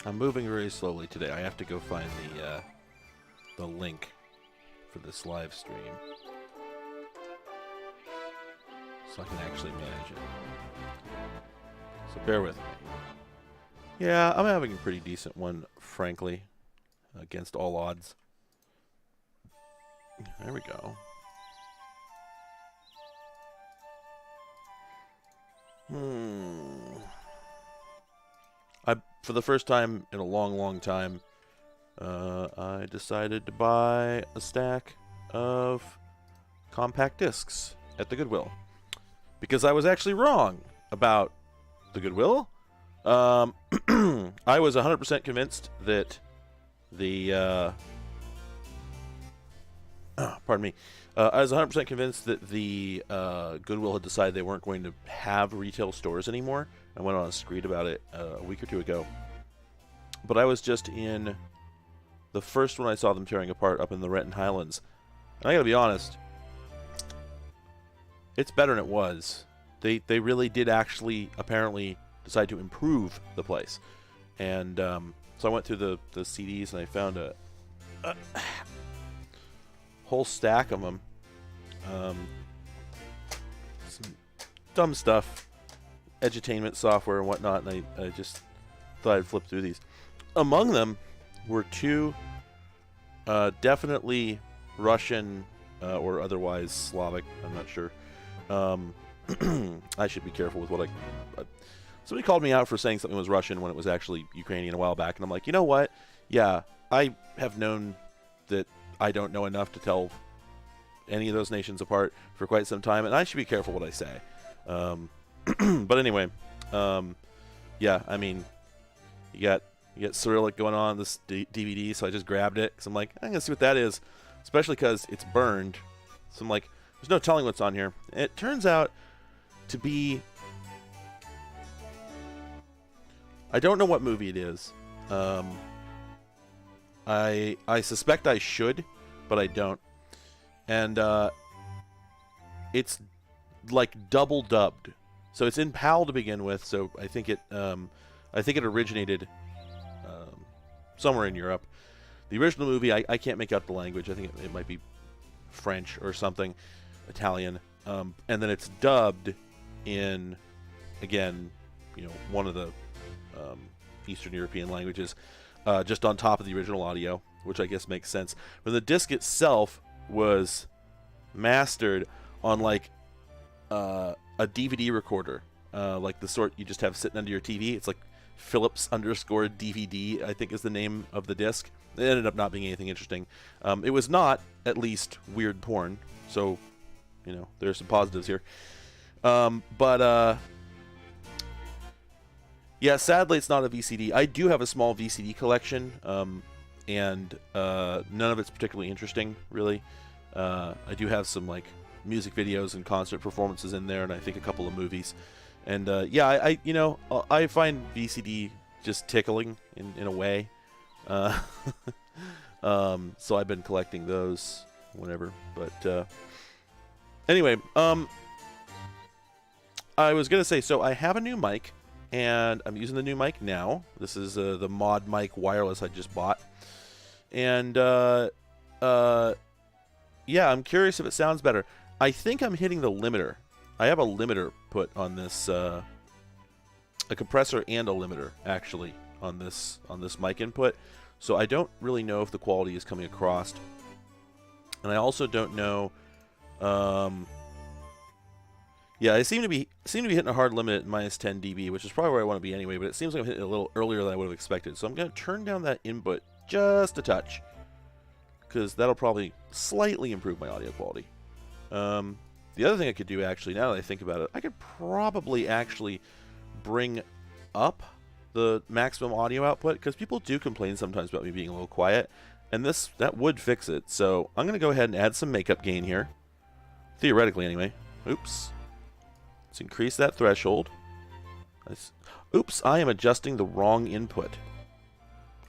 I'm moving very slowly today. I have to go find the link for this live stream so I can actually manage it. So bear with me. Yeah, I'm having a pretty decent one, frankly, against all odds. There we go. For the first time in a long, long time, I decided to buy a stack of compact discs at the Goodwill. Because I was actually wrong about the Goodwill. I was 100% convinced that the... pardon me. I was 100% convinced that the Goodwill had decided they weren't going to have retail stores anymore. I went on a screed about it a week or two ago. But I was just in the first one I saw them tearing apart up in the Renton Highlands. And I gotta be honest, it's better than it was. They really did actually apparently decide to improve the place. And so I went through the CDs and I found a whole stack of them. Some dumb stuff. Edutainment software and whatnot, and I just thought I'd flip through these. Among them were two definitely Russian or otherwise Slavic, I'm not sure. I should be careful with what somebody called me out for saying something was Russian when it was actually Ukrainian a while back, and I'm like, you know what? Yeah, I have known that I don't know enough to tell any of those nations apart for quite some time, and I should be careful what I say. But anyway, yeah, I mean, you got Cyrillic going on this DVD, so I just grabbed it because I'm like, I'm gonna see what that is, especially because it's burned. So I'm like, there's no telling what's on here. And it turns out to be, I don't know what movie it is. I suspect I should, but I don't. And it's like double dubbed. So it's in PAL to begin with. So I think it originated somewhere in Europe. The original movie, I can't make out the language. I think it might be French or something, Italian. And then it's dubbed in, again, one of the Eastern European languages, just on top of the original audio, which I guess makes sense. But the disc itself was mastered on like a DVD recorder, like the sort you just have sitting under your TV. It's like Philips _DVD, I think is the name of the disc. It ended up not being anything interesting. It was not, at least, weird porn. So, there's some positives here. Yeah, sadly it's not a VCD. I do have a small VCD collection, and none of it's particularly interesting, really. I do have some like music videos and concert performances in there, and I think a couple of movies. And yeah, I find VCD just tickling in a way. So I've been collecting those whenever. But anyway, I was gonna say, so I have a new mic, and I'm using the new mic now. This is the Mod Mic wireless I just bought, and yeah, I'm curious if it sounds better. I think I'm hitting the limiter. I have a limiter put on this, a compressor and a limiter actually on this mic input. So I don't really know if the quality is coming across, and I also don't know. Yeah, I seem to be hitting a hard limit at -10 dB, which is probably where I want to be anyway. But it seems like I'm hitting it a little earlier than I would have expected. So I'm going to turn down that input just a touch, because that'll probably slightly improve my audio quality. The other thing I could do, actually, now that I think about it, I could probably actually bring up the maximum audio output, because people do complain sometimes about me being a little quiet, and that would fix it. So I'm going to go ahead and add some makeup gain here, theoretically anyway. Oops. Let's increase that threshold. Oops, I am adjusting the wrong input.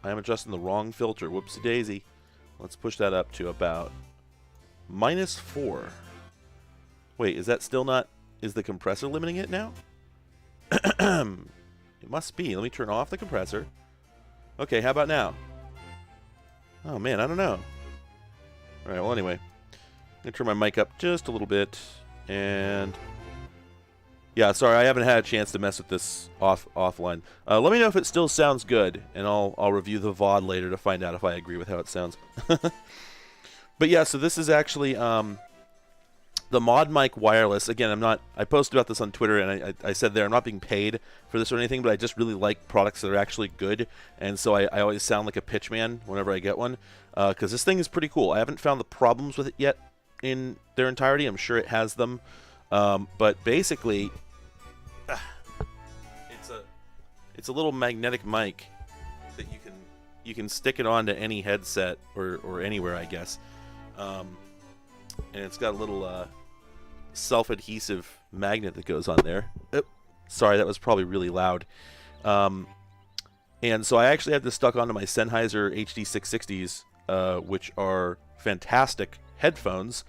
I am adjusting the wrong filter. Whoopsie daisy. Let's push that up to about -4. Wait, is that still not... Is the compressor limiting it now? It must be. Let me turn off the compressor. Okay, how about now? Oh, man, I don't know. All right, well, anyway. I'm going to turn my mic up just a little bit. And yeah, sorry, I haven't had a chance to mess with this offline. Let me know if it still sounds good, and I'll review the VOD later to find out if I agree with how it sounds. But yeah, so this is actually the Mod Mic Wireless. Again, I posted about this on Twitter, and I said there I'm not being paid for this or anything, but I just really like products that are actually good, and so I always sound like a pitchman whenever I get one, because this thing is pretty cool. I haven't found the problems with it yet in their entirety. I'm sure it has them, but basically, it's a little magnetic mic that you can stick it onto any headset or anywhere, I guess. And it's got a little self-adhesive magnet that goes on there. Sorry, that was probably really loud. And so I actually had this stuck onto my Sennheiser HD660s, which are fantastic headphones.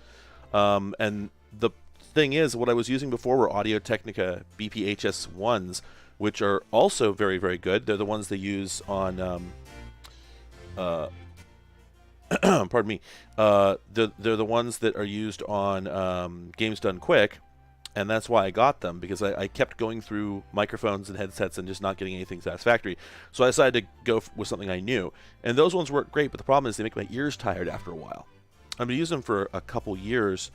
And the thing is, what I was using before were Audio-Technica BPHS1s, which are also very, very good. They're the ones they use on... pardon me. They're the ones that are used on Games Done Quick, and that's why I got them, because I kept going through microphones and headsets and just not getting anything satisfactory. So I decided to go with something I knew. And those ones work great, but the problem is they make my ears tired after a while. I've been using them for a couple years,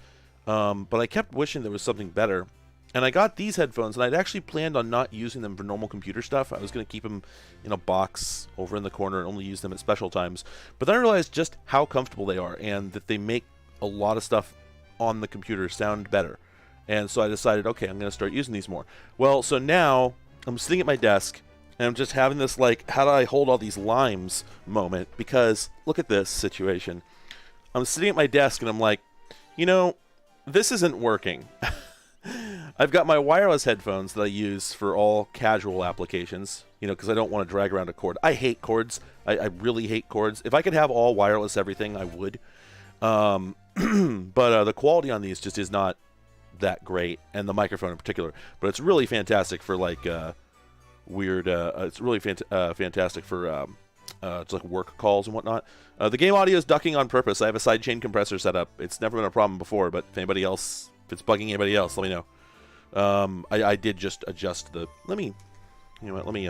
but I kept wishing there was something better. And I got these headphones, and I'd actually planned on not using them for normal computer stuff. I was going to keep them in a box over in the corner and only use them at special times. But then I realized just how comfortable they are, and that they make a lot of stuff on the computer sound better. And so I decided, okay, I'm going to start using these more. Well, so now I'm sitting at my desk, and I'm just having this, like, how do I hold all these limes moment? Because look at this situation. I'm sitting at my desk, and I'm like, you know, this isn't working. I've got my wireless headphones that I use for all casual applications, you know, because I don't want to drag around a cord. I hate cords. I really hate cords. If I could have all wireless everything, I would. But the quality on these just is not that great, and the microphone in particular. But it's really fantastic for, like, weird... it's really fantastic for it's like work calls and whatnot. The game audio is ducking on purpose. I have a sidechain compressor set up. It's never been a problem before, but if anybody else... If it's bugging anybody else, let me know. I did just adjust the... Let me... You know what? Let me...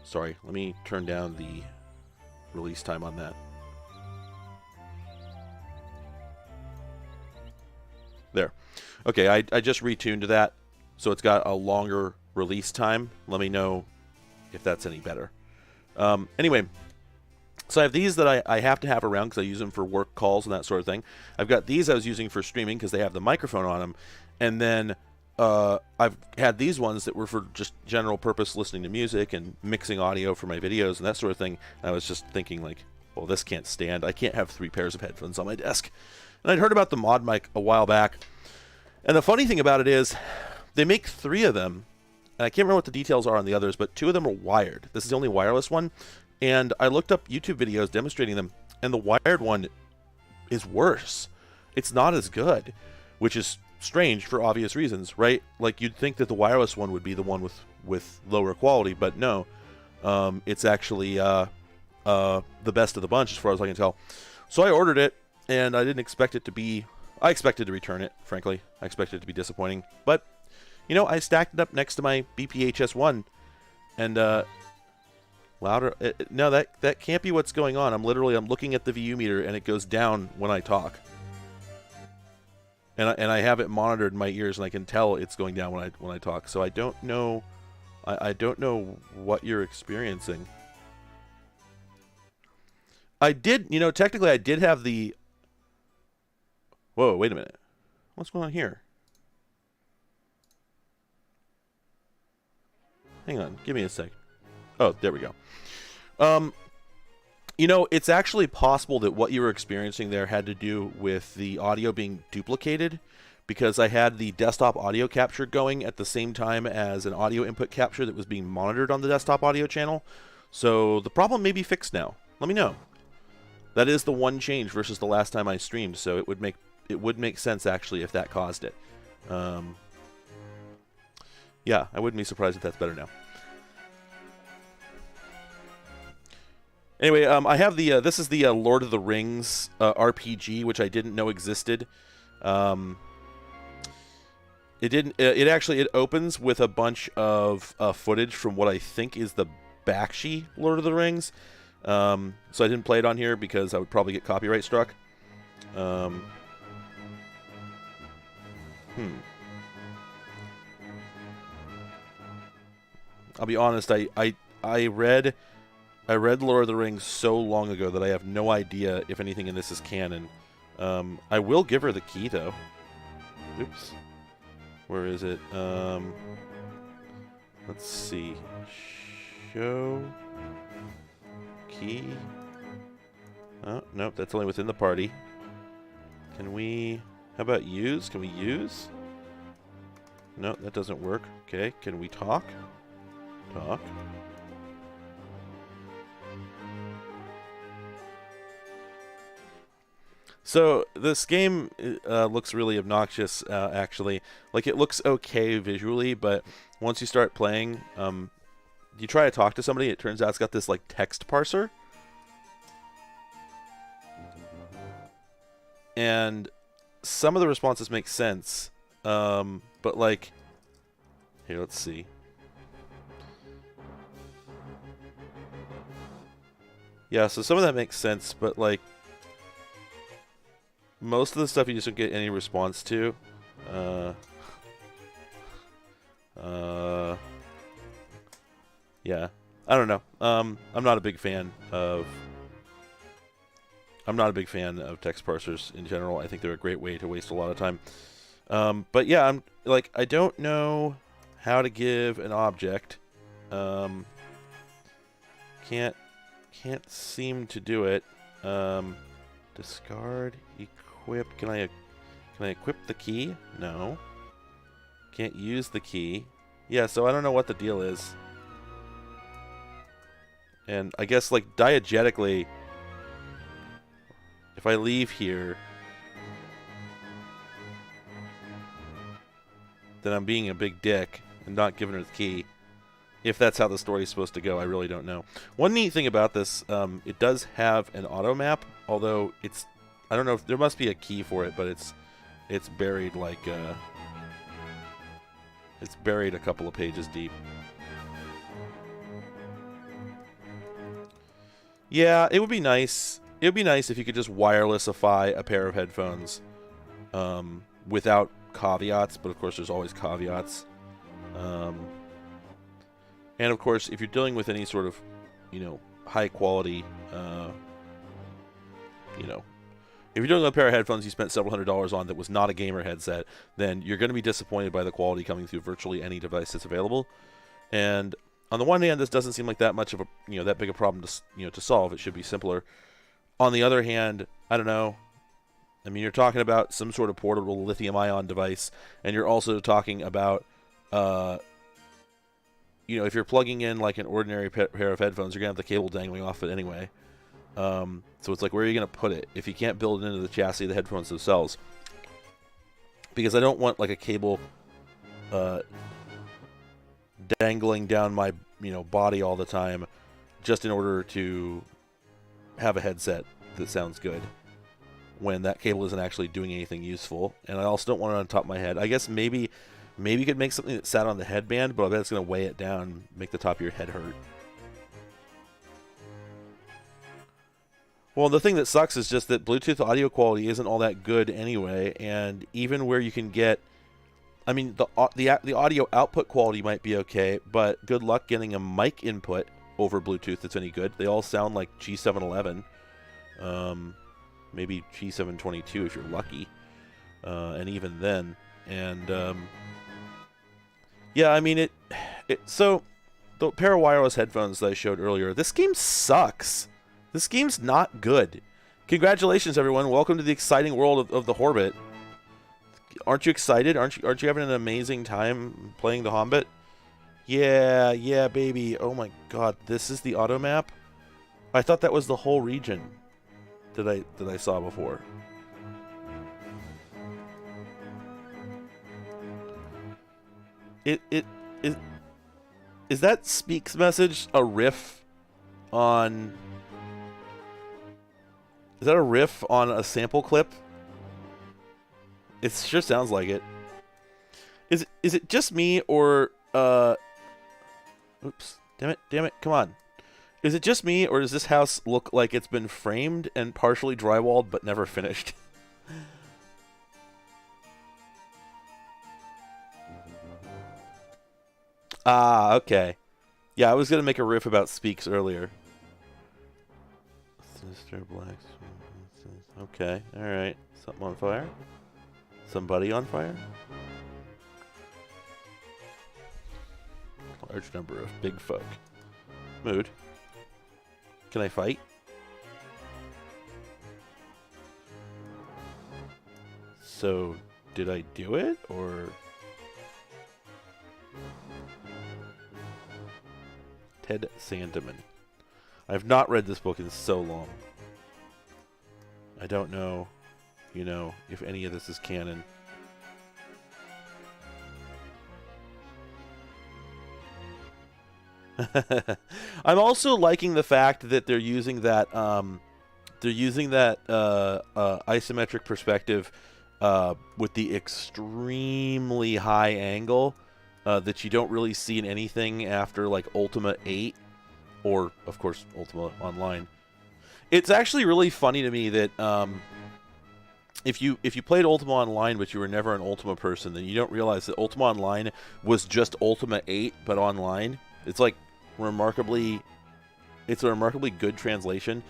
Sorry. Let me turn down the release time on that. There. Okay, I just retuned that, so it's got a longer release time. Let me know if that's any better. Anyway... So I have these that I have to have around because I use them for work calls and that sort of thing. I've got these I was using for streaming because they have the microphone on them. And then I've had these ones that were for just general purpose listening to music and mixing audio for my videos and that sort of thing. And I was just thinking, like, well, this can't stand. I can't have 3 pairs of headphones on my desk. And I'd heard about the Mod Mic a while back. And the funny thing about it is they make 3 of them. And I can't remember what the details are on the others, but 2 of them are wired. This is the only wireless one. And I looked up YouTube videos demonstrating them, and the wired one is worse. It's not as good, which is strange for obvious reasons, right? Like, you'd think that the wireless one would be the one with lower quality, but no. It's actually the best of the bunch as far as I can tell. So I ordered it, and I didn't expect it to be... I expected to return it, frankly. I expected it to be disappointing. But, you know, I stacked it up next to my BPHS1, and... louder. No, that can't be what's going on. I'm looking at the VU meter, and it goes down when I talk. And I have it monitored in my ears, and I can tell it's going down when I talk. So I don't know. I don't know what you're experiencing. I did, you know, technically I did have the... Whoa, wait a minute. What's going on here? Hang on, give me a sec. Oh, there we go. You know, it's actually possible that what you were experiencing there had to do with the audio being duplicated, because I had the desktop audio capture going at the same time as an audio input capture that was being monitored on the desktop audio channel. So the problem may be fixed now. Let me know. That is the one change versus the last time I streamed, so it would make sense actually if that caused it. Yeah, I wouldn't be surprised if that's better now. Anyway, I have the this is the Lord of the Rings RPG, which I didn't know existed. It didn't. It opens with a bunch of footage from what I think is the Bakshi Lord of the Rings. So I didn't play it on here because I would probably get copyright struck. I'll be honest. I read Lord of the Rings so long ago that I have no idea if anything in this is canon. I will give her the key though. Oops. Where is it? Let's see. Show key. Oh, nope, that's only within the party. Can we... How about use? Can we use? No, that doesn't work. Okay, can we talk? Talk. So this game looks really obnoxious, actually. Like, it looks okay visually, but once you start playing, you try to talk to somebody, it turns out it's got this, like, text parser. And some of the responses make sense, but, like... Here, let's see. Yeah, so some of that makes sense, but, like... Most of the stuff you just don't get any response to. Yeah. I don't know. I'm not a big fan of text parsers in general. I think they're a great way to waste a lot of time. But yeah, I don't know how to give an object. Can't seem to do it. Discard, equip. Can I equip the key? No. Can't use the key. Yeah, so I don't know what the deal is. And I guess, like, diegetically, if I leave here, then I'm being a big dick and not giving her the key. If that's how the story's supposed to go, I really don't know. One neat thing about this, it does have an auto map, although it's, I don't know if there must be a key for it, but it's buried like it's buried a couple of pages deep. Yeah, it would be nice. It would be nice if you could just wirelessify a pair of headphones without caveats, but of course there's always caveats. And of course, if you're dealing with any sort of, high quality, if you're dealing with a pair of headphones you spent several $100s on that was not a gamer headset, then you're going to be disappointed by the quality coming through virtually any device that's available. And on the one hand, this doesn't seem like that much of a, that big a problem to solve. It should be simpler. On the other hand, I don't know. I mean, you're talking about some sort of portable lithium-ion device, and you're also talking about, if you're plugging in like an ordinary pair of headphones, you're going to have the cable dangling off it anyway. So it's like, where are you going to put it if you can't build it into the chassis of the headphones themselves? Because I don't want like a cable dangling down my body all the time just in order to have a headset that sounds good when that cable isn't actually doing anything useful. And I also don't want it on top of my head. I guess maybe you could make something that sat on the headband, but I bet it's going to weigh it down, make the top of your head hurt. Well, the thing that sucks is just that Bluetooth audio quality isn't all that good anyway, and even where you can get, I mean, the audio output quality might be okay, but good luck getting a mic input over Bluetooth that's any good. They all sound like G711, maybe G722 if you're lucky, and even then. And yeah, I mean so the pair of wireless headphones that I showed earlier, this game sucks. This game's not good. Congratulations, everyone! Welcome to the exciting world of the Hobbit. Aren't you excited? Aren't you having an amazing time playing the Hobbit? Yeah, baby. Oh my God, this is the auto map. I thought that was the whole region that I saw before. Is that Speaks message a riff on Is that a riff on a sample clip? It sure sounds like it. Is it just me or oops, damn it, come on. Is it just me or does this house look like it's been framed and partially drywalled but never finished? Ah, okay. Yeah, I was gonna make a riff about Speaks earlier. Sister Black. Okay, alright. Something on fire? Somebody on fire? Large number of big folk. Mood. Can I fight? So, did I do it, or... Ted Sandeman. I've not read this book in so long. I don't know, you know, if any of this is canon. I'm also liking the fact that they're using that isometric perspective with the extremely high angle that you don't really see in anything after like Ultima 8 or of course Ultima Online. It's actually really funny to me that if you played Ultima Online but you were never an Ultima person, then you don't realize that Ultima Online was just Ultima 8 but online. It's like a remarkably good translation,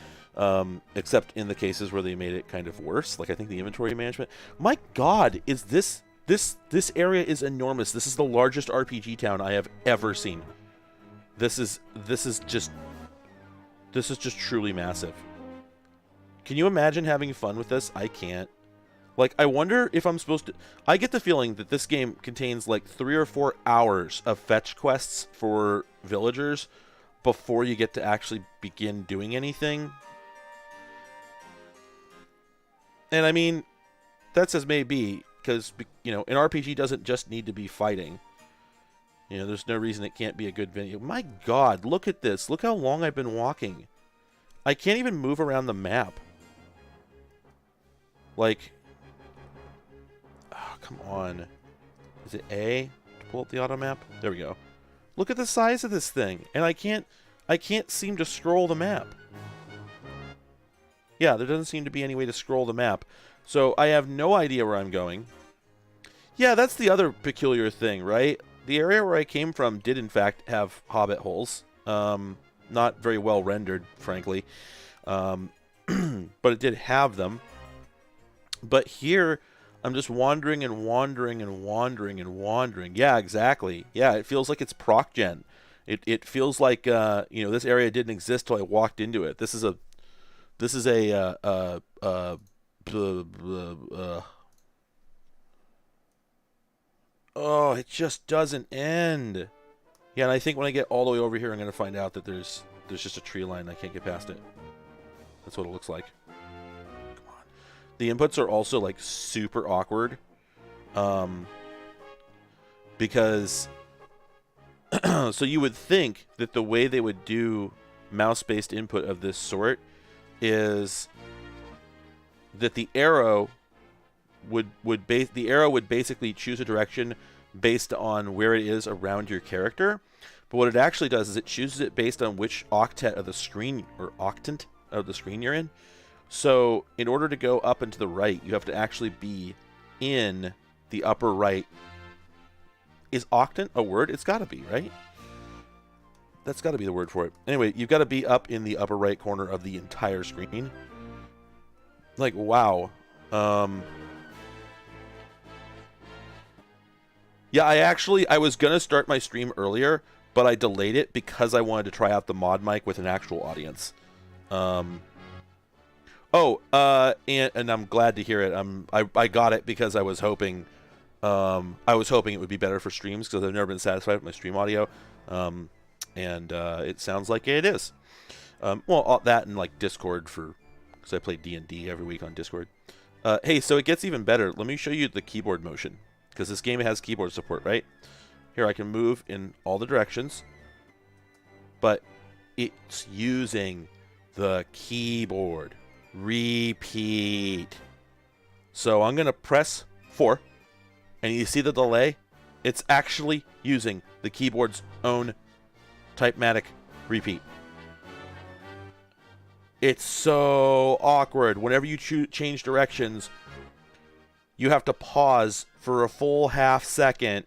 except in the cases where they made it kind of worse. Like I think the inventory management. My God, is this area is enormous. This is the largest RPG town I have ever seen. This is just truly massive. Can you imagine having fun with this? I can't. Like, I wonder if I'm supposed to... I get the feeling that this game contains, like, 3 or 4 hours of fetch quests for villagers before you get to actually begin doing anything. And, I mean, that's as may be, because, you know, an RPG doesn't just need to be fighting. You know, there's no reason it can't be a good video. My God, look at this. Look how long I've been walking. I can't even move around the map. Like... Come on. Is it A to pull up the auto map? There we go. Look at the size of this thing. And I can't seem to scroll the map. Yeah, there doesn't seem to be any way to scroll the map. So I have no idea where I'm going. Yeah, that's the other peculiar thing, right? The area where I came from did in fact have hobbit holes. Not very well rendered, frankly. But it did have them. But here... I'm just wandering and wandering and wandering and wandering. Yeah, exactly. Yeah, it feels like it's proc gen. It feels like you know, this area didn't exist till I walked into it. This is a oh, it just doesn't end. Yeah, and I think when I get all the way over here, I'm gonna find out that there's just a tree line. I can't get past it. That's what it looks like. The inputs are also like super awkward, because so you would think that the way they would do mouse-based input of this sort is that the arrow would basically choose a direction based on where it is around your character, but what it actually does is it chooses it based on which octet of the screen or octant of the screen you're in. So, in order to go up and to the right, you have to actually be in the upper right. Is octant a word? It's got to be, right? That's got to be the word for it. Anyway, you've got to be up in the upper right corner of the entire screen. Like, wow. Yeah, I was going to start my stream earlier, but I delayed it because I wanted to try out the mod mic with an actual audience. Oh, and I'm glad to hear it. I got it because I was hoping it would be better for streams because I've never been satisfied with my stream audio, and it sounds like it is. Well, that and like Discord because I play D&D every week on Discord. Hey, so it gets even better. Let me show you the keyboard motion because this game has keyboard support, right? Here I can move in all the directions, but it's using the keyboard. repeat. So I'm going to press 4, and you see the delay? It's actually using the keyboard's own Typematic repeat. It's so awkward. Whenever you change directions, you have to pause for a full half second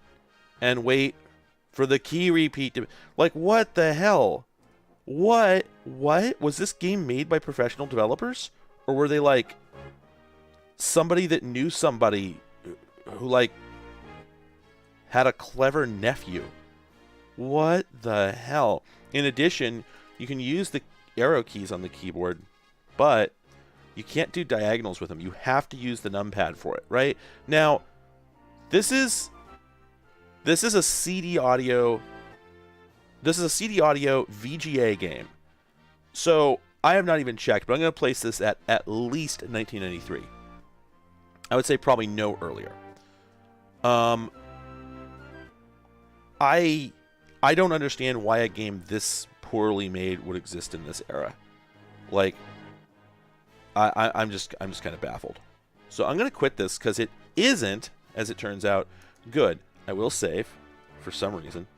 and wait for the key repeat to... Like, what the hell? What? Was this game made by professional developers? Or were they, like, somebody that knew somebody who, like, had a clever nephew? What the hell? In addition, you can use the arrow keys on the keyboard, but you can't do diagonals with them. You have to use the numpad for it, right? Now, this is a CD audio. This is a CD audio VGA game. So I have not even checked, but I'm going to place this at least 1993. I would say probably no earlier. I don't understand why a game this poorly made would exist in this era. Like, I'm just kind of baffled. So I'm going to quit this because it isn't, as it turns out, good. I will save for some reason.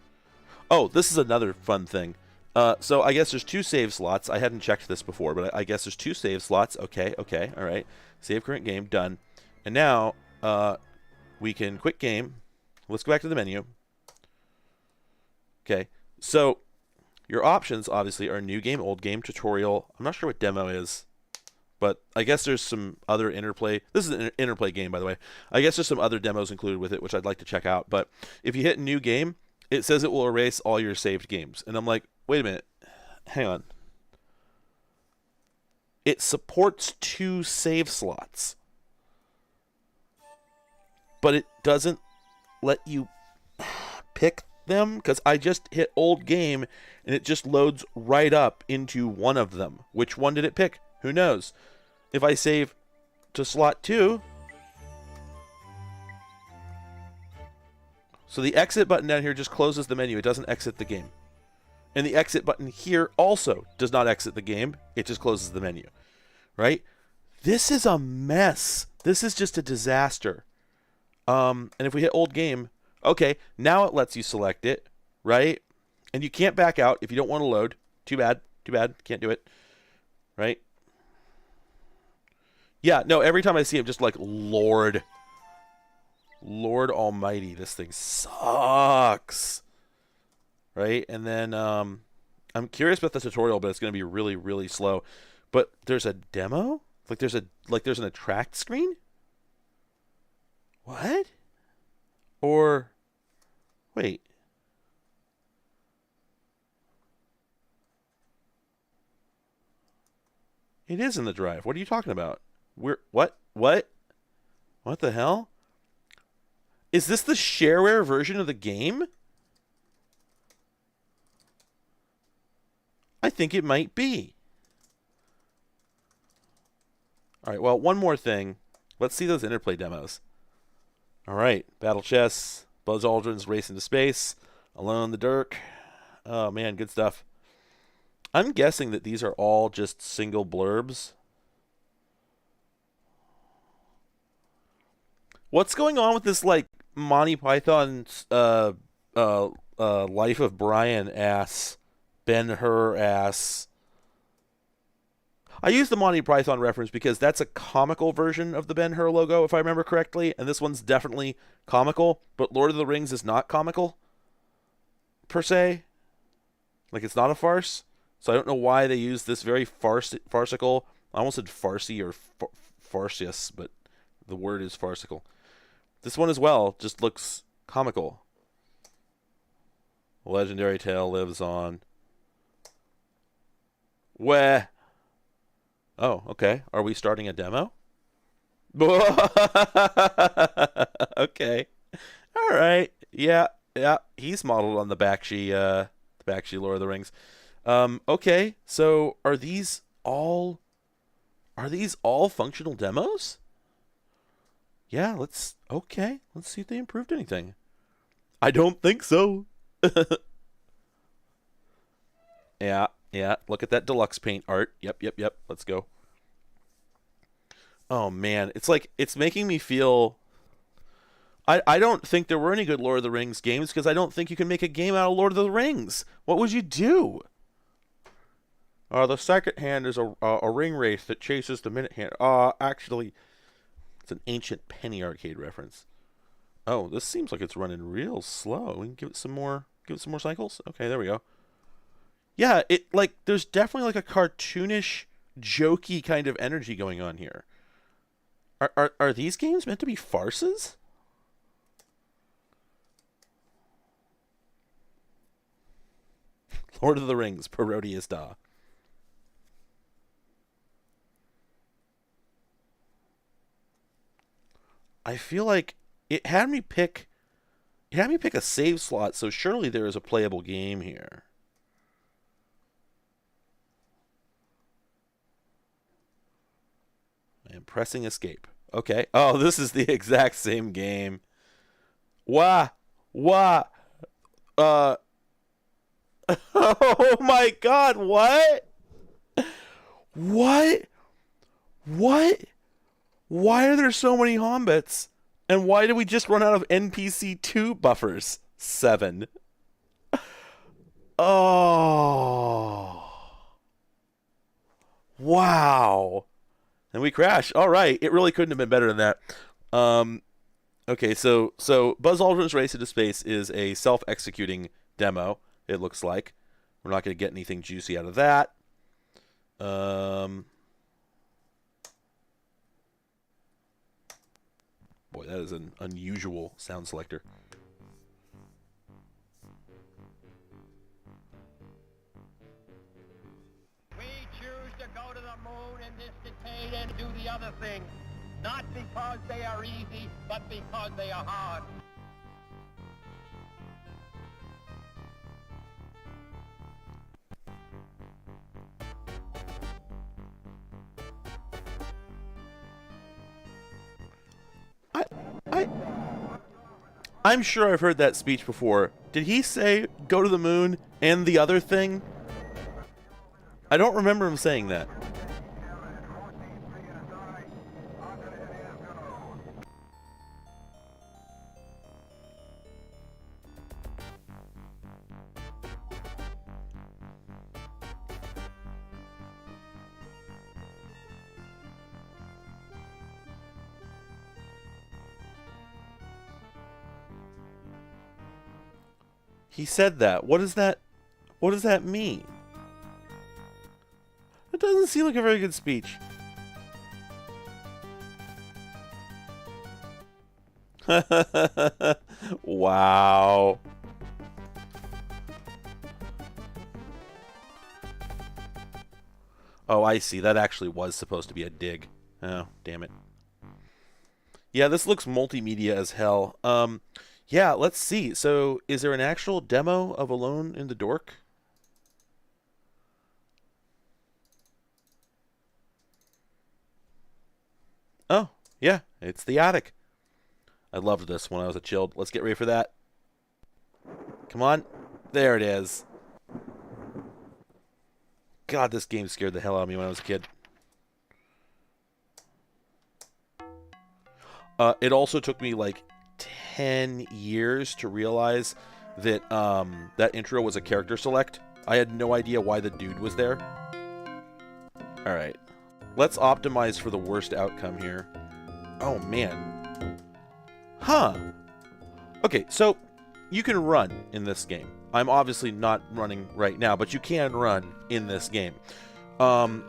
Oh, this is another fun thing. So I guess there's 2 save slots. I hadn't checked this before, but I guess there's 2 save slots. Okay, all right. Save current game, done. And now we can quit game. Let's go back to the menu. Okay, so your options obviously are new game, old game, tutorial. I'm not sure what demo is, but I guess there's some other Interplay. This is an Interplay game, by the way. I guess there's some other demos included with it, which I'd like to check out. But if you hit new game, it says it will erase all your saved games. And I'm like, wait a minute. Hang on. It supports 2 save slots, but it doesn't let you pick them, because I just hit old game and it just loads right up into one of them. Which one did it pick? Who knows? If I save to slot 2, so the exit button down here just closes the menu. It doesn't exit the game. And the exit button here also does not exit the game. It just closes the menu. Right? This is a mess. This is just a disaster. And if we hit old game, okay, now it lets you select it, right? And you can't back out if you don't want to load. Too bad. Can't do it. Right? Yeah, no, every time I see it, I'm just like, Lord Almighty, this thing sucks. Right? And then I'm curious about the tutorial, but it's going to be really, really slow. But there's a demo? There's an attract screen? What? Or, wait. It is in the drive. What are you talking about? What the hell? Is this the shareware version of the game? I think it might be. All right, well, one more thing. Let's see those Interplay demos. All right, Battle Chess, Buzz Aldrin's Race into Space, Alone in the Dirk. Oh, man, good stuff. I'm guessing that these are all just single blurbs. What's going on with this, like, Monty Python's Life of Brian ass, Ben-Hur ass? I use the Monty Python reference because that's a comical version of the Ben-Hur logo, if I remember correctly, and this one's definitely comical, but Lord of the Rings is not comical, per se. Like, it's not a farce, so I don't know why they use this very farcical, I almost said farcy or farcious, but the word is farcical. This one as well just looks comical. A legendary tale lives on. Weh. Oh, okay. Are we starting a demo? Okay. All right. Yeah. He's modeled on the Bakshi Lord of the Rings. Okay. So are these all functional demos? Yeah, let's see if they improved anything. I don't think so. Yeah. Look at that deluxe paint art. Yep. Let's go. Oh man, it's like it's making me feel. I don't think there were any good Lord of the Rings games because I don't think you can make a game out of Lord of the Rings. What would you do? The second hand is a ring race that chases the minute hand. Actually, it's an ancient penny arcade reference. Oh, this seems like it's running real slow. We can give it some more. Give it some more cycles. Okay, there we go. Yeah, it like there's definitely like a cartoonish, jokey kind of energy going on here. Are these games meant to be farces? Lord of the Rings, Parodius Da. I feel like it had me pick a save slot, so surely there is a playable game here. I am pressing escape. Okay. Oh, this is the exact same game. Wah! Wah! Uh Oh my god, what? What? What? Why are there so many hobbits? And why did we just run out of NPC 2 buffers? 7. Oh. Wow. And we crash. All right. It really couldn't have been better than that. Okay, so Buzz Aldrin's Race into Space is a self-executing demo, it looks like. We're not going to get anything juicy out of that. Boy, that is an unusual sound selector. We choose to go to the moon in this decade and do the other thing. Not because they are easy, but because they are hard. I'm sure I've heard that speech before. Did he say go to the moon and the other thing? I don't remember him saying that. He said that. What does that mean? It doesn't seem like a very good speech. Wow. Oh, I see. That actually was supposed to be a dig. Oh, damn it. Yeah, this looks multimedia as hell. Yeah, let's see. So, is there an actual demo of Alone in the Dork? Oh, yeah, it's the attic. I loved this when I was a child. Let's get ready for that. Come on. There it is. God, this game scared the hell out of me when I was a kid. It also took me like 10 years to realize that that intro was a character select. I had no idea why the dude was there. Alright. Let's optimize for the worst outcome here. Oh, man. Huh. Okay, so you can run in this game. I'm obviously not running right now, but you can run in this game. I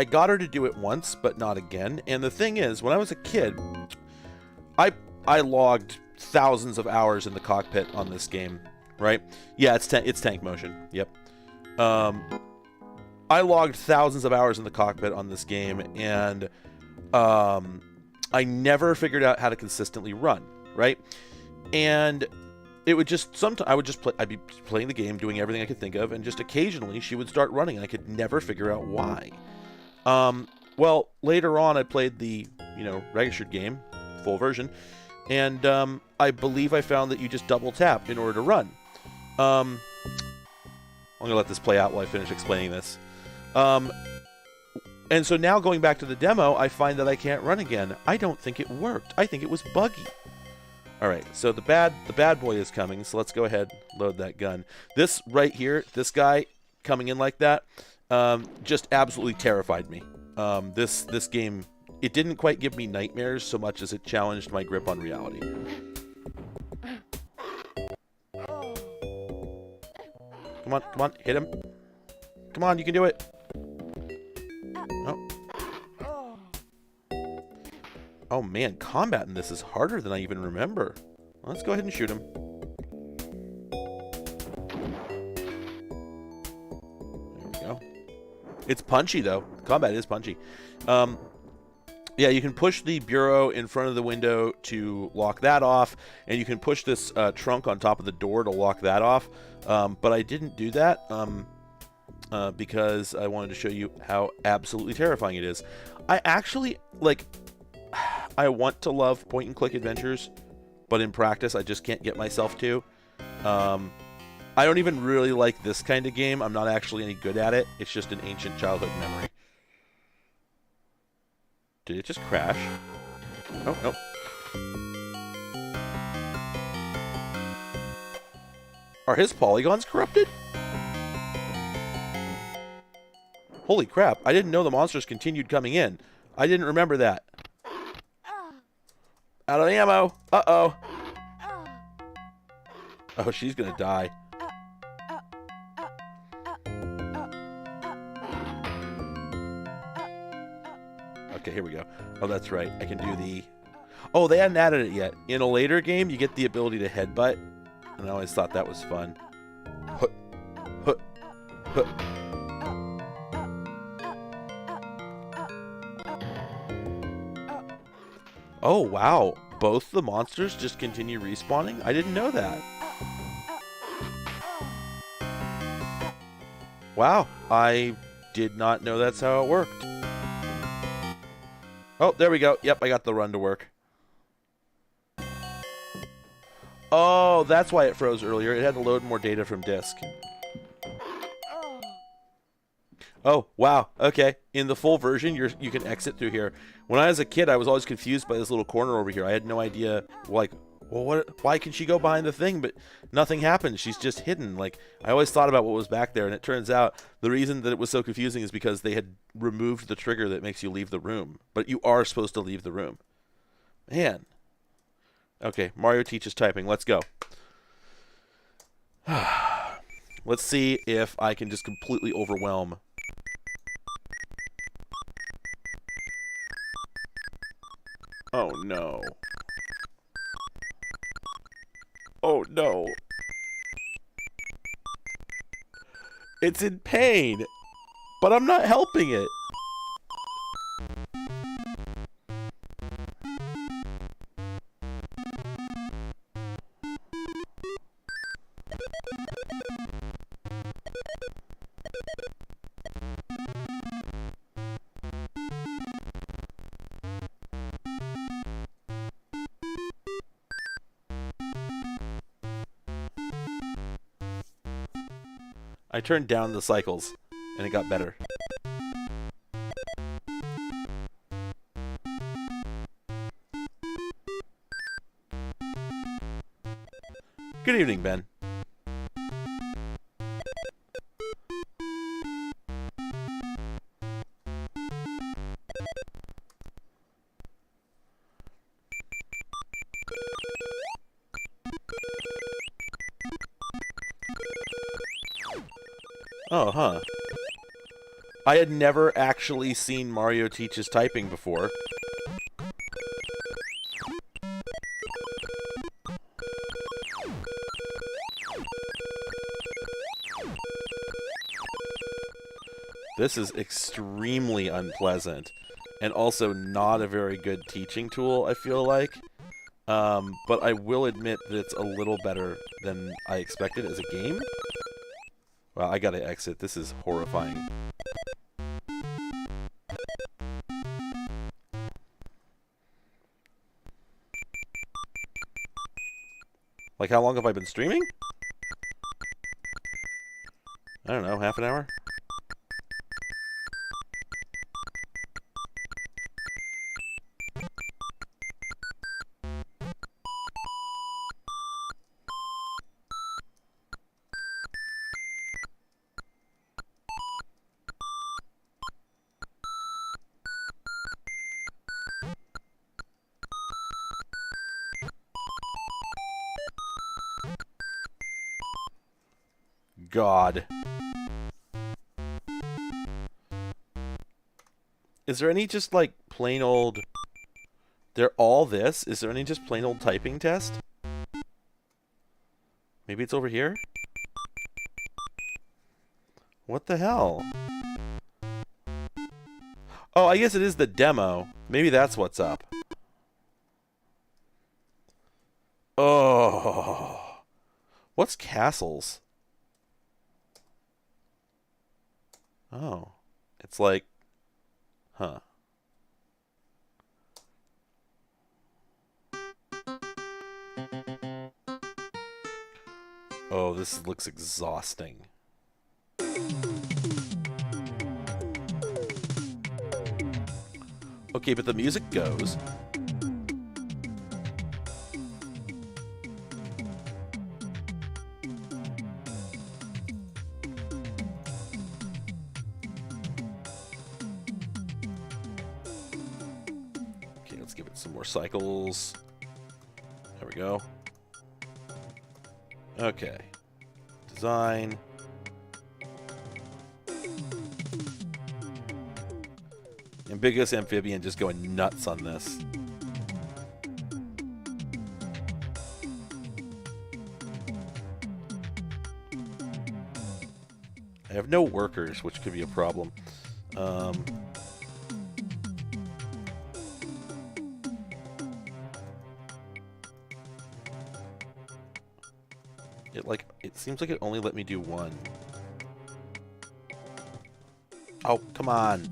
got her to do it once, but not again. And the thing is, when I was a kid, I logged thousands of hours in the cockpit on this game, right? Yeah, it's tank motion. Yep. I logged thousands of hours in the cockpit on this game, and I never figured out how to consistently run, right? And it would just I'd be playing the game, doing everything I could think of, and just occasionally she would start running, and I could never figure out why. Well, later on I played the, Registered game, full version, and I believe I found that you just double tap in order to run. I'm going to let this play out while I finish explaining this. And so now going back to the demo, I find that I can't run again. I don't think it worked. I think it was buggy. All right, so the bad boy is coming. So let's go ahead, load that gun. This right here, this guy coming in like that, just absolutely terrified me. This game, it didn't quite give me nightmares so much as it challenged my grip on reality. Come on, hit him. Come on, you can do it. Oh. Oh man, combat in this is harder than I even remember. Let's go ahead and shoot him. There we go. It's punchy though. Combat is punchy. Yeah, you can push the bureau in front of the window to lock that off, and you can push this trunk on top of the door to lock that off. But I didn't do that because I wanted to show you how absolutely terrifying it is. I actually, like, I want to love point-and-click adventures, but in practice, I just can't get myself to. I don't even really like this kind of game. I'm not actually any good at it. It's just an ancient childhood memory. Did it just crash? Oh, no. Are his polygons corrupted? Holy crap, I didn't know the monsters continued coming in. I didn't remember that. Out of ammo. Uh-oh. Oh, she's gonna die. Okay, here we go. Oh, that's right. I can do the... Oh, they hadn't added it yet. In a later game, you get the ability to headbutt. And I always thought that was fun. Hut, hut, hut. Oh, wow. Both the monsters just continue respawning? I didn't know that. Wow. I did not know that's how it worked. Oh, there we go. Yep, I got the run to work. Oh, that's why it froze earlier. It had to load more data from disk. Oh, wow. Okay. In the full version, you can exit through here. When I was a kid, I was always confused by this little corner over here. I had no idea, like, well, why can she go behind the thing? But nothing happens. She's just hidden. Like, I always thought about what was back there, and it turns out the reason that it was so confusing is because they had removed the trigger that makes you leave the room. But you are supposed to leave the room. Man. Okay, Mario teaches typing. Let's go. Let's see if I can just completely overwhelm. Oh, no. Oh, no. It's in pain, but I'm not helping it. I turned down the cycles, and it got better. Good evening, Ben. Oh, huh. I had never actually seen Mario teaches typing before. This is extremely unpleasant, and also not a very good teaching tool, I feel like. But I will admit that it's a little better than I expected as a game. Well, I gotta exit. This is horrifying. Like, how long have I been streaming? I don't know, half an hour? God. Is there any just like plain old... They're all this? Is there any just plain old typing test? Maybe it's over here? What the hell? Oh, I guess it is the demo. Maybe that's what's up. Oh. What's castles? Oh. It's like... Huh. Oh, this looks exhausting. Okay, but the music goes. Okay, let's give it some more cycles. There we go. Okay. Design. Ambiguous amphibian just going nuts on this. I have no workers, which could be a problem. It seems like it only let me do one. Oh, come on.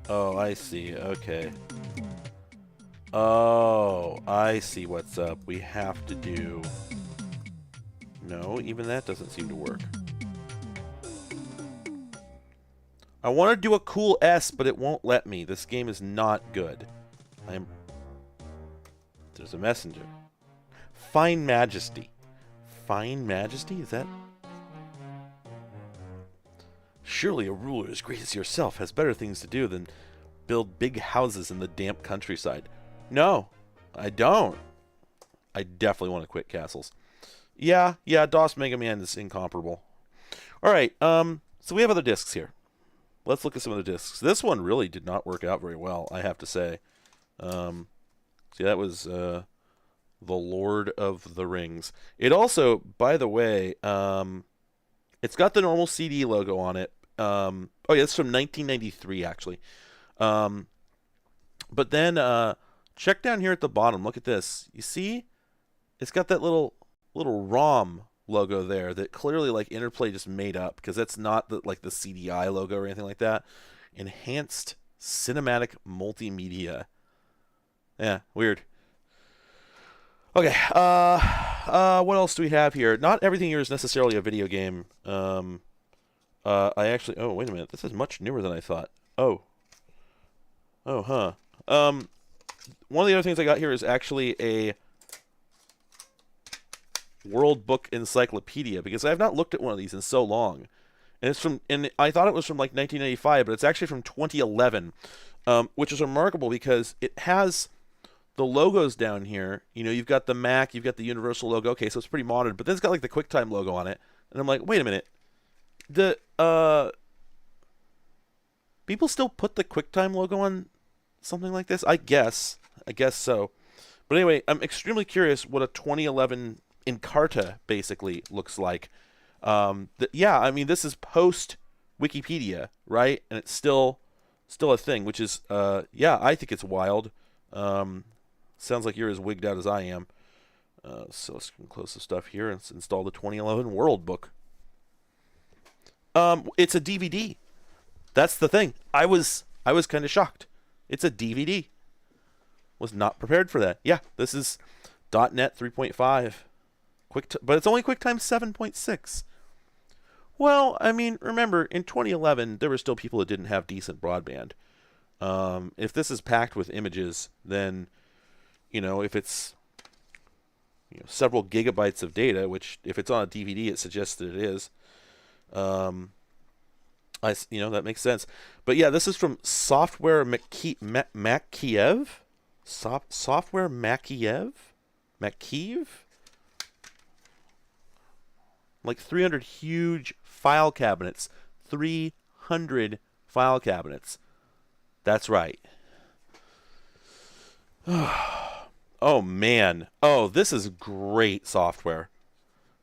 Oh, I see. Okay. Oh, I see what's up. We have to do... No, even that doesn't seem to work. I want to do a cool S, but it won't let me. This game is not good. There's a messenger. Fine Majesty. Fine Majesty? Is that... Surely a ruler as great as yourself has better things to do than build big houses in the damp countryside. No, I don't. I definitely want to quit castles. Yeah, DOS Mega Man is incomparable. Alright, so we have other discs here. Let's look at some of the discs. This one really did not work out very well, I have to say. See, that was The Lord of the Rings. It also, by the way, it's got the normal CD logo on it. Oh yeah, it's from 1993 actually. But then check down here at the bottom. Look at this. You see? It's got that little ROM logo there that clearly like Interplay just made up, because that's not the CDI logo or anything like that. Enhanced Cinematic Multimedia. Yeah, weird. Okay, what else do we have here? Not everything here is necessarily a video game. I actually... Oh, wait a minute. This is much newer than I thought. Oh, huh. One of the other things I got here is actually a World Book Encyclopedia, because I have not looked at one of these in so long. And it's from... And I thought it was from, like, 1995, but it's actually from 2011, which is remarkable because it has... the logos down here, you know, you've got the Mac, you've got the Universal logo. Okay, so it's pretty modern, but then it's got like the QuickTime logo on it. And I'm like, wait a minute. People still put the QuickTime logo on something like this? I guess so. But anyway, I'm extremely curious what a 2011 Encarta basically looks like. Yeah, I mean, this is post Wikipedia, right? And it's still a thing, which is, yeah, I think it's wild. Sounds like you're as wigged out as I am. So let's close the stuff here and install the 2011 World Book. It's a DVD. That's the thing. I was kind of shocked. It's a DVD. Was not prepared for that. Yeah, this is .NET 3.5. But it's only QuickTime 7.6. Well, I mean, remember, in 2011, there were still people that didn't have decent broadband. If this is packed with images, then... You know, if it's several gigabytes of data, which if it's on a DVD, it suggests that it is. That makes sense. But yeah, this is from Software Mackiev. Software Makiev? Makiev? Like 300 huge file cabinets. 300 file cabinets. That's right. Oh, man. Oh, this is great software.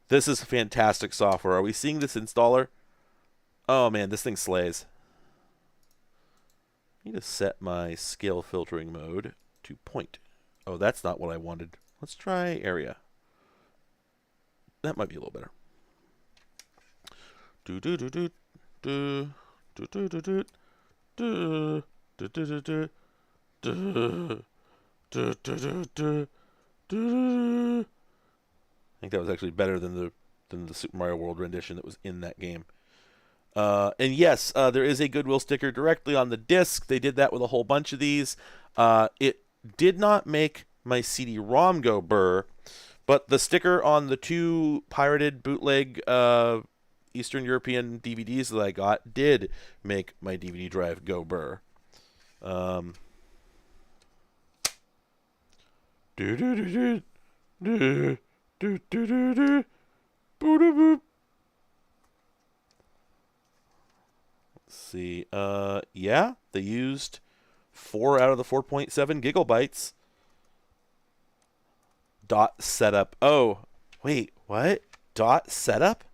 This is fantastic software. Are we seeing this installer? Oh, man, this thing slays. I need to set my scale filtering mode to point. Oh, that's not what I wanted. Let's try area. That might be a little better. Do do do do do do do do do do do do do do. I think that was actually better than the Super Mario World rendition that was in that game. And yes, there is a Goodwill sticker directly on the disc. They did that with a whole bunch of these. It did not make my CD-ROM go burr, but the sticker on the 2 pirated bootleg Eastern European DVDs that I got did make my DVD drive go burr. Let's see. Yeah, they used 4 out of the 4.7 gigabytes. Dot setup. Oh, wait, what? Dot setup?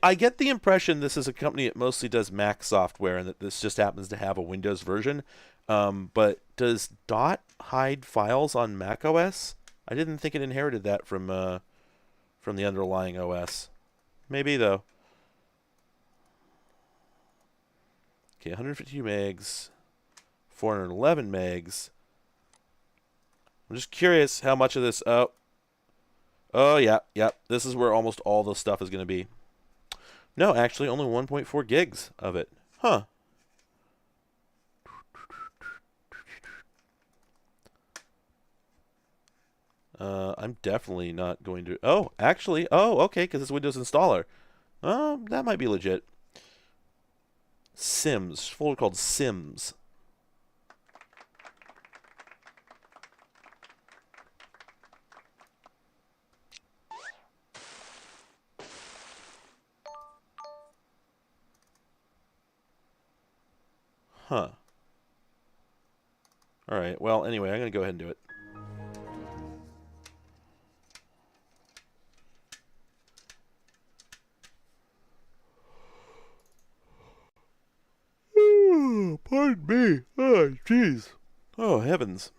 I get the impression this is a company that mostly does Mac software and that this just happens to have a Windows version. But does Dot hide files on Mac OS? I didn't think it inherited that from the underlying OS. Maybe, though. Okay, 152 megs, 411 megs. I'm just curious how much of this... Oh, yeah. This is where almost all the stuff is going to be. No, actually, only 1.4 gigs of it. Huh. I'm definitely not going to... Oh, actually... Oh, okay, because it's Windows installer. Oh, that might be legit. Sims. Folder called Sims. Huh. Alright, well, anyway, I'm going to go ahead and do it. Pardon me. Oh, jeez. Oh, heavens.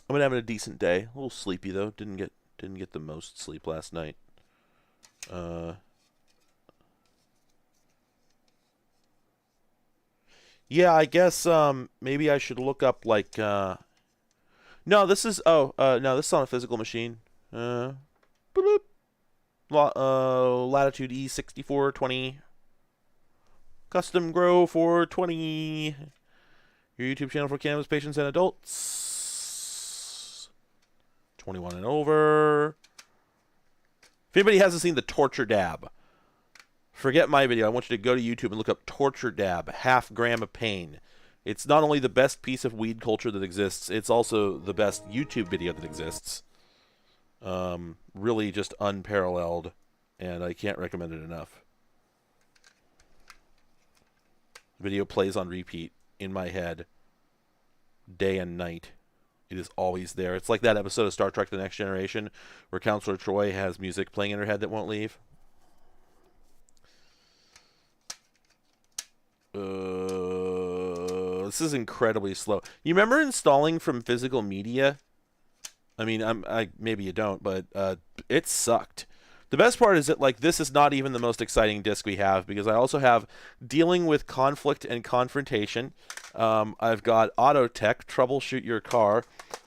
I've been having a decent day. A little sleepy though. Didn't get the most sleep last night. Yeah, I guess maybe I should look up like no, this is no, this is on a physical machine. Bloop. Latitude E6420. Custom Grow 420. Your YouTube channel for cannabis patients and adults. 21 and over. If anybody hasn't seen the torture dab, forget my video. I want you to go to YouTube and look up torture dab, half gram of pain. It's not only the best piece of weed culture that exists, it's also the best YouTube video that exists. Really just unparalleled, and I can't recommend it enough. Video plays on repeat in my head day and night. It is always there. It's like that episode of Star Trek The Next Generation where Counselor Troy has music playing in her head that won't leave. This is incredibly slow. You remember installing from physical media? I mean, maybe you don't, but it sucked. The best part is that, like, this is not even the most exciting disc we have, because I also have dealing with conflict and confrontation. I've got Auto Tech, troubleshoot your car.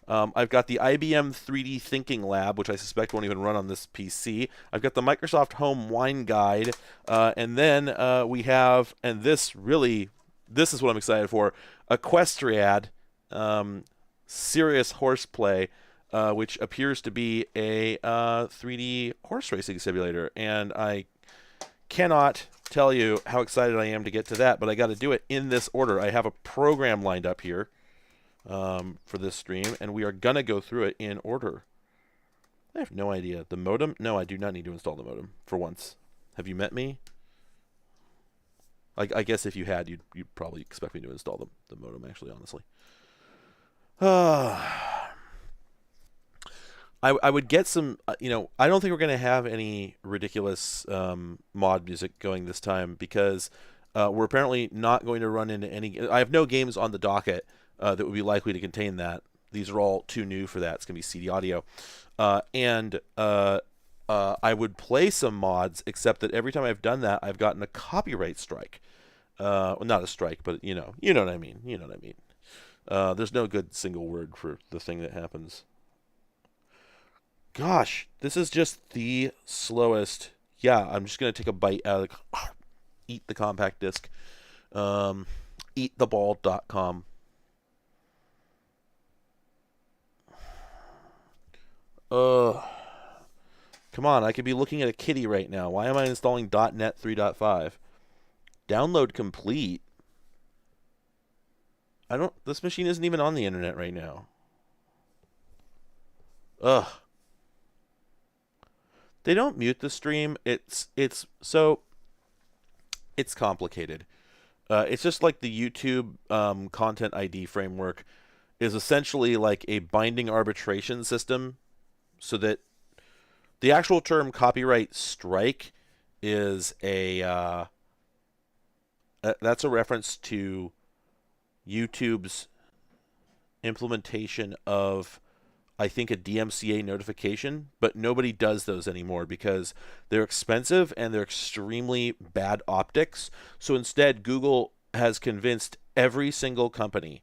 I've got the IBM 3D Thinking Lab, which I suspect won't even run on this PC. I've got the Microsoft Home Wine Guide. And then we have, and this is what I'm excited for, Equestriad, Serious Horseplay. Which appears to be a 3D horse racing simulator. And I cannot tell you how excited I am to get to that, but I got to do it in this order. I have a program lined up here. for this stream, and we are gonna go through it in order. I have no idea. The modem? No, I do not need to install the modem for once. Have you met me? I guess if you had, you'd probably expect me to install the modem, actually, honestly. I would get some, I don't think we're going to have any ridiculous mod music going this time because we're apparently not going to run into any... I have no games on the docket that would be likely to contain that. These are all too new for that. It's going to be CD audio. And I would play some mods, except that every time I've done that, I've gotten a copyright strike. Well, not a strike, but you know what I mean. You know what I mean. There's no good single word for the thing that happens. Gosh, this is just the slowest. Yeah, I'm just gonna take a bite out of eat the compact disc. Eattheball.com. Come on, I could be looking at a kitty right now. Why am I installing .NET 3.5? Download complete. This machine isn't even on the internet right now. Ugh. They don't mute the stream. It's complicated. It's just like the YouTube content ID framework is essentially like a binding arbitration system, so that the actual term copyright strike is that's a reference to YouTube's implementation of, I think, a DMCA notification, but nobody does those anymore because they're expensive and they're extremely bad optics. So instead, Google has convinced every single company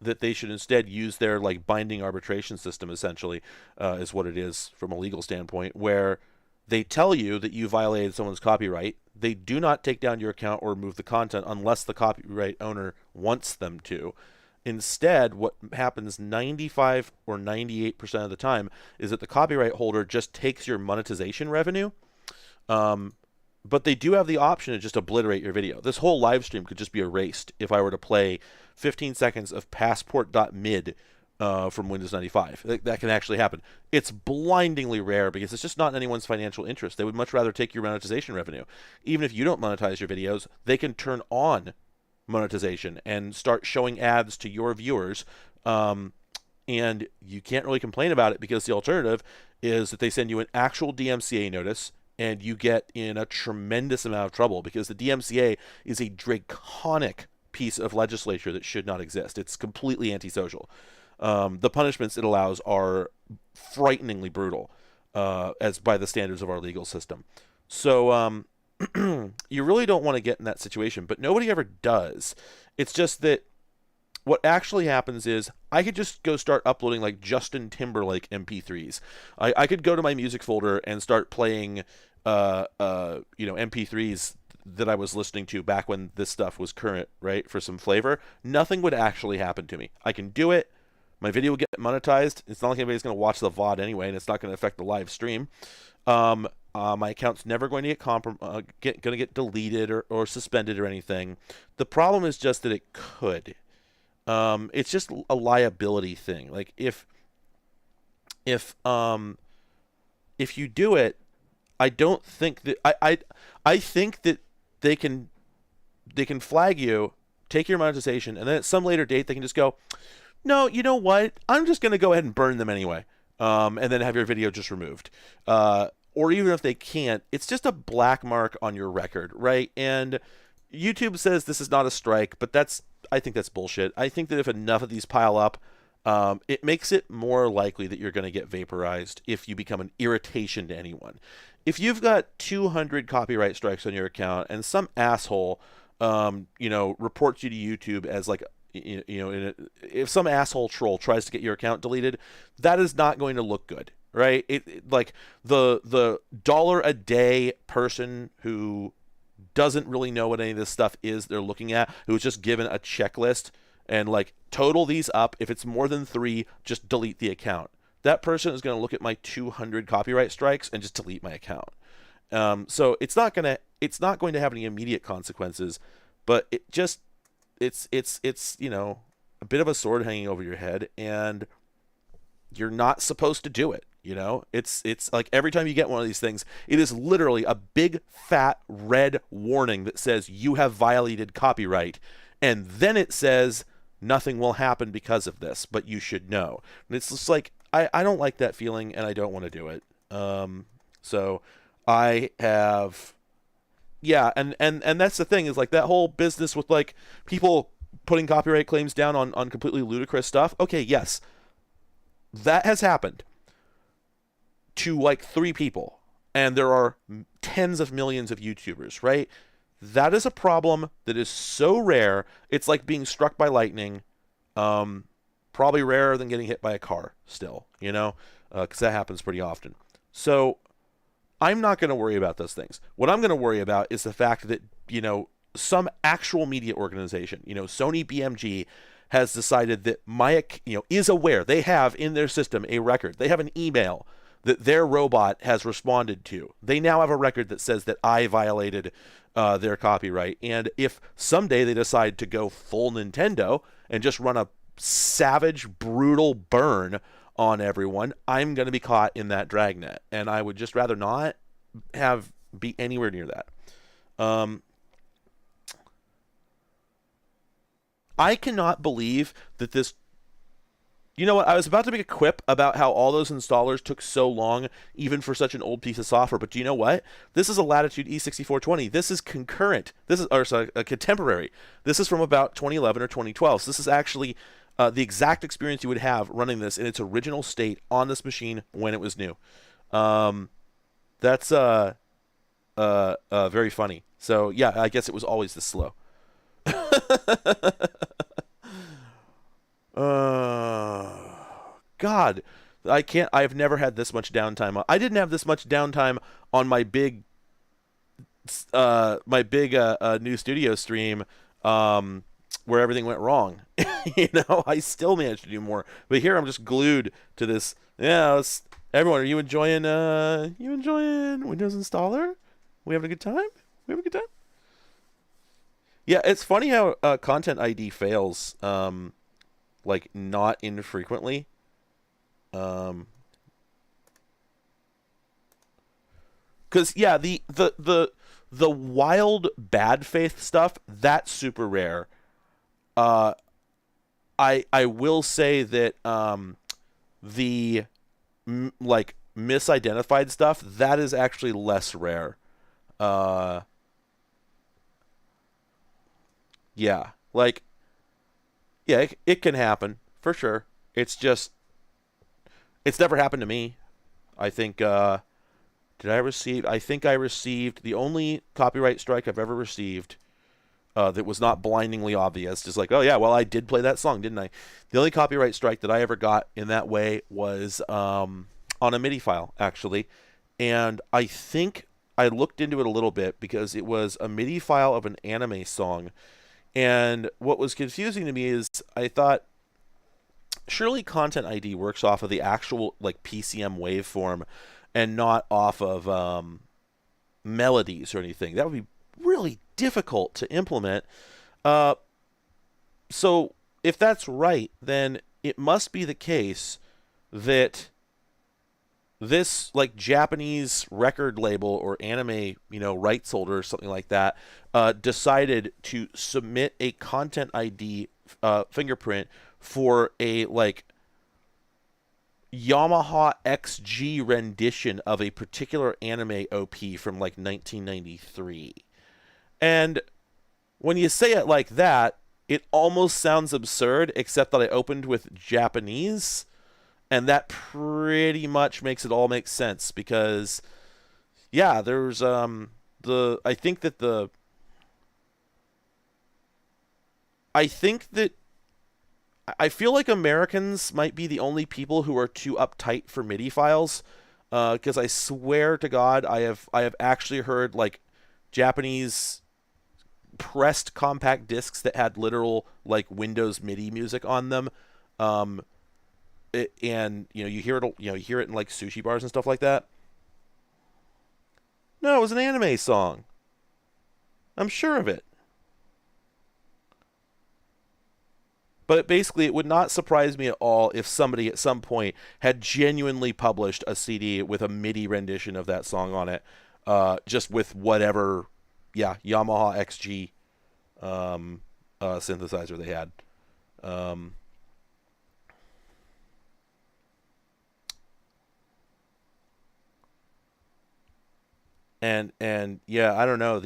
that they should instead use their like binding arbitration system, essentially, is what it is from a legal standpoint, where they tell you that you violated someone's copyright. They do not take down your account or remove the content unless the copyright owner wants them to. Instead, what happens 95 or 98% of the time is that the copyright holder just takes your monetization revenue, but they do have the option to just obliterate your video. This whole live stream could just be erased if I were to play 15 seconds of passport.mid from Windows 95. That can actually happen. It's blindingly rare because it's just not in anyone's financial interest. They would much rather take your monetization revenue. Even if you don't monetize your videos, they can turn on monetization and start showing ads to your viewers, and you can't really complain about it because the alternative is that they send you an actual DMCA notice and you get in a tremendous amount of trouble because the DMCA is a draconic piece of legislature that should not exist. It's completely antisocial. The punishments it allows are frighteningly brutal, as by the standards of our legal system. So you really don't want to get in that situation, but nobody ever does. It's just that what actually happens is I could just go start uploading like Justin Timberlake MP3s. I could go to my music folder and start playing MP3s that I was listening to back when this stuff was current, right, for some flavor. Nothing would actually happen to me. I can do it. My video will get monetized. It's not like anybody's going to watch the VOD anyway, and it's not going to affect the live stream. My account's never going to get deleted or suspended or anything. The problem is just that it could. It's just a liability thing. Like if you do it, I don't think that I think that they can flag you, take your monetization, and then at some later date they can just go, no, you know what? I'm just going to go ahead and burn them anyway, and then have your video just removed. Or even if they can't, it's just a black mark on your record, right? And YouTube says this is not a strike, but I think that's bullshit. I think that if enough of these pile up, it makes it more likely that you're going to get vaporized if you become an irritation to anyone. If you've got 200 copyright strikes on your account and some asshole, reports you to YouTube as like, if some asshole troll tries to get your account deleted, that is not going to look good, right? Like the dollar a day person who doesn't really know what any of this stuff is they're looking at, who's just given a checklist and like total these up. If it's more than 3, just delete the account. That person is going to look at my 200 copyright strikes and just delete my account. So it's not going to have any immediate consequences, but it's a bit of a sword hanging over your head, and you're not supposed to do it. You know, it's like every time you get one of these things, it is literally a big fat red warning that says you have violated copyright, and then it says nothing will happen because of this, but you should know. And it's just like I don't like that feeling, and I don't want to do it. So I have, yeah, and that's the thing, is like that whole business with like people putting copyright claims down on completely ludicrous stuff. Okay, yes, that has happened to like 3 people, and there are tens of millions of YouTubers, right? That is a problem that is so rare. It's like being struck by lightning. Probably rarer than getting hit by a car still, you know, because that happens pretty often. So I'm not going to worry about those things. What I'm going to worry about is the fact that, you know, some actual media organization, you know, Sony BMG, has decided that is aware. They have in their system a record. They have an email that their robot has responded to. They now have a record that says that I violated their copyright. And if someday they decide to go full Nintendo and just run a savage, brutal burn on everyone, I'm going to be caught in that dragnet. And I would just rather not be anywhere near that. I cannot believe that this... You know what? I was about to make a quip about how all those installers took so long, even for such an old piece of software. But do you know what? This is a Latitude E6420. This is concurrent. This is, or sorry, a contemporary. This is from about 2011 or 2012. So this is actually the exact experience you would have running this in its original state on this machine when it was new. That's very funny. So yeah, I guess it was always this slow. God, I've never had this much downtime. I didn't have this much downtime on my big new studio stream, where everything went wrong. You know, I still managed to do more, but here I'm just glued to this. Yeah, everyone, are you enjoying Windows Installer? We having a good time? We having a good time? Yeah, it's funny how Content ID fails, like not infrequently. Because yeah, the wild bad faith stuff, that's super rare. I will say that the like misidentified stuff, that is actually less rare. Yeah, like, yeah, it can happen for sure. It's never happened to me. I think I think I received the only copyright strike I've ever received that was not blindingly obvious. Just like, oh yeah, well I did play that song, didn't I? The only copyright strike that I ever got in that way was on a MIDI file, actually. And I think I looked into it a little bit because it was a MIDI file of an anime song. And what was confusing to me is I thought, surely Content ID works off of the actual like PCM waveform and not off of melodies or anything. That would be really difficult to implement. So if that's right, then it must be the case that this like Japanese record label or anime, rights holder or something like that, decided to submit a Content ID fingerprint for a like Yamaha XG rendition of a particular anime OP from like 1993. And when you say it like that, it almost sounds absurd, except that I opened with Japanese, and that pretty much makes it all make sense, because yeah, there's I think that I feel like Americans might be the only people who are too uptight for MIDI files, because I swear to God, I have actually heard like Japanese pressed compact discs that had literal like Windows MIDI music on them, and you hear it in like sushi bars and stuff like that. No, it was an anime song. I'm sure of it. But basically, it would not surprise me at all if somebody at some point had genuinely published a CD with a MIDI rendition of that song on it, just with whatever, yeah, Yamaha XG synthesizer they had. Um, and yeah, I don't know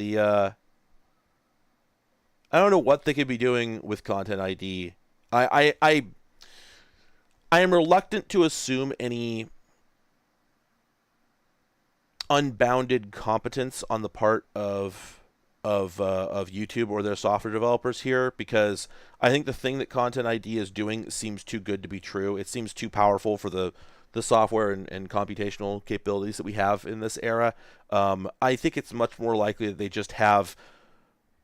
I don't know what they could be doing with Content ID. I am reluctant to assume any unbounded competence on the part of YouTube or their software developers here, because I think the thing that Content ID is doing seems too good to be true. It seems too powerful for the software and computational capabilities that we have in this era. I think it's much more likely that they just have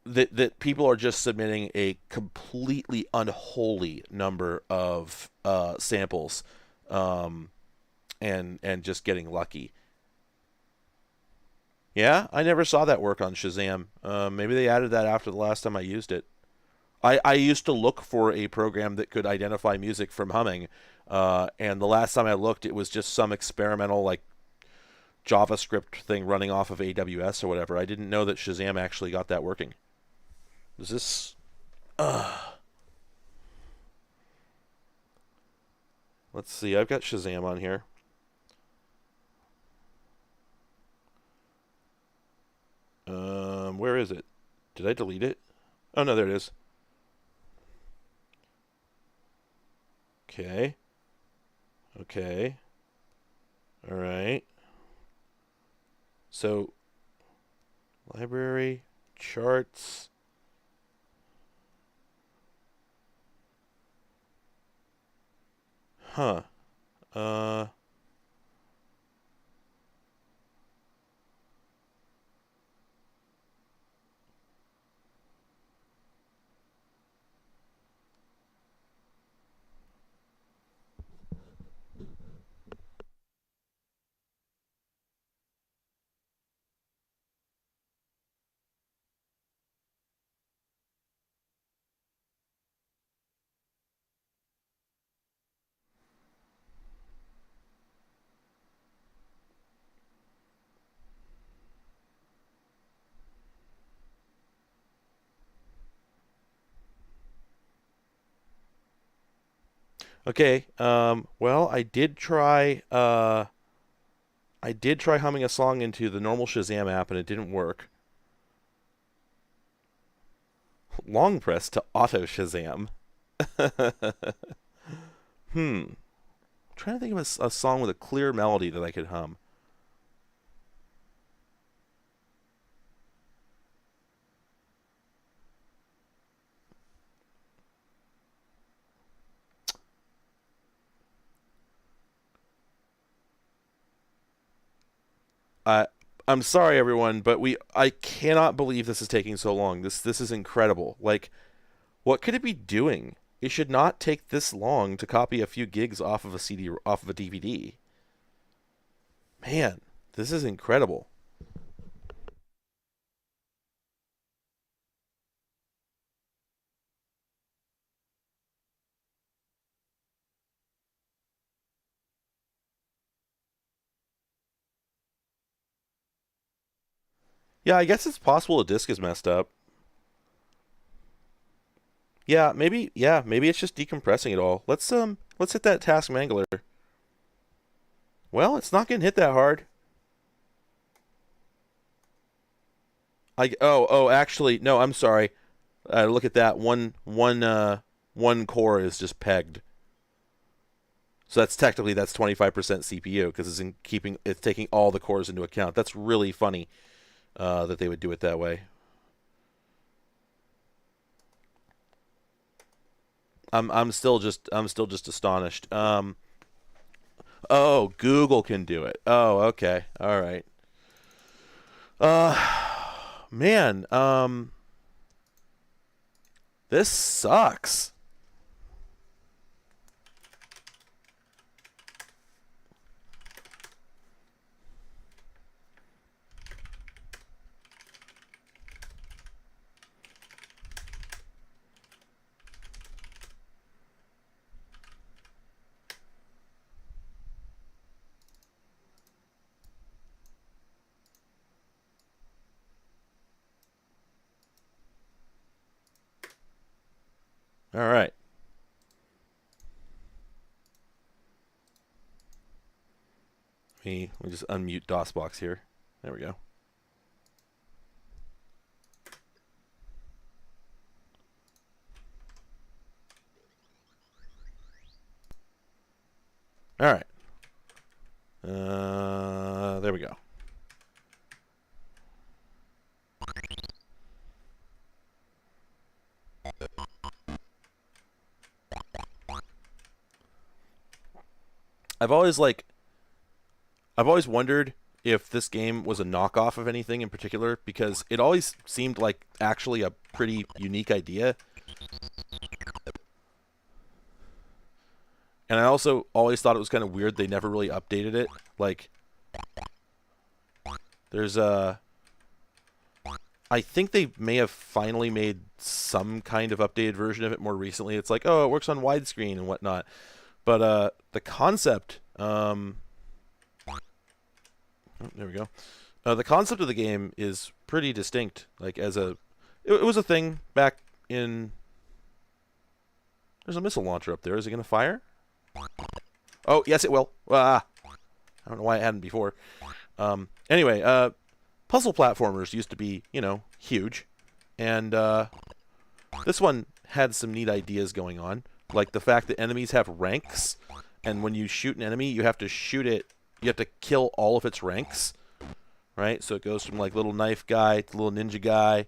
that people are just submitting a completely unholy number of samples, um, and just getting lucky. Yeah, I never saw that work on Shazam. Maybe they added that after the last time I used it. I used to look for a program that could identify music from humming, and the last time I looked, it was just some experimental like JavaScript thing running off of AWS or whatever. I didn't know that Shazam actually got that working. Is this? Let's see. I've got Shazam on here. Where is it? Did I delete it? Oh no, there it is. Okay. Okay. All right. So, library, charts. Huh. Uh. Okay. Well, I did try humming a song into the normal Shazam app and it didn't work. Long press to auto Shazam. Hmm. I'm trying to think of a song with a clear melody that I could hum. I I'm sorry everyone, but I cannot believe this is taking so long. This is incredible. Like, what could it be doing? It should not take this long to copy a few gigs off of a CD, off of a DVD. Man, this is incredible. Yeah, I guess it's possible a disk is messed up. Yeah, maybe it's just decompressing it all. Let's hit that task mangler. Well, it's not getting hit that hard. Actually, no, I'm sorry. Look at that. One core is just pegged. So that's technically that's 25% CPU because it's taking all the cores into account. That's really funny that they would do it that way. I'm still just astonished. Oh, Google can do it. Oh, okay. All right. Uh man, this sucks. All right. We just unmute DOSBox here. There we go. All right. There we go. I've always wondered if this game was a knockoff of anything in particular, because it always seemed like actually a pretty unique idea. And I also always thought it was kind of weird they never really updated it. Like, there's I think they may have finally made some kind of updated version of it more recently. It's like, oh, it works on widescreen and whatnot. But the concept, oh, there we go. The concept of the game is pretty distinct. Like, it was a thing back in. There's a missile launcher up there. Is it going to fire? Oh, yes, it will. I don't know why it hadn't before. Anyway, puzzle platformers used to be, huge. And this one had some neat ideas going on. Like the fact that enemies have ranks. And when you shoot an enemy, you have to shoot it. You have to kill all of its ranks. Right? So it goes from like little knife guy to little ninja guy.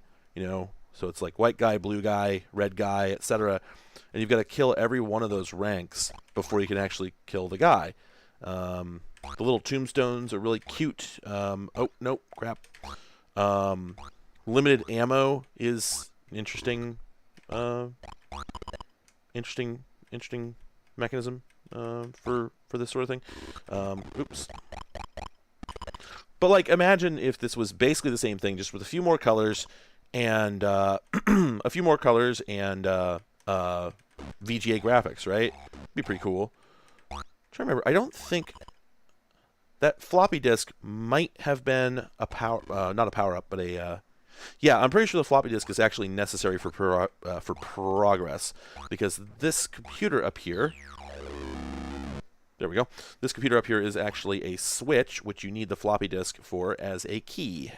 So it's like white guy, blue guy, red guy, etc. And you've got to kill every one of those ranks before you can actually kill the guy. The little tombstones are really cute. Oh, no, crap. Limited ammo is interesting. Interesting mechanism for this sort of thing. Oops. But like, imagine if this was basically the same thing, just with a few more colors and a few more colors and VGA graphics, right? Be pretty cool. I'm trying to remember. I don't think that floppy disk might have been a power, not a power up, but a. Yeah, I'm pretty sure the floppy disk is actually necessary for progress, because this computer up here. There we go. This computer up here is actually a switch, which you need the floppy disk for as a key.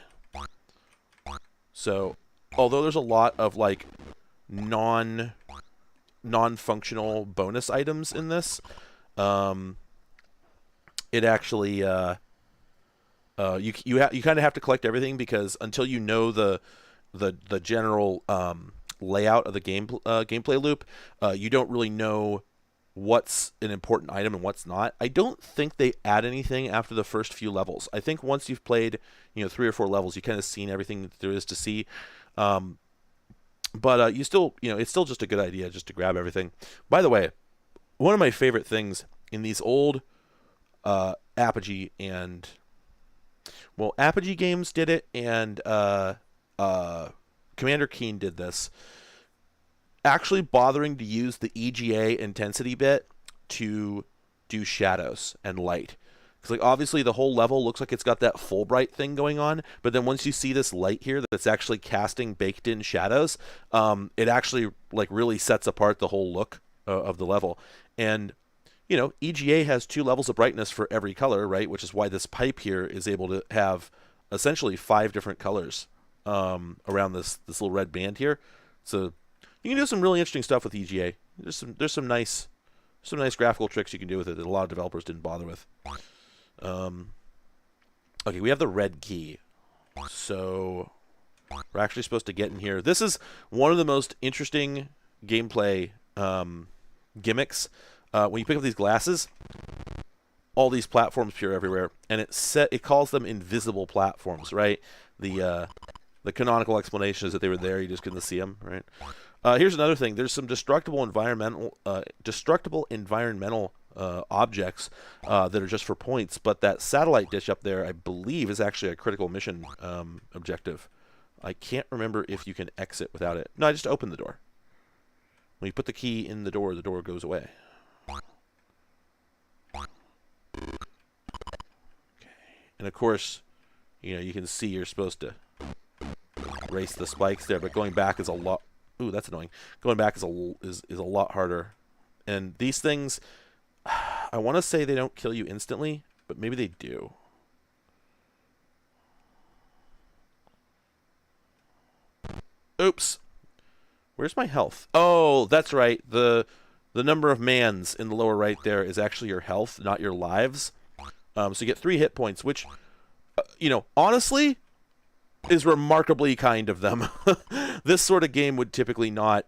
So, although there's a lot of like non-functional bonus items in this, it actually you kind of have to collect everything, because until you know the general layout of the gameplay loop, you don't really know what's an important item and what's not. I don't think they add anything after the first few levels. I think once you've played 3 or 4 levels, you kind of seen everything that there is to see. But you still, it's still just a good idea just to grab everything. By the way, one of my favorite things in these old Apogee and, well, Apogee games did it, and Commander Keen did this. Actually bothering to use the EGA intensity bit to do shadows and light. Because like, obviously the whole level looks like it's got that Fulbright thing going on, but then once you see this light here that's actually casting baked in shadows, it actually like really sets apart the whole look of the level. And EGA has 2 levels of brightness for every color, right? Which is why this pipe here is able to have essentially 5 different colors around this little red band here. So you can do some really interesting stuff with EGA. There's some nice graphical tricks you can do with it that a lot of developers didn't bother with. Okay, we have the red key. So we're actually supposed to get in here. This is one of the most interesting gameplay gimmicks. When you pick up these glasses, all these platforms appear everywhere, and it calls them invisible platforms, right? The canonical explanation is that they were there, you just couldn't see them, right? Here's another thing. There's some destructible environmental objects that are just for points, but that satellite dish up there, I believe, is actually a critical mission objective. I can't remember if you can exit without it. No, I just opened the door. When you put the key in the door goes away. Okay. And of course, you can see you're supposed to race the spikes there, but going back is a lot. Ooh, that's annoying. Going back is a lot harder. And these things, I want to say they don't kill you instantly, but maybe they do. Oops. Where's my health? Oh, that's right. The number of mans in the lower right there is actually your health, not your lives. So you get 3 hit points, which, honestly, is remarkably kind of them. This sort of game would typically not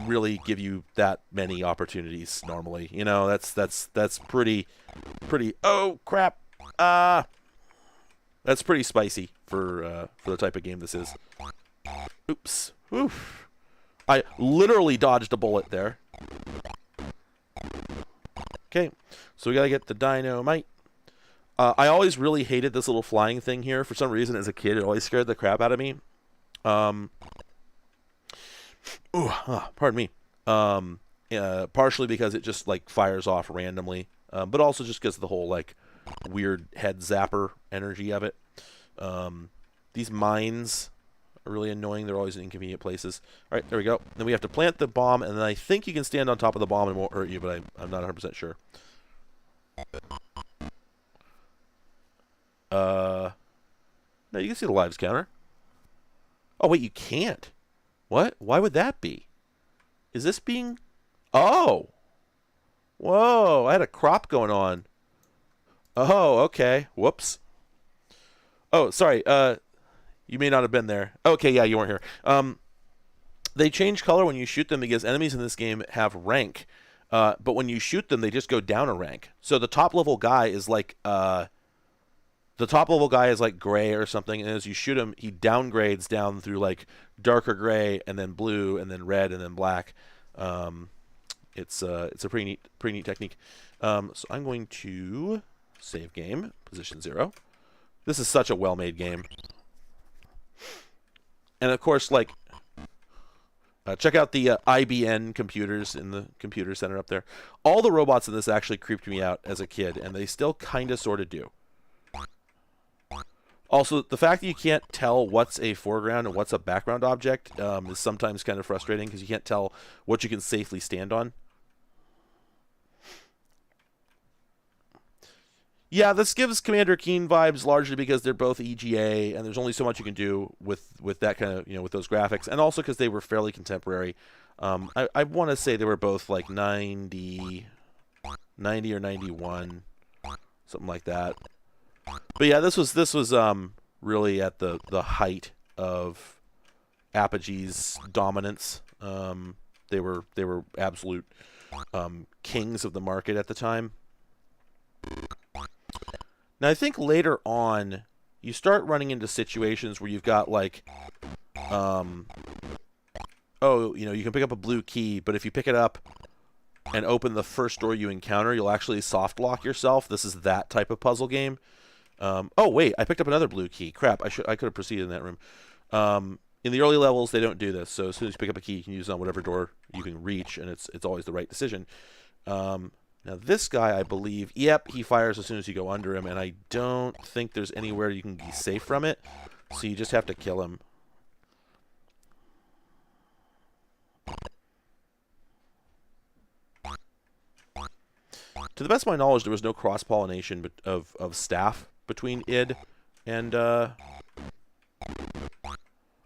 really give you that many opportunities normally. That's pretty. Oh crap! That's pretty spicy for the type of game this is. Oops. Oof. I literally dodged a bullet there. Okay, so we gotta get the dynamite. I always really hated this little flying thing here. For some reason, as a kid, it always scared the crap out of me. Pardon me. Partially because it just like fires off randomly, but also just because of the whole like weird head zapper energy of it. These mines are really annoying. They're always in inconvenient places. All right, there we go. Then we have to plant the bomb, and then I think you can stand on top of the bomb and it won't hurt you, but I'm not 100% sure. No, you can see the lives counter. Oh, wait, you can't. What? Why would that be? Is this being... Oh! Whoa, I had a crop going on. Oh, okay. Whoops. Oh, sorry. You may not have been there. Okay, yeah, you weren't here. They change color when you shoot them because enemies in this game have rank. But when you shoot them, they just go down a rank. So the top level guy is like... the top level guy is like gray or something, and as you shoot him, he downgrades down through like darker gray, and then blue, and then red, and then black. It's a pretty neat technique. So I'm going to save game, position 0. This is such a well-made game, and of course, like, check out the IBN computers in the computer center up there. All the robots in this actually creeped me out as a kid, and they still kind of sort of do. Also, the fact that you can't tell what's a foreground and what's a background object is sometimes kind of frustrating because you can't tell what you can safely stand on. Yeah, this gives Commander Keen vibes largely because they're both EGA, and there's only so much you can do with that kind of, with those graphics, and also because they were fairly contemporary. I want to say they were both like 90 or 91, something like that. But yeah, this was really at the height of Apogee's dominance. They were absolute kings of the market at the time. Now I think later on you start running into situations where you've got like you can pick up a blue key, but if you pick it up and open the first door you encounter, you'll actually soft lock yourself. This is that type of puzzle game. Oh wait, I picked up another blue key. Crap, I could have proceeded in that room. In the early levels, they don't do this. So as soon as you pick up a key, you can use it on whatever door you can reach, and it's always the right decision. Now this guy, I believe, yep, he fires as soon as you go under him, and I don't think there's anywhere you can be safe from it. So you just have to kill him. To the best of my knowledge, there was no cross-pollination of staff between id and... Oh,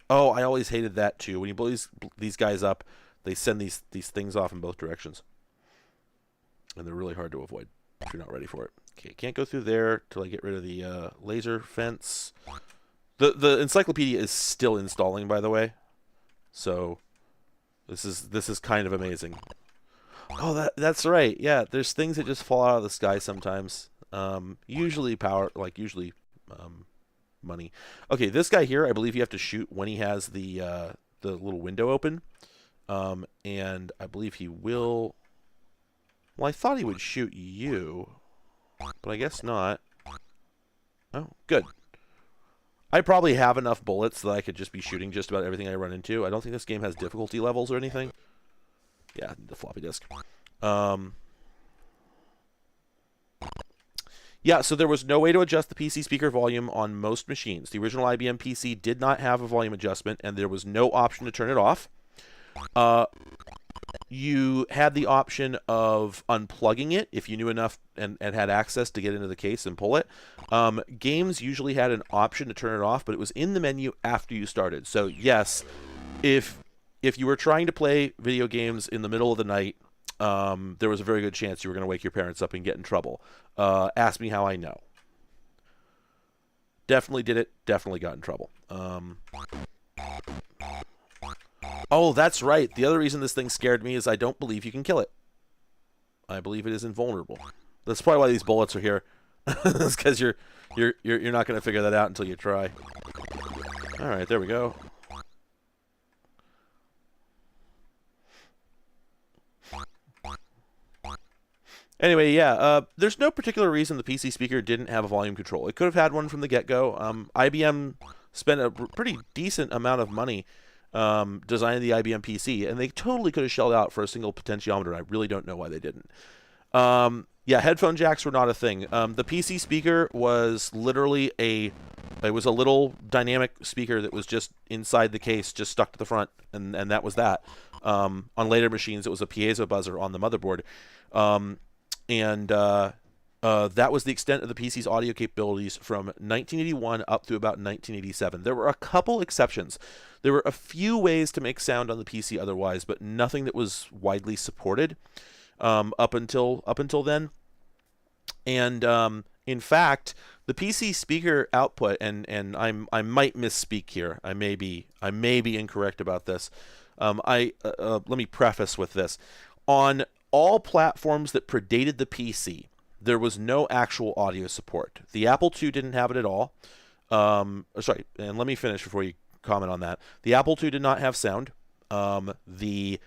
I always hated that too. When you blow these guys up, they send these things off in both directions. And they're really hard to avoid if you're not ready for it. Okay, can't go through there till I get rid of the laser fence. The encyclopedia is still installing, by the way. So this is kind of amazing. Oh, that's right. Yeah, there's things that just fall out of the sky sometimes. Usually power, like usually money. Okay, this guy here, I believe you have to shoot when he has the little window open. And I believe he will... Well, I thought he would shoot you, but I guess not. Oh, good. I probably have enough bullets that I could just be shooting just about everything I run into. I don't think this game has difficulty levels or anything. Yeah, the floppy disk. Yeah, so there was no way to adjust the PC speaker volume on most machines. The original IBM PC did not have a volume adjustment, and there was no option to turn it off. You had the option of unplugging it if you knew enough and had access to get into the case and pull it. Games usually had an option to turn it off, but it was in the menu after you started. So yes, if you were trying to play video games in the middle of the night, there was a very good chance you were going to wake your parents up and get in trouble. Ask me how I know. Definitely did it. Definitely got in trouble. Oh, that's right. The other reason this thing scared me is I don't believe you can kill it. I believe it is invulnerable. That's probably why these bullets are here. It's because you're not going to figure that out until you try. All right, there we go. Anyway, yeah, there's no particular reason the PC speaker didn't have a volume control. It could have had one from the get-go. IBM spent a pretty decent amount of money designing the IBM PC, and they totally could have shelled out for a single potentiometer. I really don't know why they didn't. Yeah, headphone jacks were not a thing. The PC speaker was literally it was a little dynamic speaker that was just inside the case, just stuck to the front, and that was that. On later machines, it was a piezo buzzer on the motherboard. That was the extent of the PC's audio capabilities from 1981 up through about 1987. There were a couple exceptions. There were a few ways to make sound on the PC otherwise, but nothing that was widely supported up until then. And in fact, the PC speaker output, and I might misspeak here. I may be incorrect about this. Let me preface with this. On all platforms that predated the PC, there was no actual audio support. The Apple II didn't have it at all. Sorry, and let me finish before you comment on that. The Apple II did not have sound. The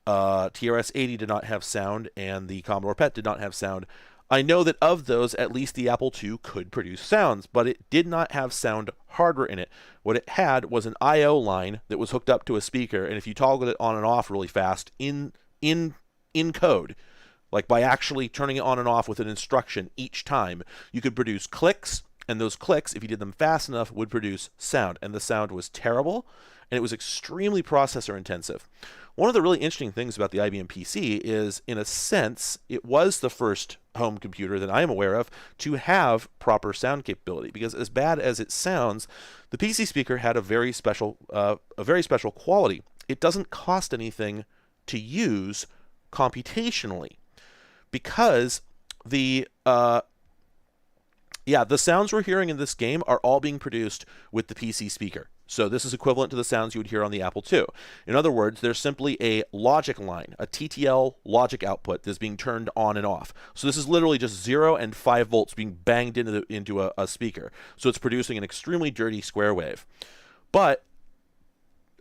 TRS-80 did not have sound, and the Commodore PET did not have sound. I know that of those, at least the Apple II could produce sounds, but it did not have sound hardware in it. What it had was an I/O line that was hooked up to a speaker, and if you toggled it on and off really fast in code, like by actually turning it on and off with an instruction each time, you could produce clicks, and those clicks, if you did them fast enough, would produce sound, and the sound was terrible, and it was extremely processor intensive. One of the really interesting things about the IBM PC is, in a sense, it was the first home computer that I am aware of to have proper sound capability, because as bad as it sounds, the PC speaker had a very special quality. It doesn't cost anything to use computationally, because the sounds we're hearing in this game are all being produced with the PC speaker. So this is equivalent to the sounds you would hear on the Apple II. In other words, there's simply a logic line, a TTL logic output that's being turned on and off. So this is literally just 0 and 5 volts being banged into a speaker. So it's producing an extremely dirty square wave. But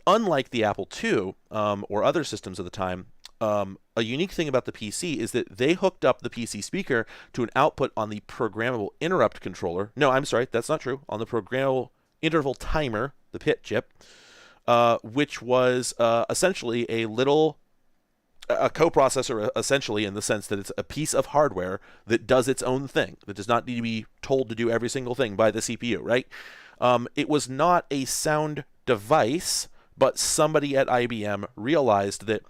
unlike the Apple II or other systems of the time, a unique thing about the PC is that they hooked up the PC speaker to an output on the programmable interrupt controller. No, I'm sorry, that's not true. On the programmable interval timer, the PIT chip, which was essentially a coprocessor, essentially, in the sense that it's a piece of hardware that does its own thing, that does not need to be told to do every single thing by the CPU, right? It was not a sound device, but somebody at IBM realized that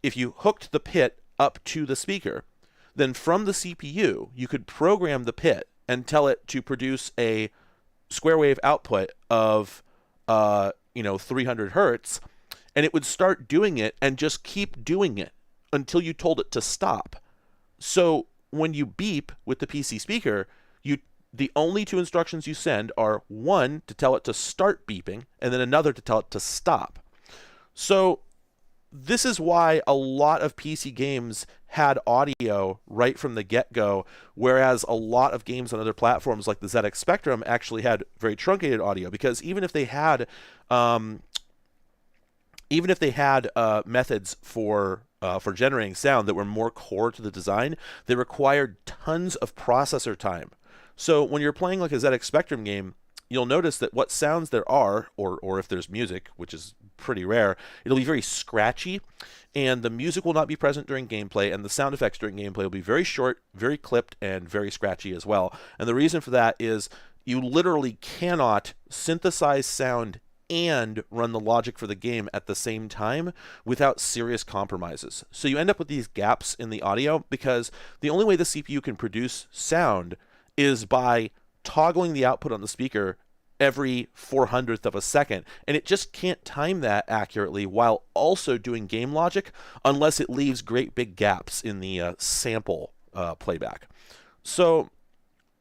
if you hooked the PIT up to the speaker, then from the CPU, you could program the PIT and tell it to produce a square wave output of 300 hertz, and it would start doing it and just keep doing it until you told it to stop. So when you beep with the PC speaker, the only two instructions you send are one to tell it to start beeping, and then another to tell it to stop. So this is why a lot of PC games had audio right from the get-go, whereas a lot of games on other platforms like the ZX Spectrum actually had very truncated audio, because even if they had methods for generating sound that were more core to the design, they required tons of processor time. So when you're playing like a ZX Spectrum game, you'll notice that what sounds there are, or if there's music, which is pretty rare, it'll be very scratchy, and the music will not be present during gameplay, and the sound effects during gameplay will be very short, very clipped, and very scratchy as well. And the reason for that is you literally cannot synthesize sound and run the logic for the game at the same time without serious compromises. So you end up with these gaps in the audio because the only way the CPU can produce sound is by toggling the output on the speaker every 400th of a second, and it just can't time that accurately while also doing game logic unless it leaves great big gaps in the sample playback. So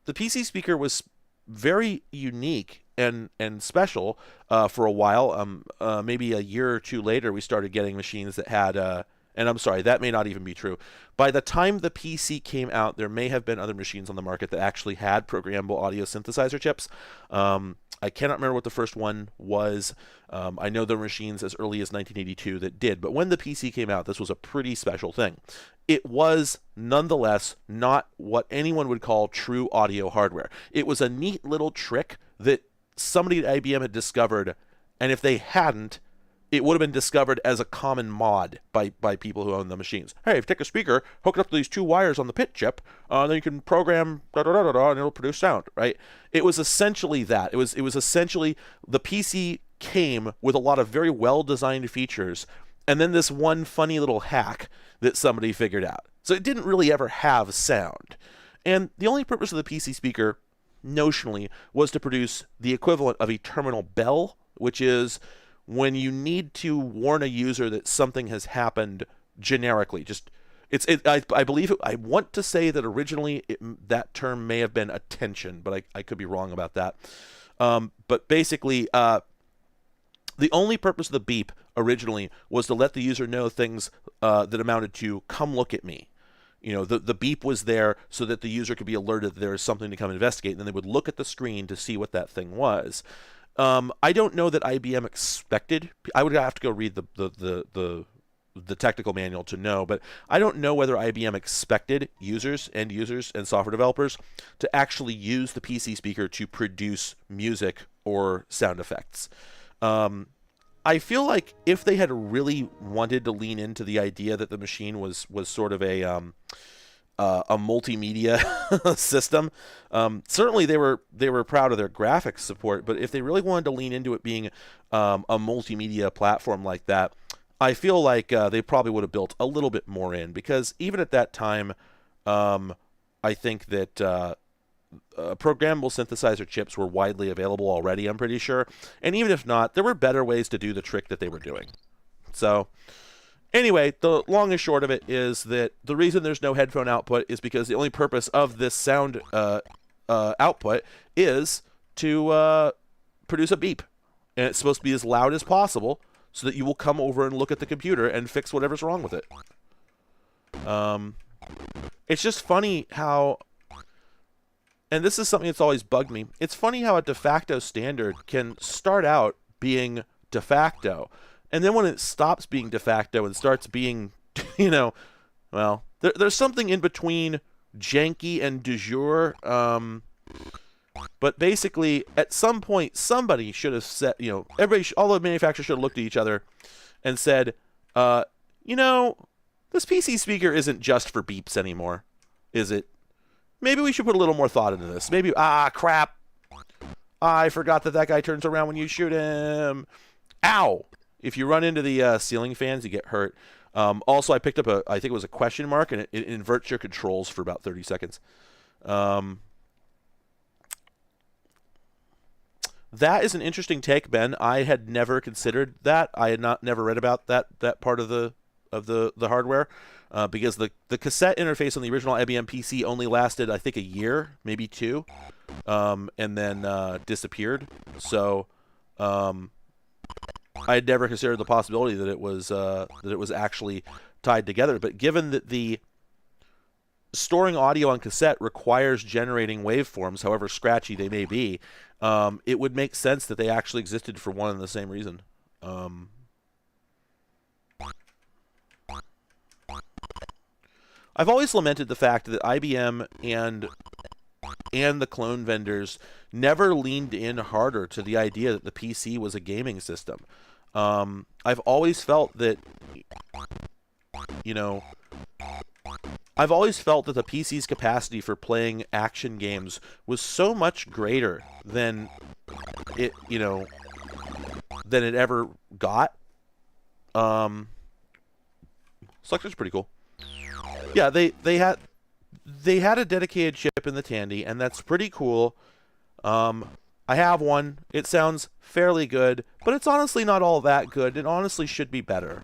the PC speaker was very unique and special for a while. Maybe a year or two later, we started getting machines that had, and I'm sorry, that may not even be true. By the time the PC came out, there may have been other machines on the market that actually had programmable audio synthesizer chips. I cannot remember what the first one was. I know there were machines as early as 1982 that did, but when the PC came out, this was a pretty special thing. It was nonetheless not what anyone would call true audio hardware. It was a neat little trick that somebody at IBM had discovered, and if they hadn't, it would have been discovered as a common mod by people who own the machines. Hey, if you take a speaker, hook it up to these two wires on the pit chip, then you can program da-da-da-da-da, and it'll produce sound, right? It was essentially that. It was essentially the PC came with a lot of very well-designed features, and then this one funny little hack that somebody figured out. So it didn't really ever have sound. And the only purpose of the PC speaker, notionally, was to produce the equivalent of a terminal bell, which is when you need to warn a user that something has happened generically. I believe I want to say that originally that term may have been attention, but I could be wrong about that. But basically, the only purpose of the beep originally was to let the user know things that amounted to "come look at me." You know, the beep was there so that the user could be alerted that there is something to come investigate, and then they would look at the screen to see what that thing was. I don't know that IBM expected. I would have to go read the technical manual to know, but I don't know whether IBM expected end users, and software developers to actually use the PC speaker to produce music or sound effects. I feel like if they had really wanted to lean into the idea that the machine was sort of a multimedia system, certainly they were proud of their graphics support. But if they really wanted to lean into it being a multimedia platform like that, I feel like they probably would have built a little bit more in, because even at that time, I think that programmable synthesizer chips were widely available already, I'm pretty sure. And even if not, there were better ways to do the trick that they were doing. So anyway, the long and short of it is that the reason there's no headphone output is because the only purpose of this sound output is to produce a beep. And it's supposed to be as loud as possible so that you will come over and look at the computer and fix whatever's wrong with it. It's just funny how... And this is something that's always bugged me. It's funny how a de facto standard can start out being de facto, and then when it stops being de facto and starts being, well, there's something in between janky and du jour. But basically, at some point, somebody should have said, all the manufacturers should have looked at each other and said, this PC speaker isn't just for beeps anymore, is it? Maybe we should put a little more thought into this. Maybe, crap. I forgot that guy turns around when you shoot him. Ow! If you run into the ceiling fans, you get hurt. Also, I picked up I think it was a question mark, and it inverts your controls for about 30 seconds. That is an interesting take, Ben. I had never considered that. I had never read about that part of the hardware. Because the cassette interface on the original IBM PC only lasted, I think, a year, maybe two, and then disappeared. So I had never considered the possibility that it was actually tied together. But given that the storing audio on cassette requires generating waveforms, however scratchy they may be, it would make sense that they actually existed for one and the same reason. I've always lamented the fact that IBM and the clone vendors never leaned in harder to the idea that the PC was a gaming system. I've always felt that, the PC's capacity for playing action games was so much greater than it, than it ever got. Selector's pretty cool. Yeah, they had a dedicated chip in the Tandy, and that's pretty cool. I have one. It sounds fairly good, but it's honestly not all that good. It honestly should be better.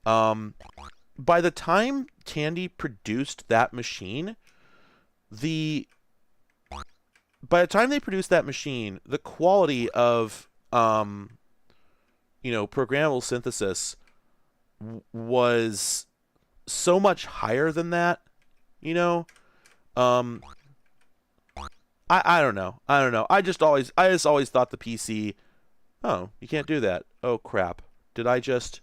By the time Tandy produced that machine, the quality of programmable synthesis was so much higher than that. I don't know. I just always thought the PC. Oh, you can't do that. Oh crap! Did I just?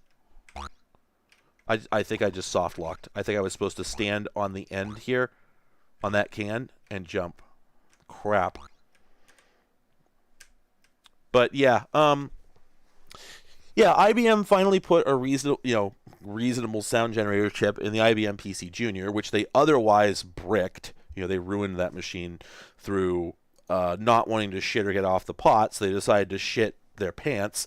I think I just soft locked. I think I was supposed to stand on the end here, on that can, and jump. Crap. But yeah, IBM finally put a reasonable sound generator chip in the IBM PC Junior, which they otherwise bricked. They ruined that machine through not wanting to shit or get off the pot, so they decided to shit their pants.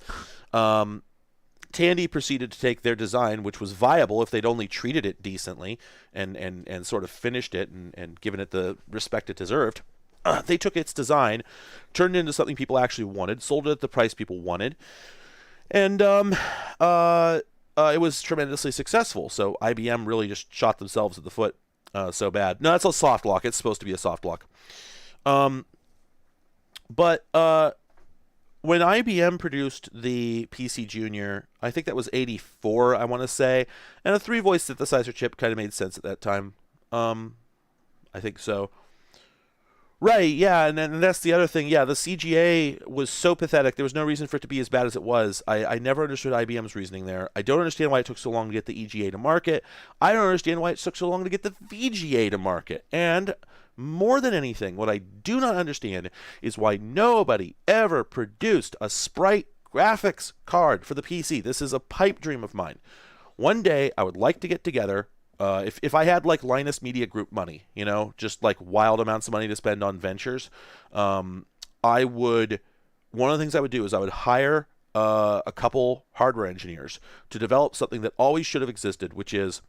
Tandy proceeded to take their design, which was viable if they'd only treated it decently and sort of finished it and given it the respect it deserved. They took its design, turned it into something people actually wanted, sold it at the price people wanted, and it was tremendously successful. So IBM really just shot themselves in the foot so bad. No, that's a soft lock. It's supposed to be a soft lock. But when IBM produced the PC Junior, I think that was 84, I want to say, and a 3-voice synthesizer chip kind of made sense at that time. I think so. Right, yeah, and that's the other thing. Yeah, the CGA was so pathetic. There was no reason for it to be as bad as it was. I never understood IBM's reasoning there. I don't understand why it took so long to get the EGA to market. I don't understand why it took so long to get the VGA to market. And more than anything, what I do not understand is why nobody ever produced a sprite graphics card for the PC. This is a pipe dream of mine. One day, I would like to get together. If I had like Linus Media Group money, just like wild amounts of money to spend on ventures, one of the things I would do is I would hire a couple hardware engineers to develop something that always should have existed, which is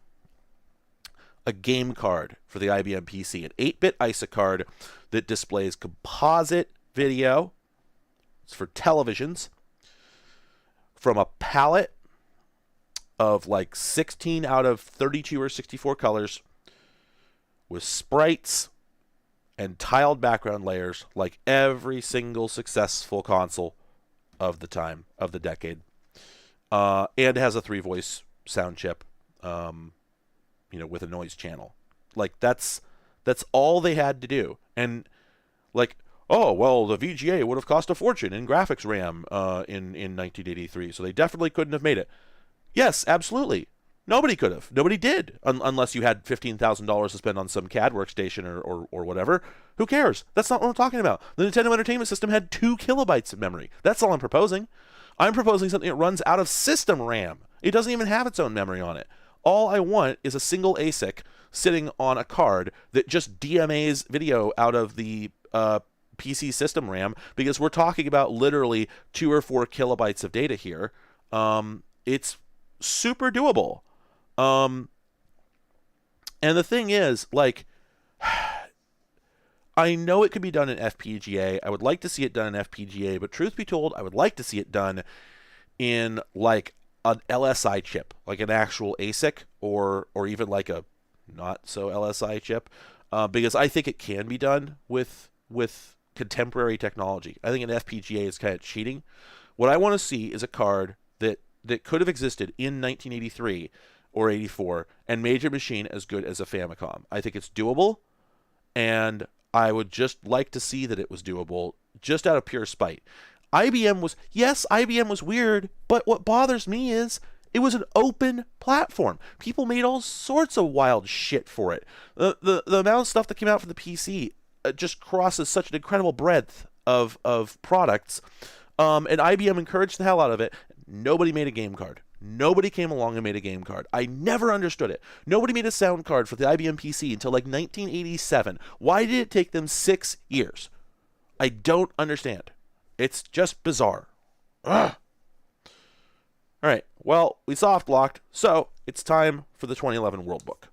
a game card for the IBM PC, an 8-bit ISA card that displays composite video. It's for televisions from a palette of like 16 out of 32 or 64 colors with sprites and tiled background layers like every single successful console of the time, of the decade. And has a 3-voice sound chip, with a noise channel. Like that's all they had to do. And like, oh, well, the VGA would have cost a fortune in graphics RAM in 1983, so they definitely couldn't have made it. Yes, absolutely. Nobody could have. Nobody did, unless you had $15,000 to spend on some CAD workstation or whatever. Who cares? That's not what I'm talking about. The Nintendo Entertainment System had 2 kilobytes of memory. That's all I'm proposing. I'm proposing something that runs out of system RAM. It doesn't even have its own memory on it. All I want is a single ASIC sitting on a card that just DMAs video out of the PC system RAM, because we're talking about literally 2 or 4 kilobytes of data here. It's super doable. And the thing is, like, I know it could be done in FPGA. I would like to see it done in FPGA, but truth be told, I would like to see it done in like an LSI chip, like an actual ASIC, or even like a not so LSI chip, because I think it can be done with contemporary technology. I think an FPGA is kind of cheating. What I want to see is a card that could have existed in 1983 or 84 and made your machine as good as a Famicom. I think it's doable, and I would just like to see that it was doable just out of pure spite. IBM was weird, but what bothers me is it was an open platform. People made all sorts of wild shit for it. The amount of stuff that came out for the PC just crosses such an incredible breadth of products, and IBM encouraged the hell out of it. Nobody made a game card. Nobody came along and made a game card. I never understood it. Nobody made a sound card for the IBM PC until like 1987. Why did it take them 6 years? I don't understand. It's just bizarre. Ugh. All right. Well, we soft locked, so it's time for the 2011 World Book.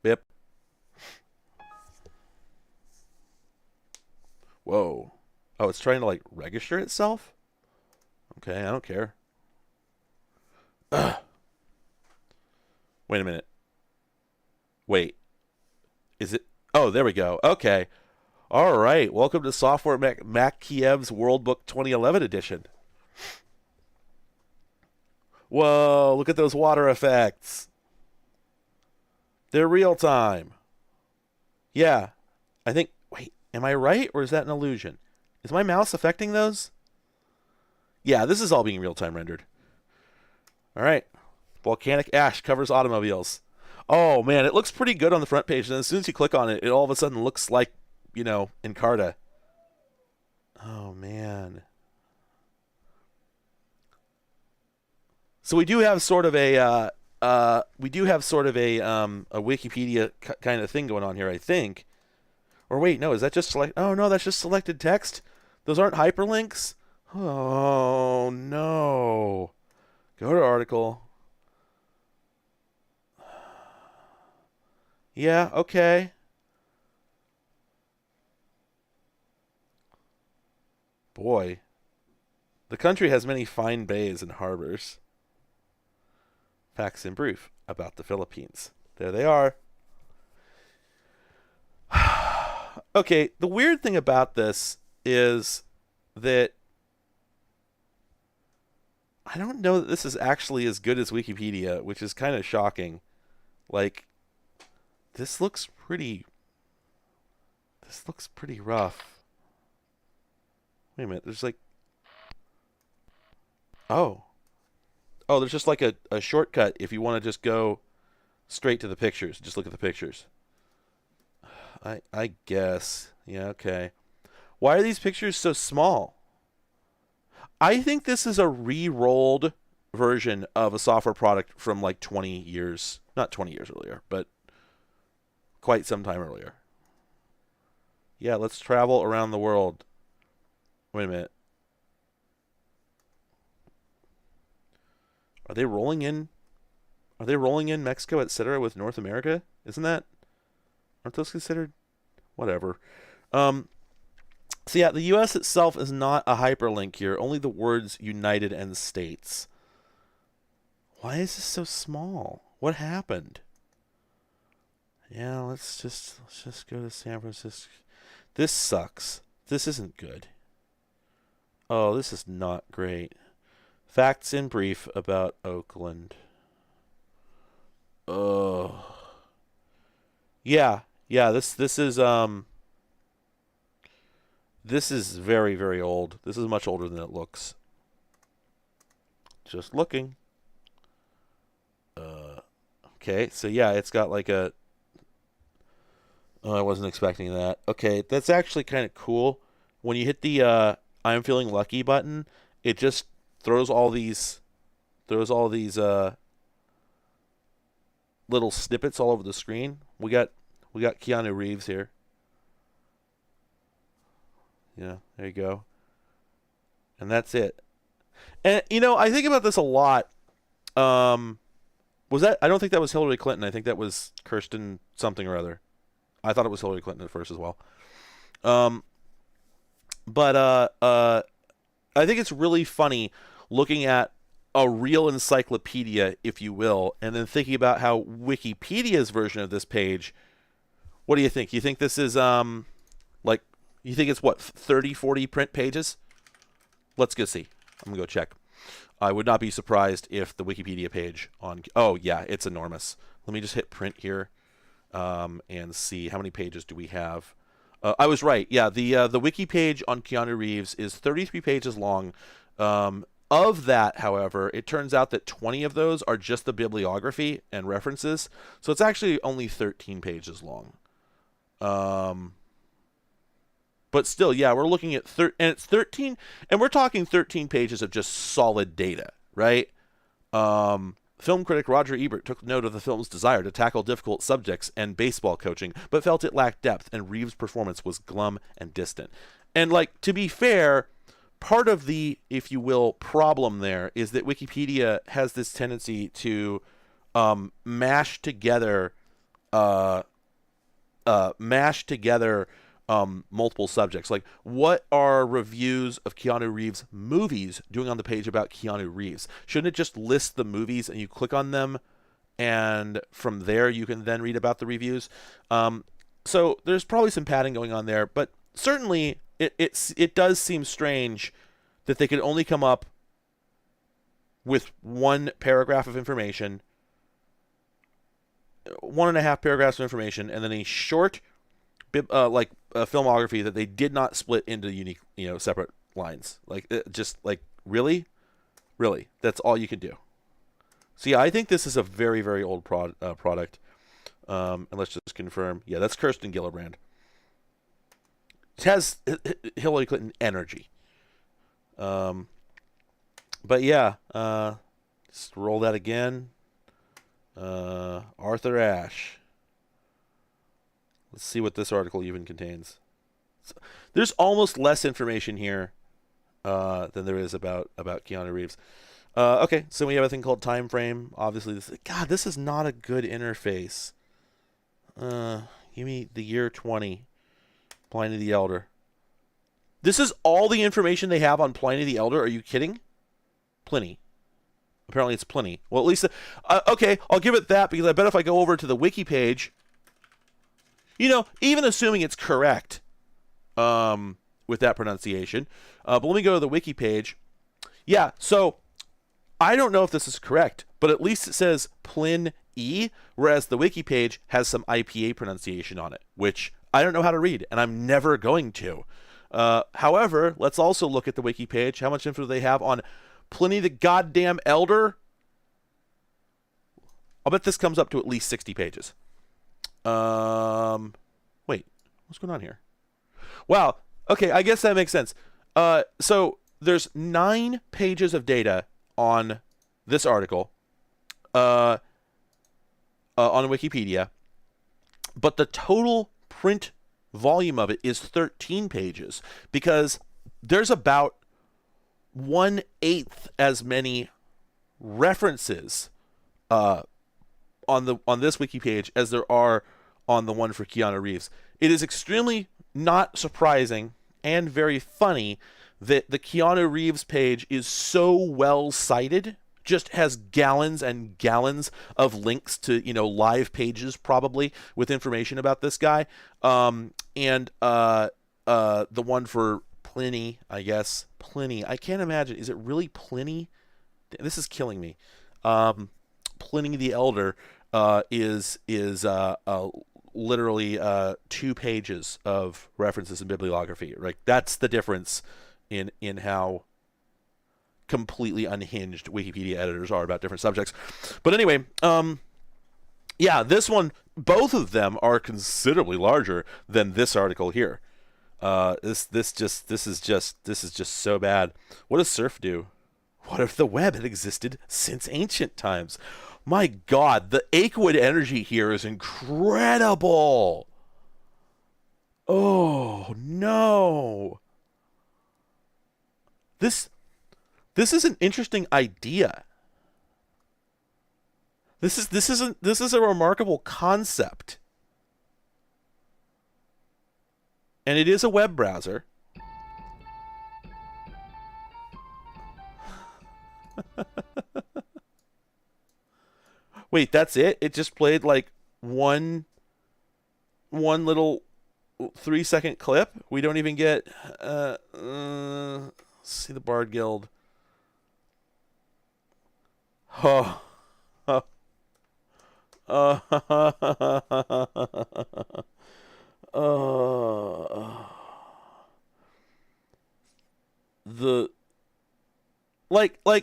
Bip. Whoa. Oh, it's trying to, like, register itself? Okay, I don't care. Ugh. Wait a minute. Wait. Is it? Oh, there we go. Okay. All right. Welcome to Software Mac Kiev's World Book 2011 edition. Whoa, look at those water effects. They're real time. Yeah. I think, wait, am I right or is that an illusion? Is my mouse affecting those? Yeah, this is all being real time rendered. All right. Volcanic ash covers automobiles. Oh, man, it looks pretty good on the front page. And as soon as you click on it, it all of a sudden looks like, Encarta. Oh, man. So we do have sort of a Wikipedia kind of thing going on here, I think. Or wait, no, is that just oh no, that's just selected text? Those aren't hyperlinks? Oh no. Go to article. Yeah, okay. Boy. The country has many fine bays and harbors. Facts and proof about the Philippines. There they are. Okay, the weird thing about this is that I don't know that this is actually as good as Wikipedia, which is kind of shocking. Like, this looks pretty rough. Wait a minute, there's like... Oh, there's just like a shortcut if you want to just go straight to the pictures. Just look at the pictures. I guess. Yeah, okay. Why are these pictures so small? I think this is a re-rolled version of a software product from like 20 years. Not 20 years earlier, but quite some time earlier. Yeah, let's travel around the world. Wait a minute. Are they rolling in Mexico, etc. with North America? Aren't those considered? Whatever. So yeah, the U.S. itself is not a hyperlink here. Only the words United and States. Why is this so small? What happened? Yeah, let's just go to San Francisco. This sucks. This isn't good. Oh, this is not great. Facts in brief about Oakland. Oh. Yeah, this is very, very old. This is much older than it looks. Just looking. Okay, so yeah, it's got like a... Oh, I wasn't expecting that. Okay, that's actually kind of cool. When you hit the I'm feeling lucky button, it just throws all these little snippets all over the screen. We got Keanu Reeves here. Yeah, there you go. And that's it. And I think about this a lot. I don't think that was Hillary Clinton. I think that was Kirsten something or other. I thought it was Hillary Clinton at first as well. But I think it's really funny looking at a real encyclopedia, if you will, and then thinking about how Wikipedia's version of this page. What do you think? You think this is you think it's what, 30, 40 print pages? Let's go see. I'm gonna go check. I would not be surprised if the Wikipedia page on... Oh yeah, it's enormous. Let me just hit print here, and see how many pages do we have. I was right. Yeah, the wiki page on Keanu Reeves is 33 pages long. Of that, however, it turns out that 20 of those are just the bibliography and references. So it's actually only 13 pages long. But still, yeah, we're looking at and it's 13, and we're talking 13 pages of just solid data, right? Film critic Roger Ebert took note of the film's desire to tackle difficult subjects and baseball coaching, but felt it lacked depth, and Reeves' performance was glum and distant. And to be fair, part of the, if you will, problem there is that Wikipedia has this tendency to mash together multiple subjects. Like, what are reviews of Keanu Reeves movies doing on the page about Keanu Reeves? Shouldn't it just list the movies and you click on them, and from there you can then read about the reviews? So there's probably some padding going on there, but certainly it does seem strange that they could only come up with one paragraph of information, 1.5 paragraphs of information, and then a short filmography that they did not split into unique, separate lines. Like, just like, really, that's all you can do. So yeah, I think this is a very, very old product. And let's just confirm. Yeah, that's Kirsten Gillibrand. It has Hillary Clinton energy. But yeah, just roll that again. Arthur Ashe. Let's see what this article even contains. There's almost less information here than there is about Keanu Reeves. Okay, so we have a thing called time frame. Obviously, this is not a good interface. Give me the year 20. Pliny the Elder. This is all the information they have on Pliny the Elder? Are you kidding? Pliny. Apparently it's Pliny. Well, at least... okay, I'll give it that, because I bet if I go over to the wiki page... even assuming it's correct with that pronunciation. But let me go to the wiki page. Yeah, so... I don't know if this is correct, but at least it says Plin E, whereas the wiki page has some IPA pronunciation on it, which I don't know how to read, and I'm never going to. However, let's also look at the wiki page. How much info do they have on Pliny the goddamn Elder? I'll bet this comes up to at least 60 pages. Wait, what's going on here? Wow, okay, I guess that makes sense. So there's 9 pages of data on this article on Wikipedia, but the total print volume of it is 13 pages, because there's about 1/8 as many references on this wiki page as there are on the one for Keanu Reeves. It is extremely not surprising and very funny that the Keanu Reeves page is so well cited, just has gallons and gallons of links to, live pages probably with information about this guy. And the one for Pliny, I guess. Pliny. I can't imagine. Is it really Pliny? This is killing me. Pliny the Elder is literally 2 pages of references and bibliography. Right? That's the difference in how completely unhinged Wikipedia editors are about different subjects. But anyway, yeah, this one, both of them are considerably larger than this article here. This is just so bad. What does surf do? What if the web had existed since ancient times? My God, the Equestriad energy here is incredible. Oh no. This is an interesting idea. This is a remarkable concept. And it is a web browser. Wait, that's it? It just played like one little 3-second clip? We don't even get see the Bard Guild. Oh.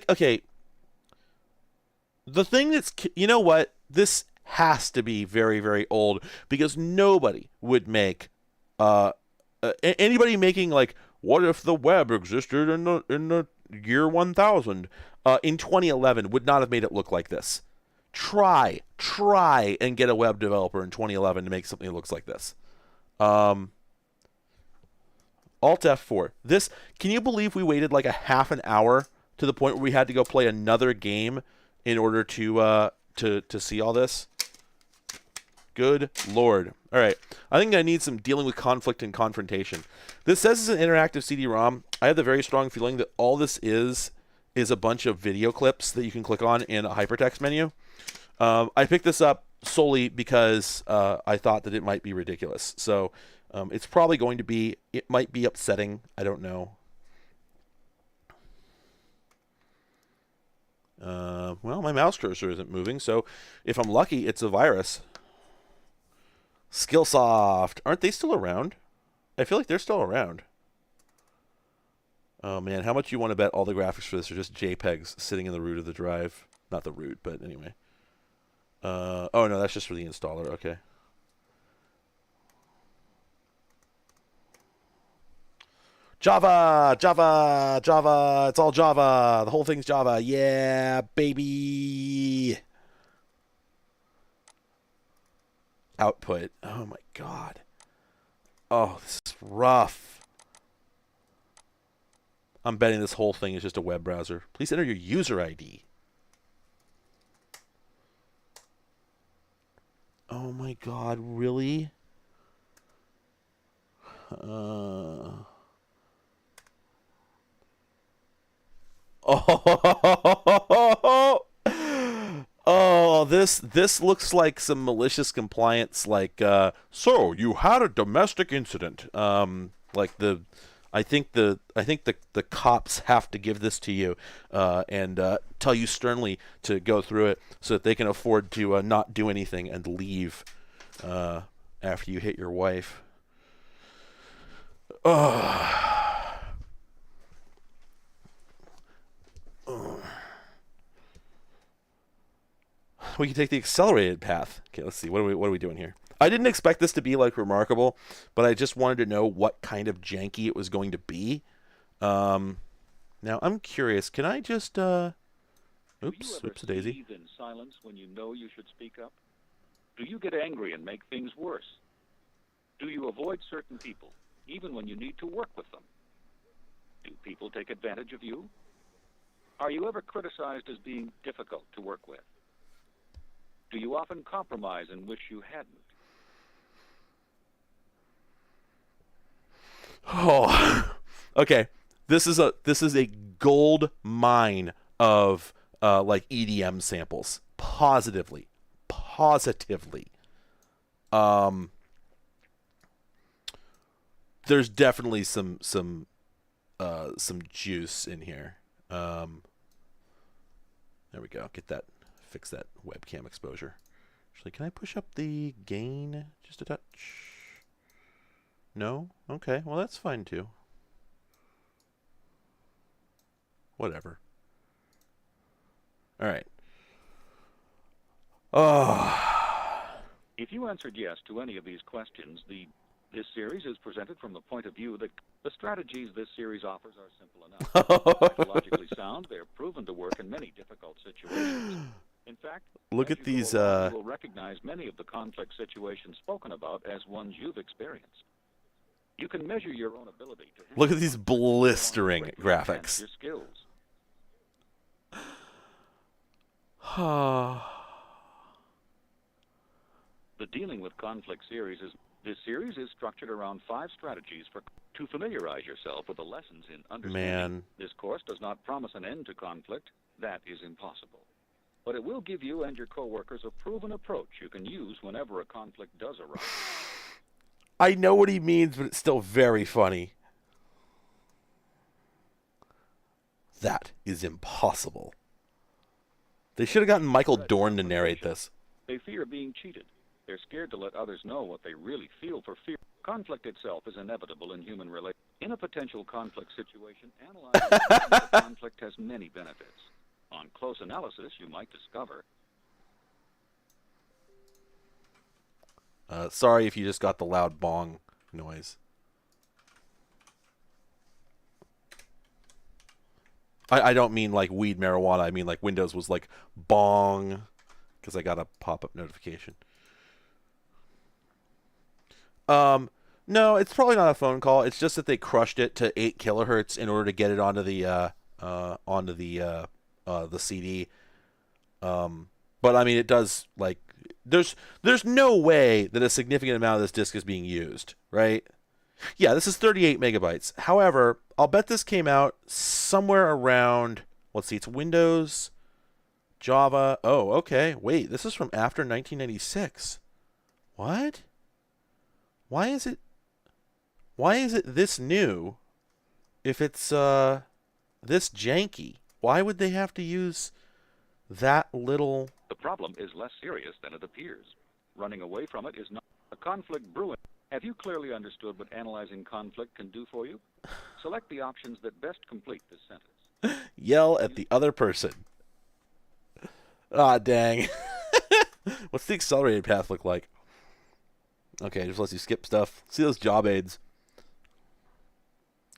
Okay. The thing that's, you know what? This has to be very, very old, because nobody would make, anybody making like, what if the web existed in the year 1000 in 2011 would not have made it look like this. Try and get a web developer in 2011 to make something that looks like this. Alt F4. This, can you believe we waited like a half an hour to the point where we had to go play another game in order to see all this? Good Lord. All right. I think I need some dealing with conflict and confrontation. This says it's an interactive CD-ROM. I have the very strong feeling that all this is a bunch of video clips that you can click on in a hypertext menu. I picked this up solely because I thought that it might be ridiculous. So it's probably going to be, it might be upsetting. I don't know. Well, my mouse cursor isn't moving, so if I'm lucky, it's a virus. Skillsoft. Aren't they still around? I feel like they're still around. Oh, man. How much you want to bet all the graphics for this are just JPEGs sitting in the root of the drive? Not the root, but anyway. Oh, no, that's just for the installer. Okay. Java, Java, Java. It's all Java. The whole thing's Java. Yeah, baby. Output. Oh, my God. Oh, this is rough. I'm betting this whole thing is just a web browser. Please enter your user ID. Oh my God, really? Oh, this looks like some malicious compliance. Like, so you had a domestic incident. I think the cops have to give this to you and tell you sternly to go through it so that they can afford to not do anything and leave after you hit your wife. We can take the accelerated path. Okay, let's see. What are we doing here? I didn't expect this to be like remarkable, but I just wanted to know what kind of janky it was going to be. Now I'm curious. Can I just oops a daisy. In silence when you know you should speak up? Do you get angry and make things worse? Do you avoid certain people even when you need to work with them? Do people take advantage of you? Are you ever criticized as being difficult to work with? Do you often compromise and wish you hadn't? Oh, okay. This is a gold mine of like EDM samples. Positively. There's definitely some juice in here. There we go. Fix that webcam exposure. Actually, can I push up the gain just a touch? No? Okay, well that's fine too. Whatever. Alright. Oh. If you answered yes to any of these questions, this series is presented from the point of view that the strategies this series offers are simple enough. Psychologically sound, they're proven to work in many difficult situations. In fact, look at these. You will recognize many of the conflict situations spoken about as ones you've experienced. You can measure your own ability to look at these blistering graphics. Your skills. The Dealing with Conflict series this series is structured around 5 strategies to familiarize yourself with the lessons in understanding. Man. This course does not promise an end to conflict. That is impossible. But it will give you and your coworkers a proven approach you can use whenever a conflict does arise. I know what he means, but it's still very funny. That is impossible. They should have gotten Michael Dorn to narrate this. They fear being cheated. They're scared to let others know what they really feel for fear. Conflict itself is inevitable in human relations. In a potential conflict situation, analyzing the conflict has many benefits. On close analysis, you might discover. Sorry if you just got the loud bong noise. I don't mean like weed marijuana. I mean like Windows was like bong because I got a pop-up notification. No, it's probably not a phone call. It's just that they crushed it to 8 kilohertz in order to get it onto the CD. But I mean, it does like there's no way that a significant amount of this disk is being used, right? Yeah, this is 38 megabytes. However, I'll bet this came out somewhere around. Let's see, it's Windows, Java. Oh, okay. Wait, this is from after 1996. What? Why is it? Why is it this new? If it's this janky, why would they have to use that little? The problem is less serious than it appears. Running away from it is not a conflict brewing. Have you clearly understood what analyzing conflict can do for you? Select the options that best complete this sentence. Yell at the other person. Ah, dang. What's the accelerated path look like? Okay, just lets you skip stuff. See those job aids.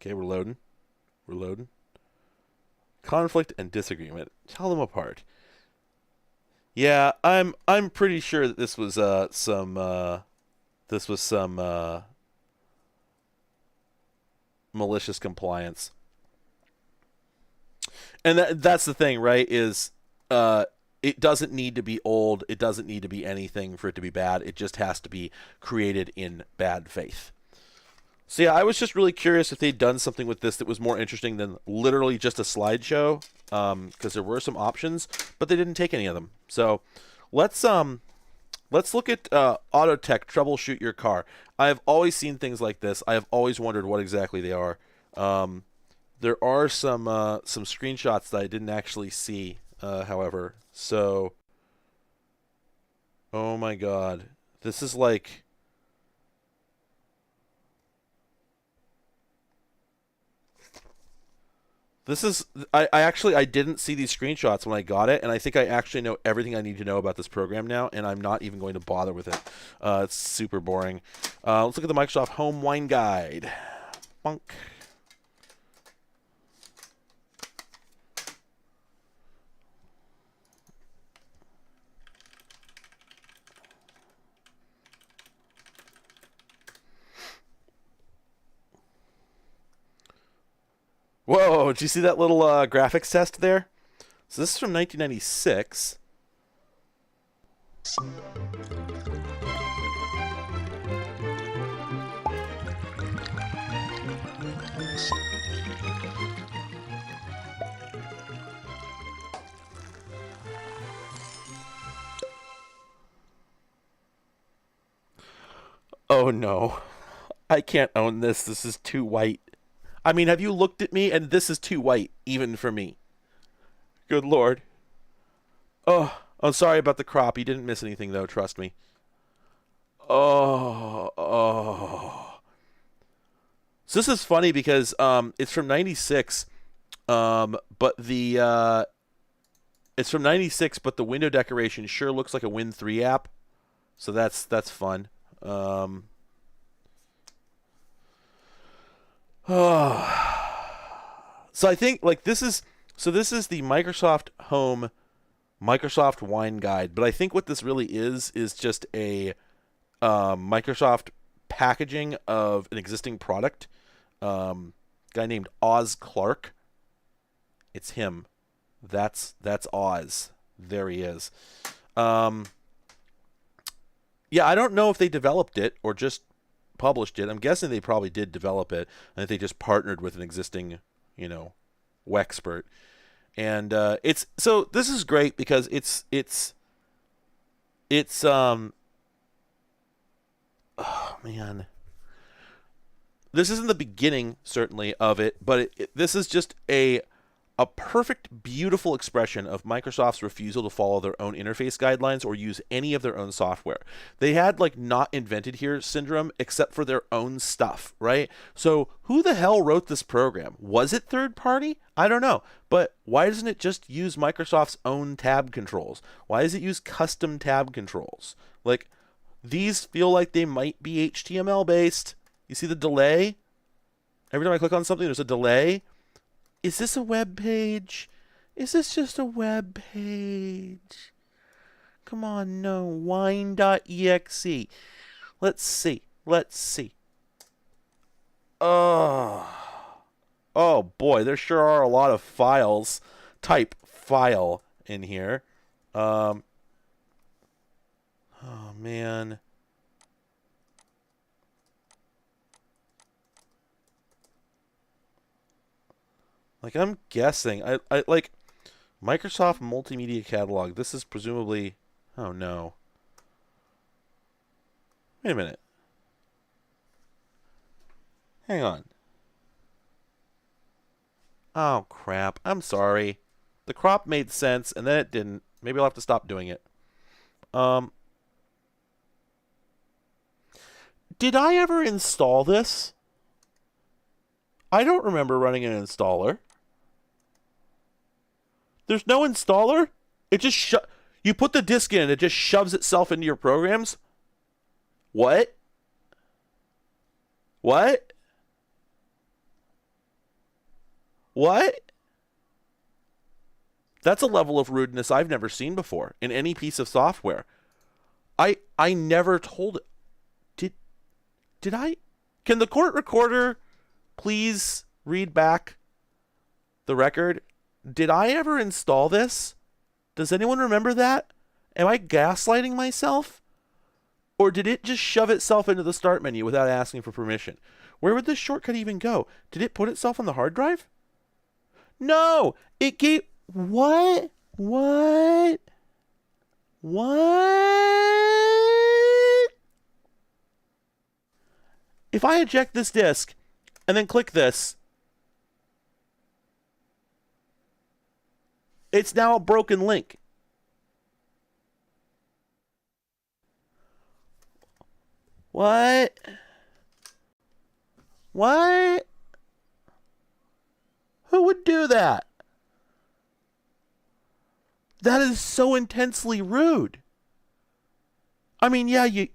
Okay, we're loading. We're loading. Conflict and disagreement. Tell them apart. Yeah, I'm pretty sure that this was some malicious compliance. And that's the thing, right? Is it doesn't need to be old. It doesn't need to be anything for it to be bad. It just has to be created in bad faith. So yeah, I was just really curious if they'd done something with this that was more interesting than literally just a slideshow, because there were some options, but they didn't take any of them. So let's look at Autotech troubleshoot your car. I have always seen things like this. I have always wondered what exactly they are. There are some screenshots that I didn't actually see, however. So, oh my God, this is like. This is, I didn't see these screenshots when I got it, and I think I actually know everything I need to know about this program now, and I'm not even going to bother with it. It's super boring. Let's look at the Microsoft Home Wine Guide. Bonk. Whoa, did you see that little graphics test there? So this is from 1996. Oh no, I can't own this. This is too white. I mean, have you looked at me? And this is too white, even for me. Good Lord. Oh, I'm sorry about the crop. You didn't miss anything, though. Trust me. Oh. So this is funny because it's from '96, but it's from '96, but the window decoration sure looks like a Win 3 app. So that's fun. So I think like this is the Microsoft Home Microsoft Wine Guide, but I think what this really is just a Microsoft packaging of an existing product. Guy named Oz Clark. It's him. That's Oz. There he is. Yeah, I don't know if they developed it or just published it. I'm guessing they probably did develop it, and they just partnered with an existing, Wexpert. And it's so this is great because it's oh man, this isn't the beginning certainly of it, but this is just a perfect, beautiful expression of Microsoft's refusal to follow their own interface guidelines or use any of their own software. They had like not invented here syndrome except for their own stuff, right? So who the hell wrote this program? Was it third party? I don't know. But why doesn't it just use Microsoft's own tab controls? Why does it use custom tab controls? Like, these feel like they might be HTML based. You see the delay? Every time I click on something, there's a delay. Is this a web page? Is this just a web page? Come on, no. Wine.exe. Let's see. Oh, oh boy, there sure are a lot of files. Type file in here. Oh man. Like I'm guessing, I like Microsoft Multimedia Catalog. This is presumably. Oh no. Wait a minute. Hang on. Oh crap. I'm sorry. The crop made sense and then it didn't. Maybe I'll have to stop doing it. Did I ever install this? I don't remember running an installer. There's no installer? It just you put the disk in and it just shoves itself into your programs? What? What? What? That's a level of rudeness I've never seen before in any piece of software. I never told it. Did I? Can the court recorder please read back the record? Did I ever install this? Does anyone remember that? Am I gaslighting myself? Or did it just shove itself into the start menu without asking for permission? Where would this shortcut even go? Did it put itself on the hard drive? No! It gave... What? What? What? If I eject this disk and then click this, it's now a broken link. What? What? Who would do that? That is so intensely rude. I mean, yeah, you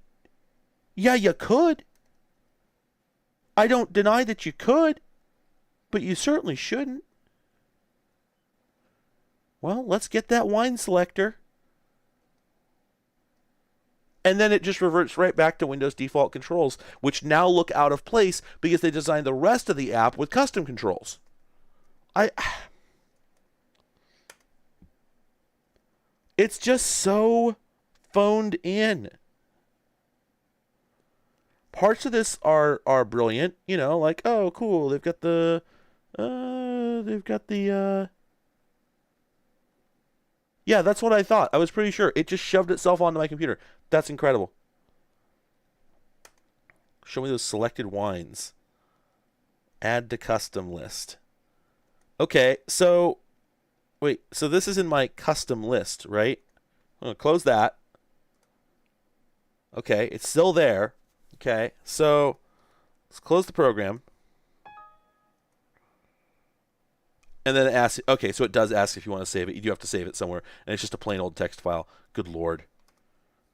could. I don't deny that you could, but you certainly shouldn't. Well, let's get that wine selector. And then it just reverts right back to Windows default controls, which now look out of place because they designed the rest of the app with custom controls. It's just so phoned in. Parts of this are brilliant, you know, like, oh, cool, they've got the yeah, that's what I thought. I was pretty sure. It just shoved itself onto my computer. That's incredible. Show me those selected wines. Add to custom list. Okay, so wait, so this is in my custom list, right? I'm going to close that. Okay, it's still there. Okay, so let's close the program. And then it asks, okay, so it does ask if you want to save it. You do have to save it somewhere. And it's just a plain old text file. Good Lord.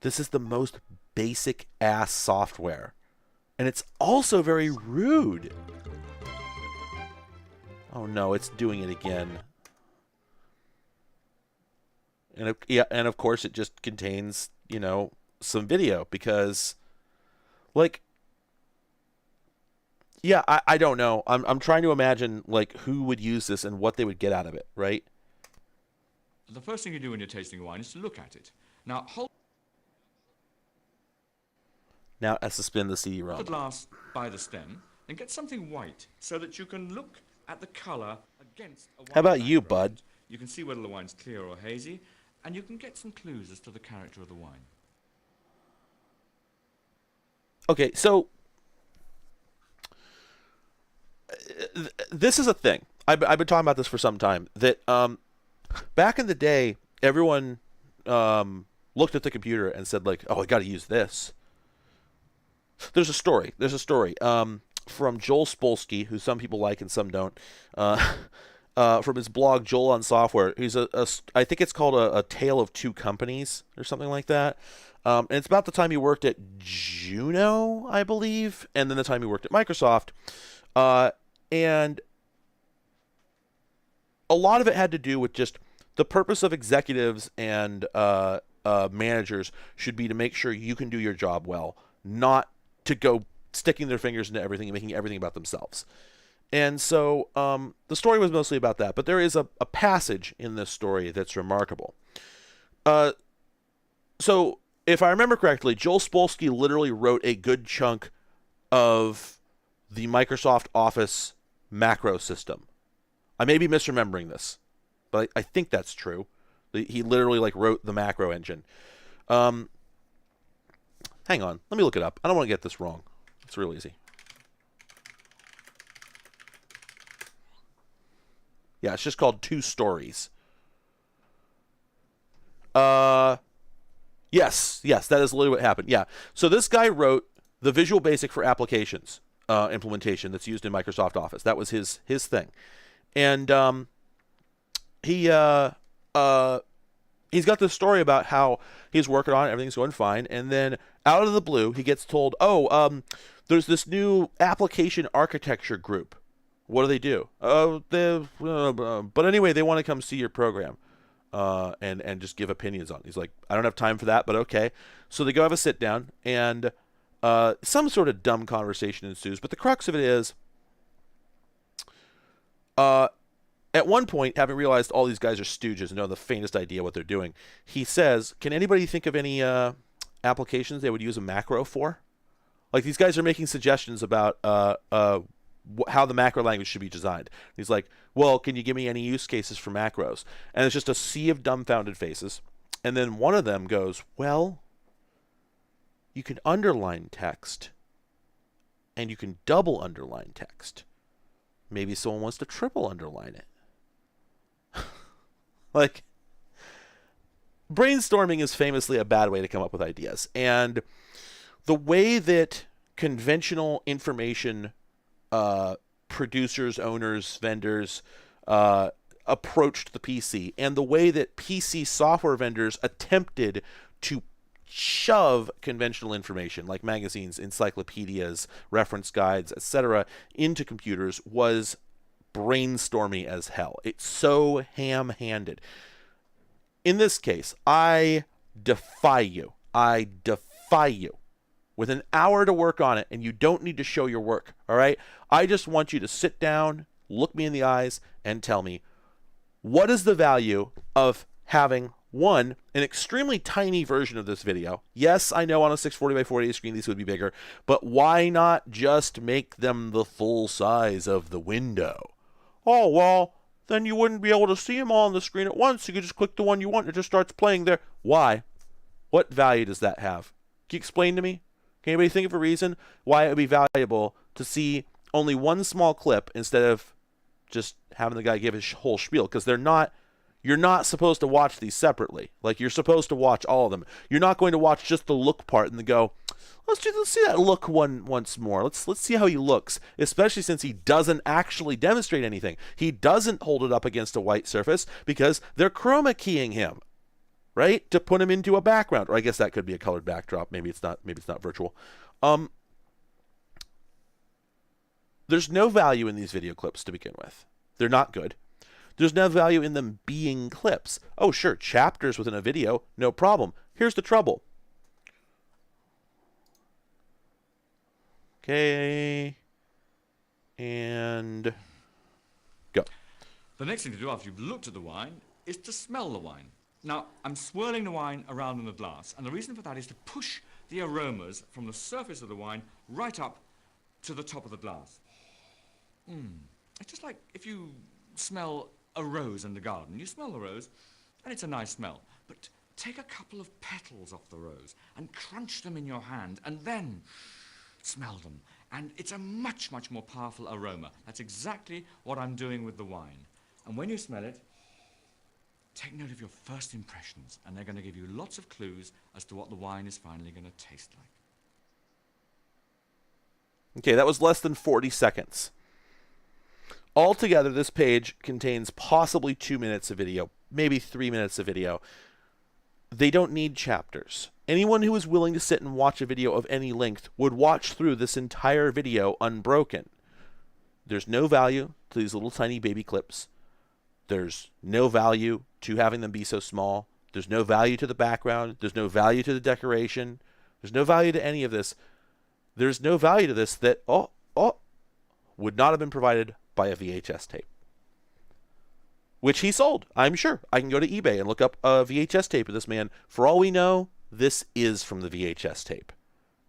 This is the most basic ass software. And it's also very rude. Oh no, it's doing it again. And yeah, and of course it just contains, you know, some video because, like, yeah, I don't know. I'm trying to imagine like who would use this and what they would get out of it, right? The first thing you do when you're tasting wine is to look at it. Now hold Now as to spin the CD-ROM. the glass by the stem and get something white so that you can look at the color against a white How about you, background. bud? You can see whether the wine's clear or hazy, and you can get some clues as to the character of the wine. Okay, so this is a thing. I've been talking about this for some time. That back in the day, everyone looked at the computer and said, like, "Oh, I got to use this." There's a story. From Joel Spolsky, who some people like and some don't. From his blog Joel on Software. He's I think it's called a Tale of Two Companies or something like that. And it's about the time he worked at Juno, I believe, and then the time he worked at Microsoft. And a lot of it had to do with just the purpose of executives and managers should be to make sure you can do your job well, not to go sticking their fingers into everything and making everything about themselves. And so the story was mostly about that. But there is a passage in this story that's remarkable. So if I remember correctly, Joel Spolsky literally wrote a good chunk of the Microsoft Office macro system. I may be misremembering this, but I think that's true. He literally like wrote the macro engine. Hang on, let me look it up. I don't want to get this wrong. It's real easy. Yeah, it's just called Two Stories. Yes, that is literally what happened. Yeah, so this guy wrote the Visual Basic for Applications implementation that's used in Microsoft Office. That was his thing, and he's got this story about how he's working on it, everything's going fine, and then out of the blue he gets told, there's this new application architecture group. What do they do? But anyway, they want to come see your program and just give opinions on it. He's like, I don't have time for that, but okay. So they go have a sit down, and some sort of dumb conversation ensues. But the crux of it is, at one point, having realized all these guys are stooges and don't have the faintest idea what they're doing, he says, can anybody think of any applications they would use a macro for? Like, these guys are making suggestions about how the macro language should be designed. He's like, well, can you give me any use cases for macros? And it's just a sea of dumbfounded faces. And then one of them goes, well, you can underline text, and you can double underline text. Maybe someone wants to triple underline it. Like, brainstorming is famously a bad way to come up with ideas. And the way that conventional information producers, owners, vendors approached the PC, and the way that PC software vendors attempted to shove conventional information like magazines, encyclopedias, reference guides, etc. into computers was brainstormy as hell. It's so ham-handed. In this case, I defy you. With an hour to work on it, and you don't need to show your work, all right? I just want you to sit down, look me in the eyes, and tell me, what is the value of having, one, an extremely tiny version of this video? Yes, I know on a 640 by 480 screen these would be bigger, but why not just make them the full size of the window? Oh, well, then you wouldn't be able to see them all on the screen at once. You could just click the one you want, and it just starts playing there. Why? What value does that have? Can you explain to me? Can anybody think of a reason why it would be valuable to see only one small clip instead of just having the guy give his whole spiel? Because you're not supposed to watch these separately. Like, you're supposed to watch all of them. You're not going to watch just the look part and then go, let's see that look once more. Let's see how he looks, especially since he doesn't actually demonstrate anything. He doesn't hold it up against a white surface because they're chroma keying him, right? To put him into a background. Or I guess that could be a colored backdrop. Maybe it's not virtual. There's no value in these video clips to begin with. They're not good. There's no value in them being clips. Oh, sure, chapters within a video, no problem. Here's the trouble. Okay. And go. The next thing to do after you've looked at the wine is to smell the wine. Now, I'm swirling the wine around in the glass, and the reason for that is to push the aromas from the surface of the wine right up to the top of the glass. It's just like if you smell a rose in the garden. You smell the rose, and it's a nice smell. But take a couple of petals off the rose and crunch them in your hand, and then smell them. And it's a much, much more powerful aroma. That's exactly what I'm doing with the wine. And when you smell it, take note of your first impressions, and they're going to give you lots of clues as to what the wine is finally going to taste like. Okay, that was less than 40 seconds. Altogether, this page contains possibly 2 minutes of video, maybe 3 minutes of video. They don't need chapters. Anyone who is willing to sit and watch a video of any length would watch through this entire video unbroken. There's no value to these little tiny baby clips. There's no value to having them be so small. There's no value to the background. There's no value to the decoration. There's no value to any of this. there's no value to this that would not have been provided by a VHS tape, which he sold. I'm sure I can go to eBay and look up a VHS tape of this man. For all we know, this is from the VHS tape.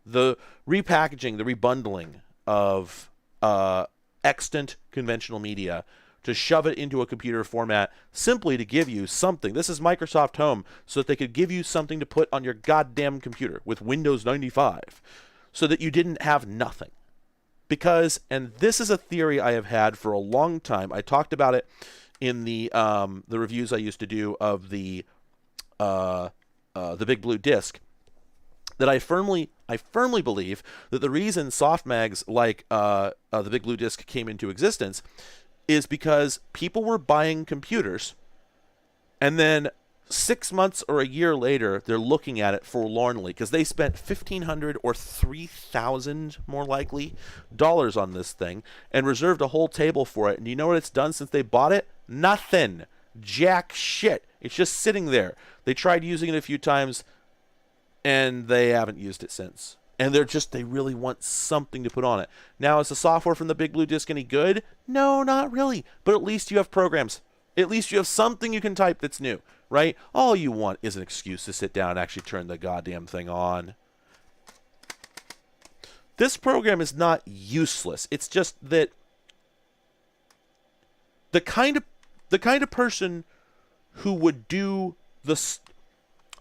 The repackaging, the rebundling of extant conventional media to shove it into a computer format simply to give you something. This is Microsoft Home, so that they could give you something to put on your goddamn computer with Windows 95, so that you didn't have nothing. Because, and this is a theory I have had for a long time. I talked about it in the reviews I used to do of the Big Blue Disc, that I firmly believe that the reason soft mags like the Big Blue Disc came into existence is because people were buying computers, and then 6 months or a year later, they're looking at it forlornly because they spent $1,500 or $3,000 more likely dollars on this thing and reserved a whole table for it. And you know what it's done since they bought it? Nothing. Jack shit. It's just sitting there. They tried using it a few times, and they haven't used it since. And they really want something to put on it. Now, is the software from the Big Blue Disc any good? No, not really. But at least you have programs. At least you have something you can type that's new, right? All you want is an excuse to sit down and actually turn the goddamn thing on. This program is not useless. It's just that the kind of person who would do the...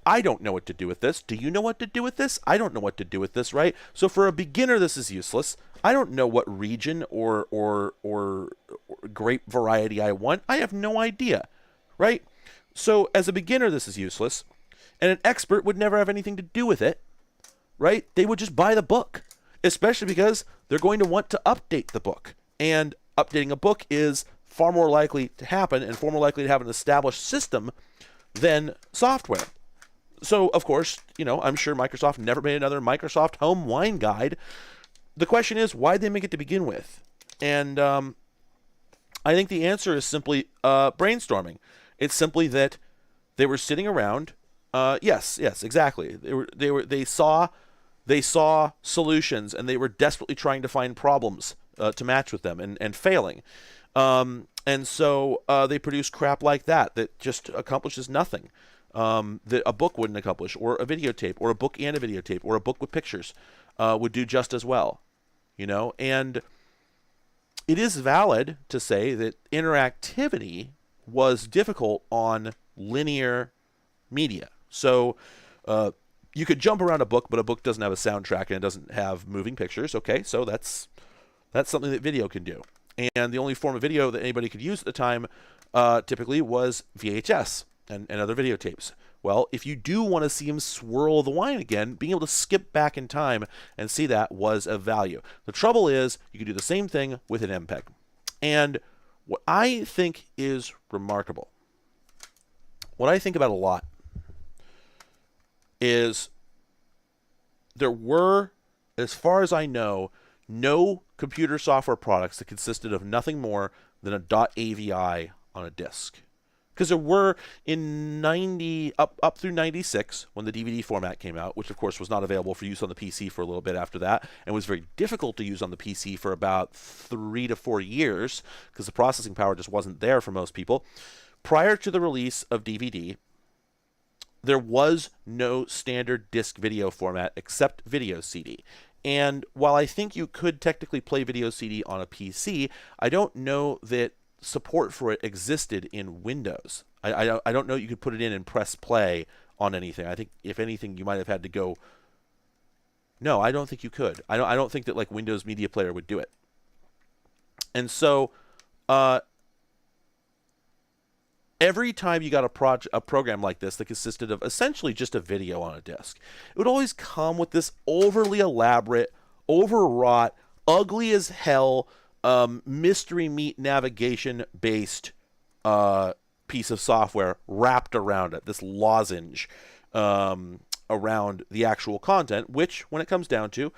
I don't know what to do with this. Do you know what to do with this? I don't know what to do with this, right? So for a beginner, this is useless. I don't know what region or grape variety I want. I have no idea, right? So as a beginner, this is useless. And an expert would never have anything to do with it, right? They would just buy the book, especially because they're going to want to update the book. And updating a book is far more likely to happen and far more likely to have an established system than software. So, of course, I'm sure Microsoft never made another Microsoft Home wine guide. The question is, why'd they make it to begin with? And I think the answer is simply brainstorming. It's simply that they were sitting around. Yes, exactly. They saw solutions, and they were desperately trying to find problems to match with them, and failing. And so they produced crap like that just accomplishes nothing. That a book wouldn't accomplish, or a videotape, or a book and a videotape, or a book with pictures would do just as well, and it is valid to say that interactivity was difficult on linear media. So you could jump around a book, but a book doesn't have a soundtrack and it doesn't have moving pictures. Okay, so that's something that video can do. And the only form of video that anybody could use at the time typically was VHS. And other videotapes. Well, if you do want to see him swirl the wine again, being able to skip back in time and see that was of value. The trouble is, you can do the same thing with an MPEG. And what I think is remarkable, what I think about a lot, is there were, as far as I know, no computer software products that consisted of nothing more than a .avi on a disk. Because there were up through 96 when the DVD format came out, which of course was not available for use on the PC for a little bit after that, and was very difficult to use on the PC for about 3 to 4 years because the processing power just wasn't there for most people. Prior to the release of DVD, there was no standard disc video format except video CD. And while I think you could technically play video CD on a PC, I don't know that support for it existed in Windows. I don't know you could put it in and press play on anything. I think if anything you might have had to go. No, I don't think you could. I don't think that like Windows Media Player would do it. And so every time you got a program like this that consisted of essentially just a video on a disk, it would always come with this overly elaborate, overwrought, ugly as hell mystery meat navigation based piece of software wrapped around it, this lozenge around the actual content, which when it comes down to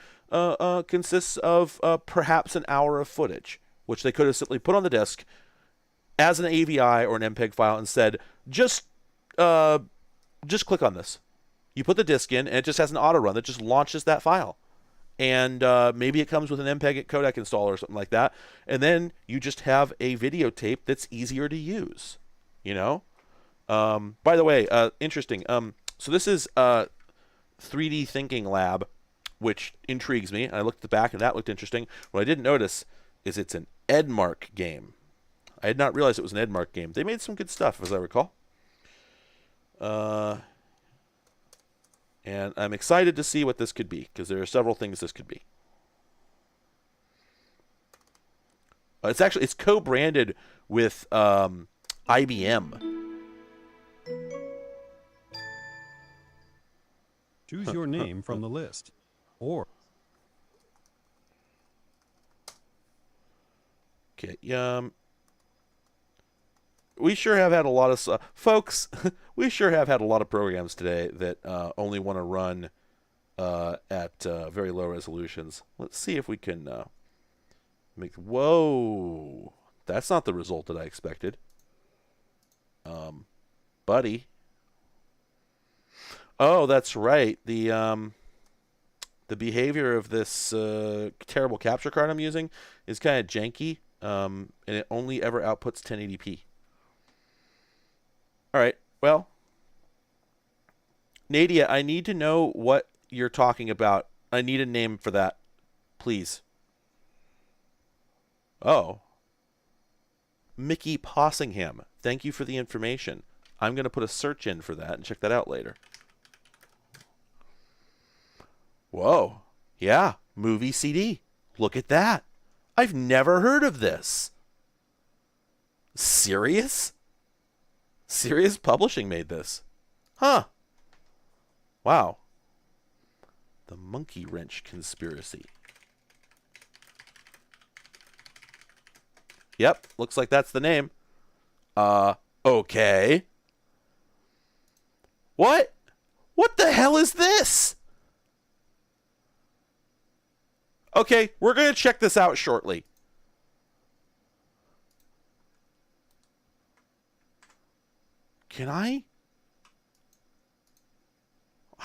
consists of perhaps an hour of footage, which they could have simply put on the disk as an AVI or an MPEG file and said, just click on this. You put the disk in and it just has an auto run that just launches that file. and maybe it comes with an MPEG codec installer or something like that, and then you just have a videotape that's easier to use, you know? By the way, interesting. So this is 3D Thinking Lab, which intrigues me. I looked at the back, and that looked interesting. What I didn't notice is it's an Edmark game. I had not realized it was an Edmark game. They made some good stuff, as I recall. And I'm excited to see what this could be, because there are several things this could be. It's co-branded with IBM. Choose your name from the list. Or okay, we sure have had a lot of folks. We sure have had a lot of programs today that only want to run at very low resolutions. Let's see if we can make. Whoa, that's not the result that I expected, buddy. Oh, that's right. The behavior of this terrible capture card I'm using is kind of janky, and it only ever outputs 1080p. All right, well, Nadia, I need to know what you're talking about. I need a name for that, please. Oh. Mickey Possingham. Thank you for the information. I'm going to put a search in for that and check that out later. Whoa. Yeah, movie CD. Look at that. I've never heard of this. Serious? Serious Publishing made this. Huh. Wow. The Monkey Wrench Conspiracy. Yep, looks like that's the name. Okay. What? What the hell is this? Okay, we're going to check this out shortly. Can I?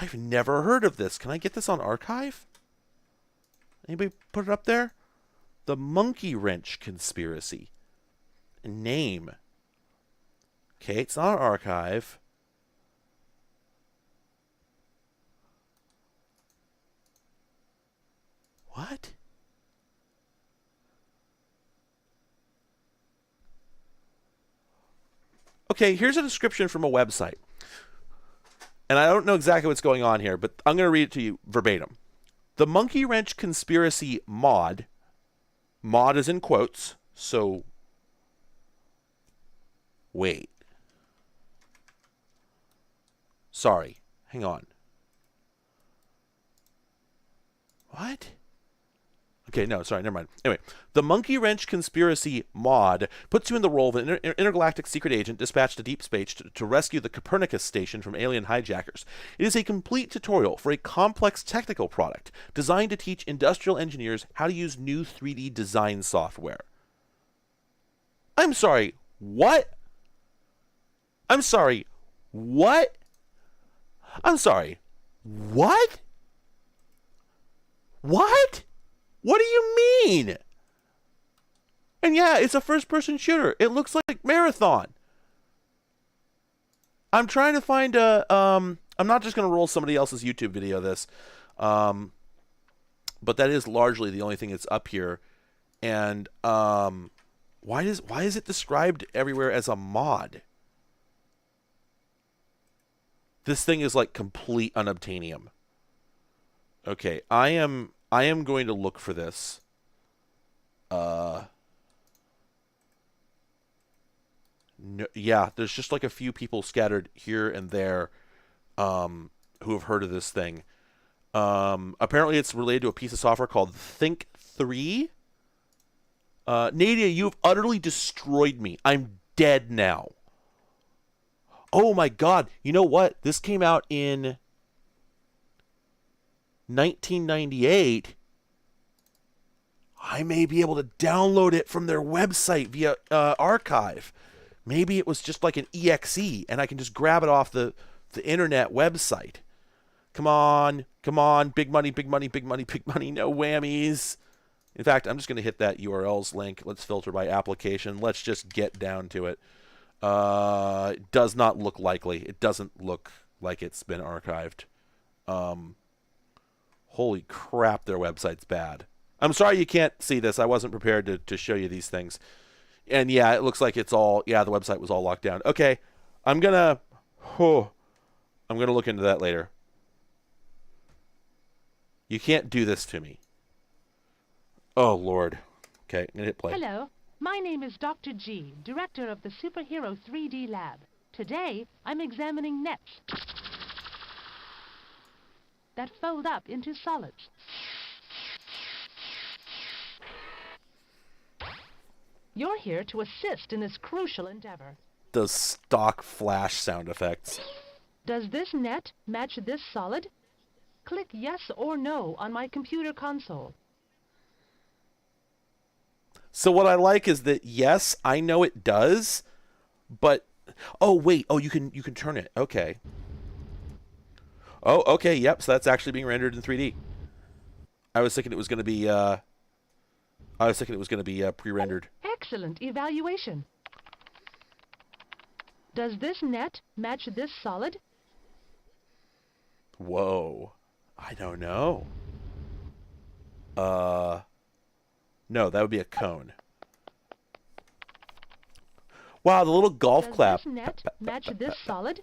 I've never heard of this. Can I get this on archive? Anybody put it up there? The Monkey Wrench Conspiracy. Name. Okay, it's not on archive. What? Okay, here's a description from a website. And I don't know exactly what's going on here, but I'm going to read it to you verbatim. The Monkey Wrench Conspiracy mod is in quotes, so wait. Sorry, hang on. What? Okay, no, sorry, never mind. Anyway, the Monkey Wrench Conspiracy mod puts you in the role of an intergalactic secret agent dispatched to deep space to rescue the Copernicus station from alien hijackers. It is a complete tutorial for a complex technical product designed to teach industrial engineers how to use new 3D design software. I'm sorry, what? I'm sorry, what? I'm sorry, what? What? What do you mean? And yeah, it's a first-person shooter. It looks like Marathon. I'm trying to find a... I'm not just going to roll somebody else's YouTube video of this. But that is largely the only thing that's up here. And why is it described everywhere as a mod? This thing is like complete unobtainium. Okay, I am going to look for this. No, yeah, there's just like a few people scattered here and there who have heard of this thing. Apparently it's related to a piece of software called Think 3. Nadia, you've utterly destroyed me. I'm dead now. Oh my god. You know what? This came out in 1998. I may be able to download it from their website via archive. Maybe it was just like an exe and I can just grab it off the internet website. Come on. Come on. Big money, big money, big money, big money. No whammies. In fact, I'm just going to hit that URLs link. Let's filter by application. Let's just get down to it. It does not look likely. It doesn't look like it's been archived. Holy crap, their website's bad. I'm sorry you can't see this. I wasn't prepared to show you these things. And yeah, it looks like it's all, yeah, the website was all locked down. Okay, I'm gonna look into that later. You can't do this to me. Oh, Lord. Okay, I'm gonna hit play. Hello, my name is Dr. G, director of the Superhero 3D Lab. Today, I'm examining nets that fold up into solids. You're here to assist in this crucial endeavor. Those stock flash sound effects. Does this net match this solid? Click yes or no on my computer console. So what I like is that, yes, I know it does, but... Oh, wait. Oh, you can turn it. Okay. Oh, okay. Yep. So that's actually being rendered in 3D. I was thinking it was going to be... pre-rendered. Excellent evaluation. Does this net match this solid? Whoa. I don't know. No, that would be a cone. Wow, the little golf clap. Does this net match this solid?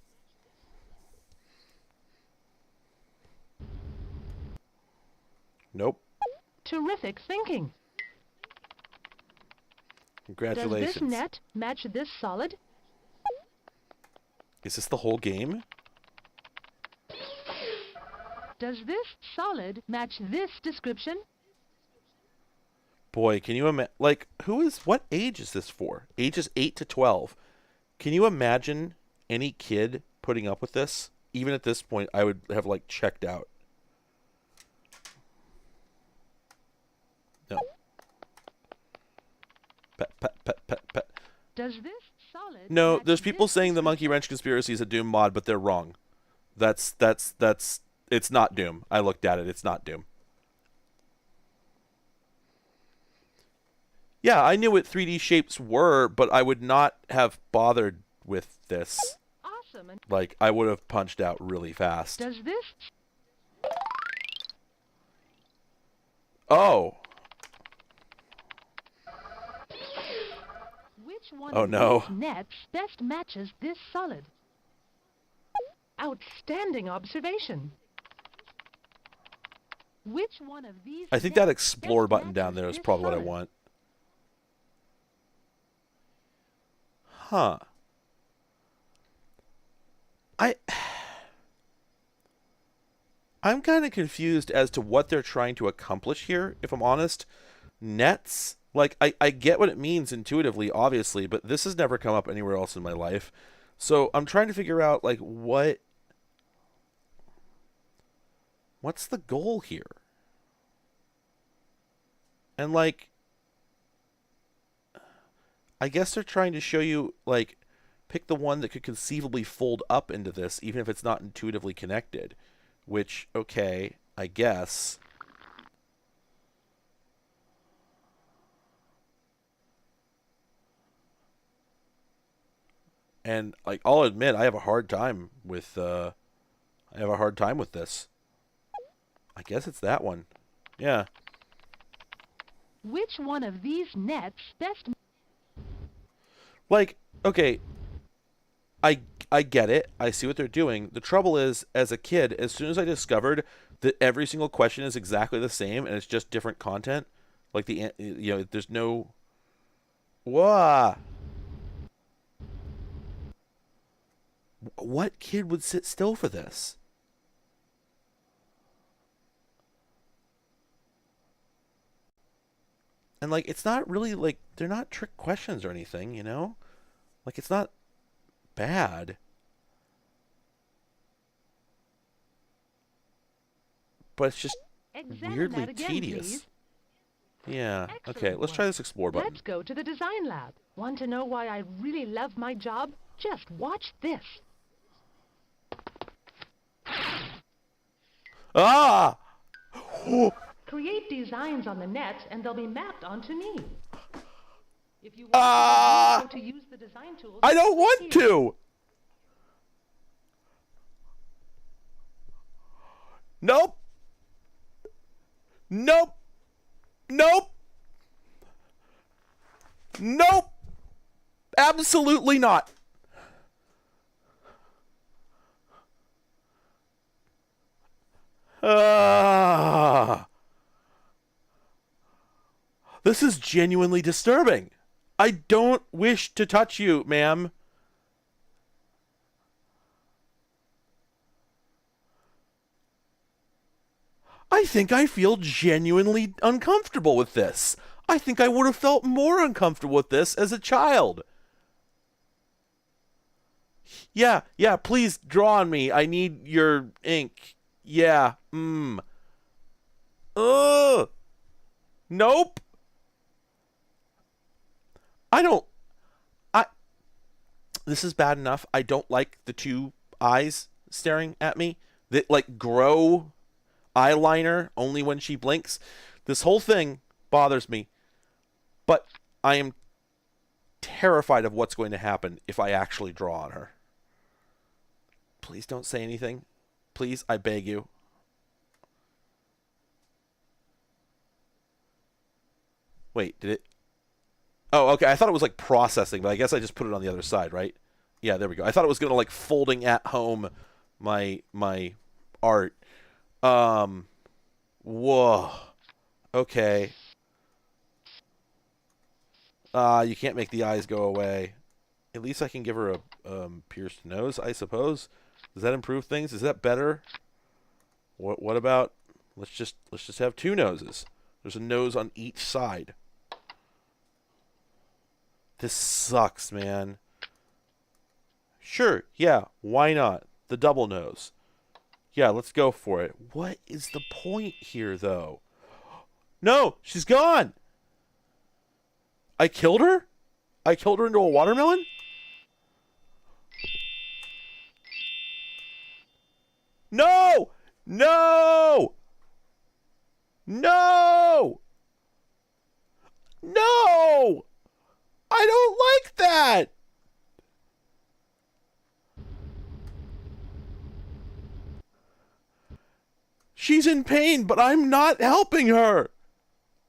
Nope. Terrific thinking. Congratulations. Does this net match this solid? Is this the whole game? Does this solid match this description? Boy, can you imagine? Like, what age is this for? Ages 8 to 12. Can you imagine any kid putting up with this? Even at this point, I would have, like, checked out. No. Pet, pet, pet, pet, pet. Does this solid No, match there's people this saying the Monkey description? Wrench Conspiracy is a Doom mod, but they're wrong. It's not Doom. I looked at it. It's not Doom. Yeah, I knew what 3D shapes were, but I would not have bothered with this. Awesome. And Like, I would have punched out really fast. does this Oh. which one Oh, of no. these nets best matches this solid? Outstanding observation. Which one of these I think nets that explore best button down matches there is this probably what I solid? want. Huh. I'm kind of confused as to what they're trying to accomplish here, if I'm honest. Nets, like, I get what it means intuitively, obviously, but this has never come up anywhere else in my life. So I'm trying to figure out, like, what's the goal here? And, like, I guess they're trying to show you, like, pick the one that could conceivably fold up into this, even if it's not intuitively connected. Which, okay, I guess. And, like, I'll admit, I have a hard time with this. I guess it's that one. Yeah. Which one of these nets best Like, okay, I get it. I see what they're doing. The trouble is, as a kid, as soon as I discovered that every single question is exactly the same and it's just different content, like there's no... Whoa! What kid would sit still for this? And, like, it's not really, like, they're not trick questions or anything, you know? Like, it's not bad. But it's just examine weirdly that again, tedious. please? Yeah. Okay, Excellent let's try work. this explore button. Let's go to the design lab. Want to know why I really love my job? Just watch this. Ah! Create designs on the net and they'll be mapped onto me. If you want Ah! how to use the design tools, I don't want here. to! Nope! Nope! Nope! Nope! Absolutely not! This is genuinely disturbing. I don't wish to touch you, ma'am. I think I feel genuinely uncomfortable with this. I think I would have felt more uncomfortable with this as a child. Yeah, please draw on me. I need your ink. Yeah, Ugh. Nope. This is bad enough. I don't like the two eyes staring at me that like grow eyeliner only when she blinks. This whole thing bothers me, but I am terrified of what's going to happen if I actually draw on her. Please don't say anything. Please, I beg you. Wait, did it? Oh, okay. I thought it was like processing, but I guess I just put it on the other side, right? Yeah, there we go. I thought it was going to like folding at home my art. Whoa. Okay. You can't make the eyes go away. At least I can give her a pierced nose, I suppose. Does that improve things? Is that better? What about let's just have two noses. There's a nose on each side. This sucks, man. Sure, yeah, why not? The double nose. Yeah, let's go for it. What is the point here, though? No, she's gone! I killed her? I killed her into a watermelon? No! No! No! No! I don't like that! She's in pain, but I'm not helping her.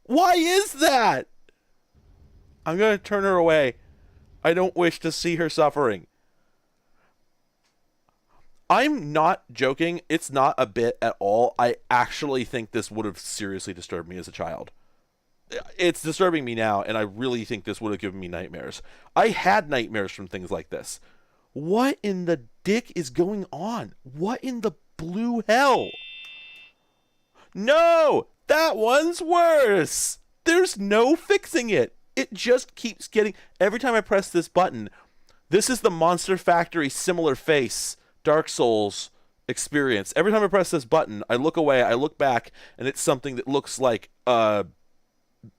Why is that? I'm going to turn her away. I don't wish to see her suffering. I'm not joking. It's not a bit at all. I actually think this would have seriously disturbed me as a child. It's disturbing me now, and I really think this would have given me nightmares. I had nightmares from things like this. What in the dick is going on? What in the blue hell? No! That one's worse! There's no fixing it. It just keeps getting... Every time I press this button, this is the Monster Factory similar face Dark Souls experience. Every time I press this button, I look away, I look back, and it's something that looks like the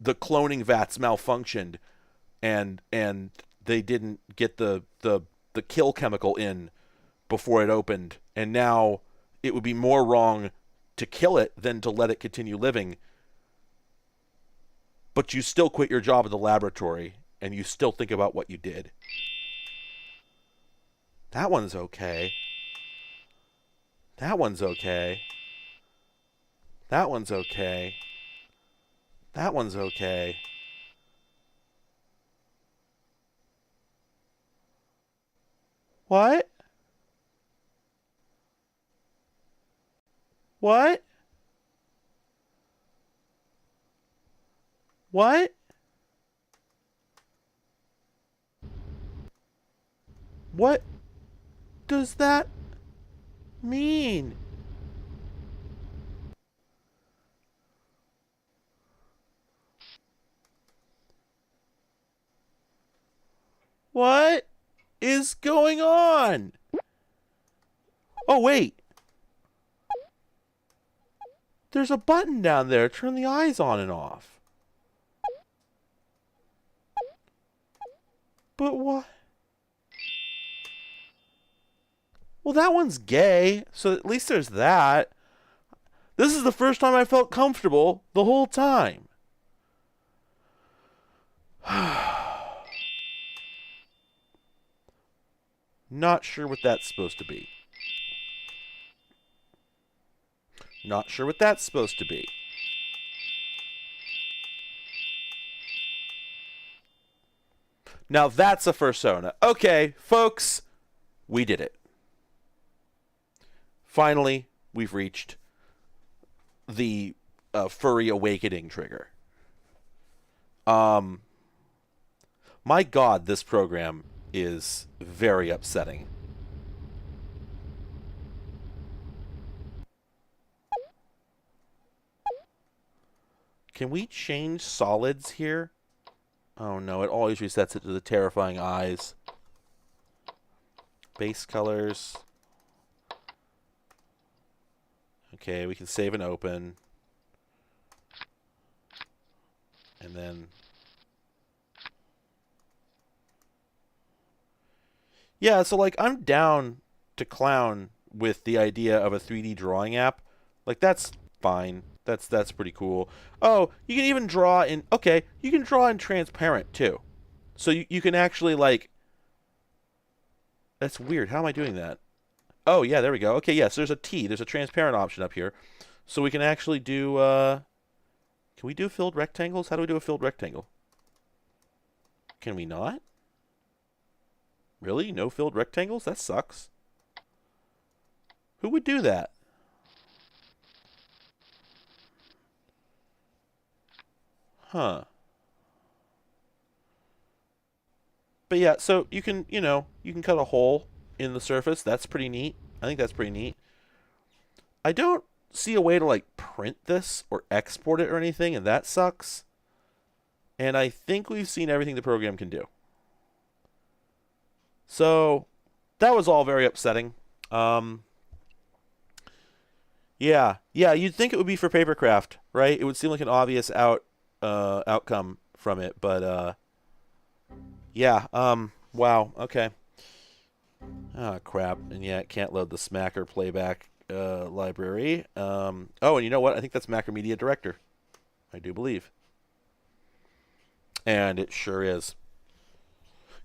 cloning vats malfunctioned and they didn't get the kill chemical in before it opened, and now it would be more wrong to kill it than to let it continue living. But you still quit your job at the laboratory and you still think about what you did. That one's okay. That one's okay. That one's okay. That one's okay. What? What? What? What does that mean? What is going on? Oh, wait. There's a button down there. Turn the eyes on and off. But what? Well, that one's gay, so at least there's that. This is the first time I felt comfortable the whole time. Not sure what that's supposed to be. Not sure what that's supposed to be. Now that's a fursona. Okay, folks, we did it. Finally, we've reached the furry awakening trigger. My God, this program is very upsetting. Can we change solids here? Oh no, it always resets it to the terrifying eyes. Base colors. Okay, we can save and open. And then... Yeah, so like I'm down to clown with the idea of a 3D drawing app. Like that's fine. That's pretty cool. Oh, you can even draw in... Okay, you can draw in transparent too. So you can actually like... That's weird. How am I doing that? Oh, yeah, there we go. Okay, yes, there's a T. There's a transparent option up here. So we can actually do... Can we do filled rectangles? How do we do a filled rectangle? Can we not? Really? No filled rectangles? That sucks. Who would do that? Huh. But yeah, so you can, you can cut a hole in the surface. That's pretty neat. I think that's pretty neat. I don't see a way to, like, print this or export it or anything, and that sucks. And I think we've seen everything the program can do. So, that was all very upsetting. Yeah, you'd think it would be for papercraft, right? It would seem like an obvious outcome from it, but, yeah, wow, okay. Ah, crap, and yeah, it can't load the Smacker playback library. Oh, and you know what? I think that's Macromedia Director. I do believe. And it sure is.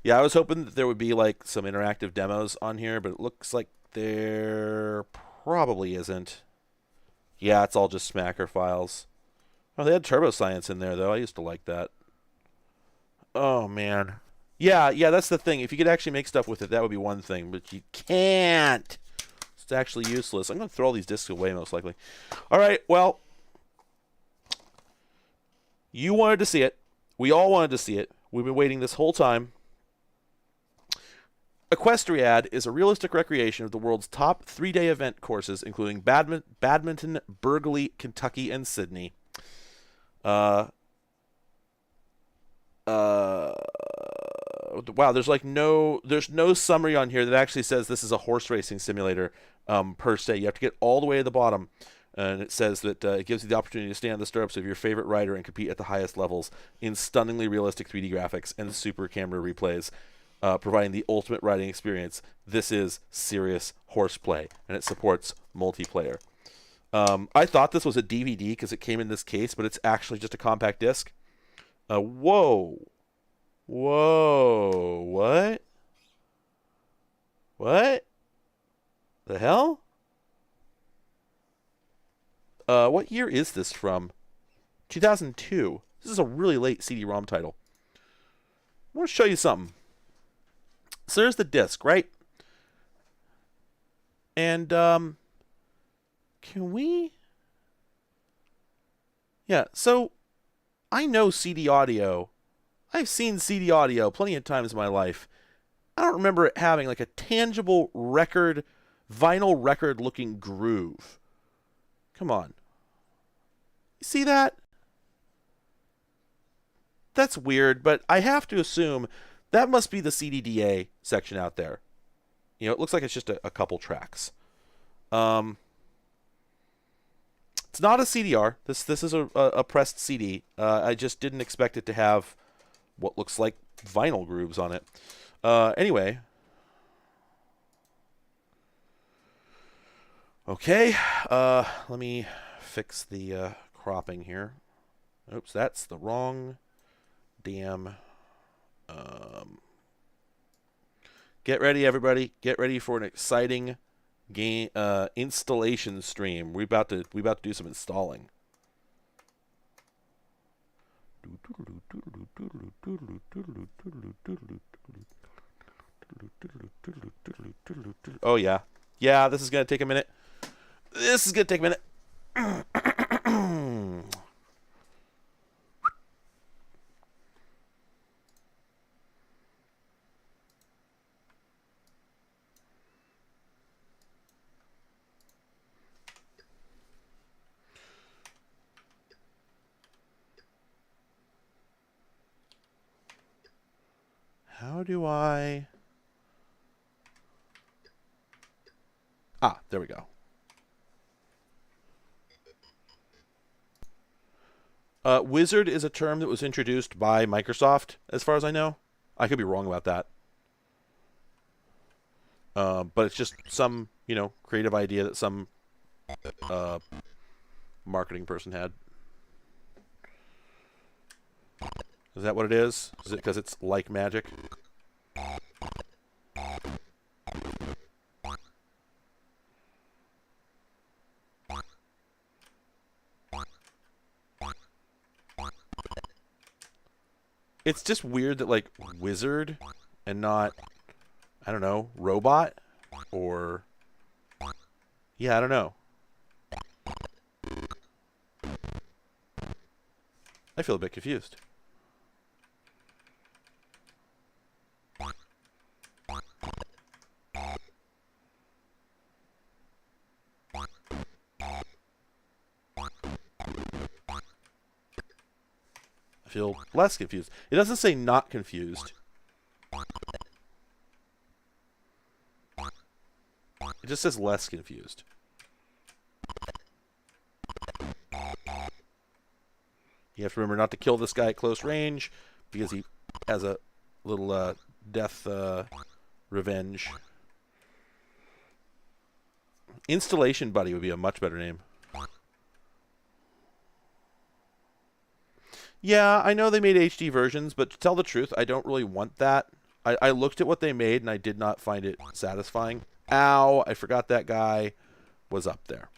Yeah, I was hoping that there would be like some interactive demos on here, but it looks like there probably isn't. Yeah, it's all just Smacker files. Oh, they had Turbo Science in there, though. I used to like that. Oh, man. Yeah, that's the thing. If you could actually make stuff with it, that would be one thing, but you can't. It's actually useless. I'm going to throw all these discs away, most likely. All right, well, you wanted to see it. We all wanted to see it. We've been waiting this whole time. Equestriad is a realistic recreation of the world's top 3-day event courses, including Badminton, Burgley, Kentucky, and Sydney. Wow, there's no summary on here that actually says this is a horse racing simulator per se. You have to get all the way to the bottom, and it says that it gives you the opportunity to stand in the stirrups of your favorite rider and compete at the highest levels in stunningly realistic 3D graphics and super camera replays, providing the ultimate riding experience. This is serious horseplay, and it supports multiplayer. I thought this was a DVD because it came in this case, but it's actually just a compact disc. Whoa, what? The hell? What year is this from? 2002. This is a really late CD-ROM title. I want to show you something. So there's the disc, right? And, can we? Yeah, so I know CD audio. I've seen CD audio plenty of times in my life. I don't remember it having like a tangible record, vinyl record looking groove. Come on. You see that? That's weird, but I have to assume that must be the CDDA section out there. You know, it looks like it's just a couple tracks. It's not a CDR. This is a pressed CD. I just didn't expect it to have what looks like vinyl grooves on it. Anyway. Okay. Let me fix the cropping here. Oops, that's the wrong damn. Get ready, everybody. Get ready for an exciting game installation stream. We about to do some installing. Oh yeah. Yeah, this is going to take a minute. This is going to take a minute. How do I... Ah, there we go. Wizard is a term that was introduced by Microsoft, as far as I know. I could be wrong about that. But it's just some, creative idea that some marketing person had. Is that what it is? Is it because it's like magic? It's just weird that, like, wizard and not, I don't know, robot? Or... Yeah, I don't know. I feel a bit confused. I feel less confused. It doesn't say not confused. It just says less confused. You have to remember not to kill this guy at close range because he has a little death revenge. Installation Buddy would be a much better name. Yeah, I know they made HD versions, but to tell the truth, I don't really want that. I looked at what they made, and I did not find it satisfying. Ow, I forgot that guy was up there.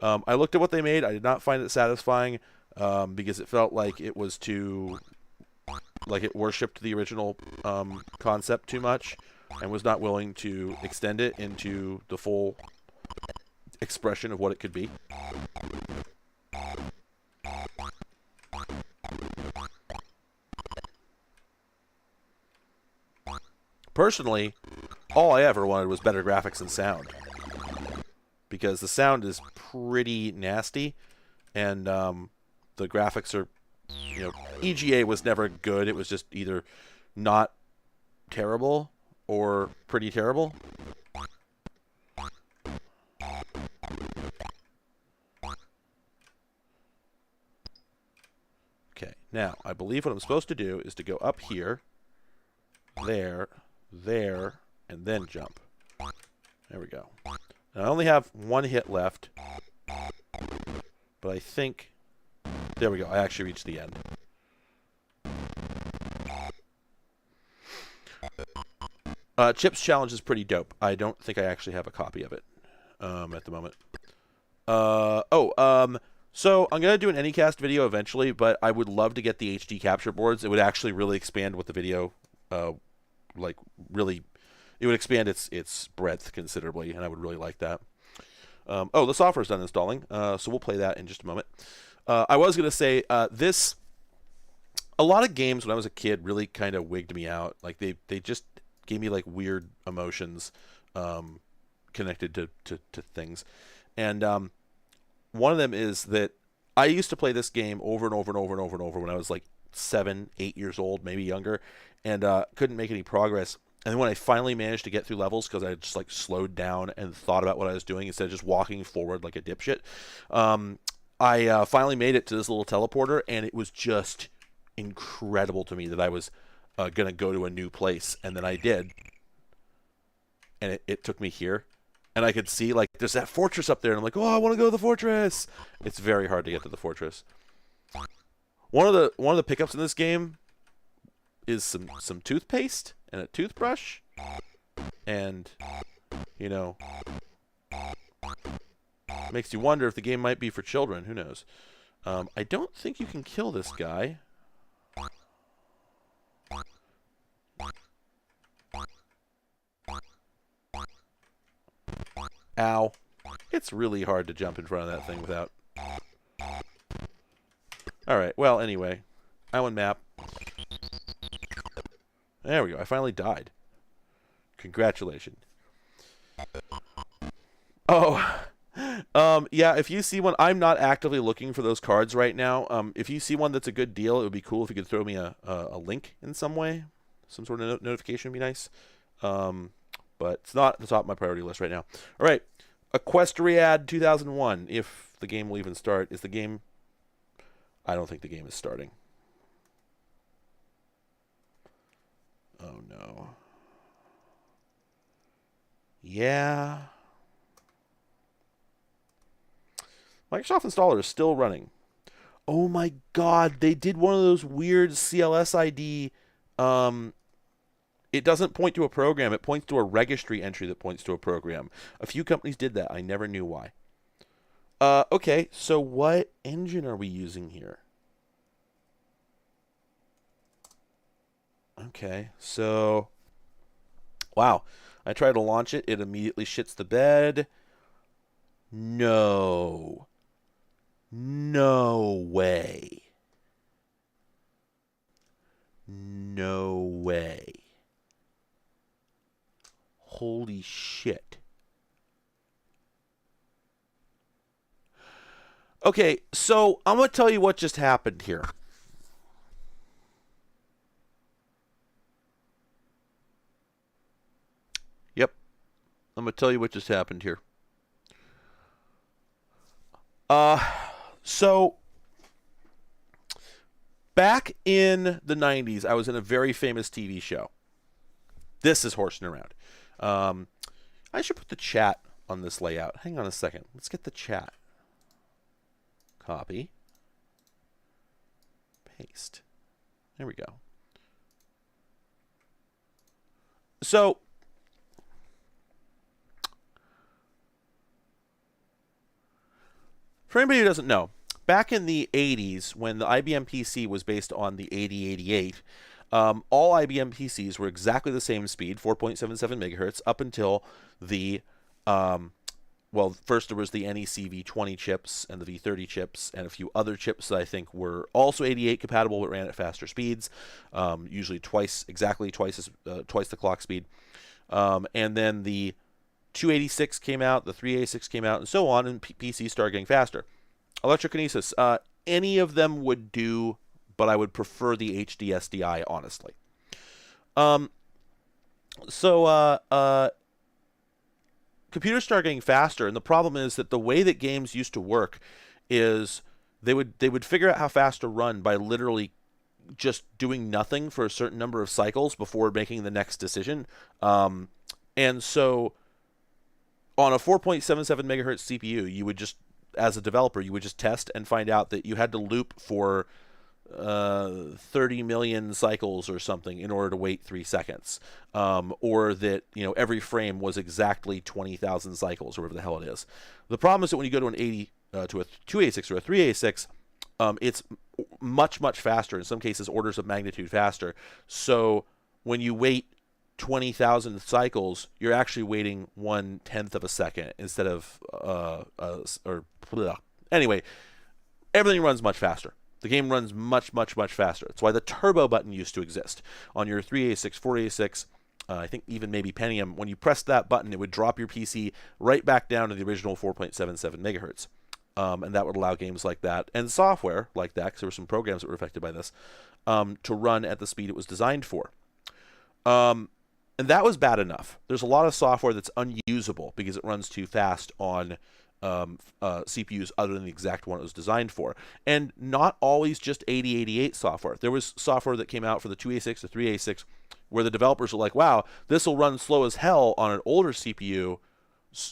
I looked at what they made. I did not find it satisfying because it felt like it was too... like it worshipped the original concept too much and was not willing to extend it into the full expression of what it could be. Personally, all I ever wanted was better graphics and sound. Because the sound is pretty nasty, and the graphics are, EGA was never good. It was just either not terrible or pretty terrible. Okay, now, I believe what I'm supposed to do is to go up here, there, and then jump. There we go. Now, I only have one hit left, but I think... There we go. I actually reached the end. Chip's challenge is pretty dope. I don't think I actually have a copy of it at the moment. So I'm going to do an Anycast video eventually, but I would love to get the HD capture boards. It would actually really expand what the video, really... It would expand its breadth considerably, and I would really like that. The software's done installing, so we'll play that in just a moment. I was going to say, a lot of games when I was a kid really kind of wigged me out. Like, they just gave me, like, weird emotions connected to things. And one of them is that I used to play this game over and over and over and over and over when I was, like, 7, 8 years old, maybe younger, and couldn't make any progress. And then when I finally managed to get through levels, because I just, like, slowed down and thought about what I was doing instead of just walking forward like a dipshit, I finally made it to this little teleporter, and it was just incredible to me that I was going to go to a new place, and then I did. And it took me here. And I could see, like, there's that fortress up there, and I'm like, oh, I want to go to the fortress. It's very hard to get to the fortress. One of the pickups in this game is some toothpaste and a toothbrush, and you know, makes you wonder if the game might be for children. Who knows? I don't think you can kill this guy. Ow. It's really hard to jump in front of that thing without... Alright, well, anyway. Island map. There we go. I finally died. Congratulations. Oh. Yeah, if you see one... I'm not actively looking for those cards right now. If you see one that's a good deal, it would be cool if you could throw me a link in some way. Some sort of notification would be nice. But it's not at the top of my priority list right now. All right, Equestriad 2001, if the game will even start. Is the game... I don't think the game is starting. Oh, no. Yeah. Microsoft installer is still running. Oh, my God. They did one of those weird CLS ID... It doesn't point to a program. It points to a registry entry that points to a program. A few companies did that. I never knew why. Okay, so what engine are we using here? Okay, so... Wow. I try to launch it. It immediately shits the bed. No. No way. No way. Holy shit. Okay, so I'm going to tell you what just happened here. Yep. I'm going to tell you what just happened here. So back in the 90s, I was in a very famous TV show. This is horsing around. I should put the chat on this layout. Hang on a second. Let's get the chat. Copy. Paste. There we go. So, for anybody who doesn't know, back in the 80s, when the IBM PC was based on the 8088, all IBM PCs were exactly the same speed, 4.77 megahertz, up until the, well, first there was the NEC V20 chips and the V30 chips and a few other chips that I think were also 88 compatible but ran at faster speeds, usually exactly twice the clock speed. And then the 286 came out, the 386 came out, and so on, and PCs started getting faster. Electrokinesis, any of them would do, but I would prefer the HD SDI, honestly. Computers start getting faster, and the problem is that the way that games used to work is they would figure out how fast to run by literally just doing nothing for a certain number of cycles before making the next decision. And so on a 4.77 megahertz CPU, you would just, as a developer, you would just test and find out that you had to loop for 30 million cycles or something in order to wait 3 seconds, or that every frame was exactly 20,000 cycles or whatever the hell it is. The problem is that when you go to an 80 to a 286 or a 386, it's much faster, in some cases orders of magnitude faster. So when you wait 20,000 cycles, you're actually waiting 1/10 of a second instead of anyway, everything runs much faster. The game runs much faster. That's why the turbo button used to exist on your 386, 486, I think even maybe Pentium. When you pressed that button, it would drop your PC right back down to the original 4.77 megahertz. And that would allow games like that and software like that, because there were some programs that were affected by this, to run at the speed it was designed for. And that was bad enough. There's a lot of software that's unusable because it runs too fast on CPUs other than the exact one it was designed for. And not always just 8088 software. There was software that came out for the 286, the 386, where the developers were like, wow, this will run slow as hell on an older CPU,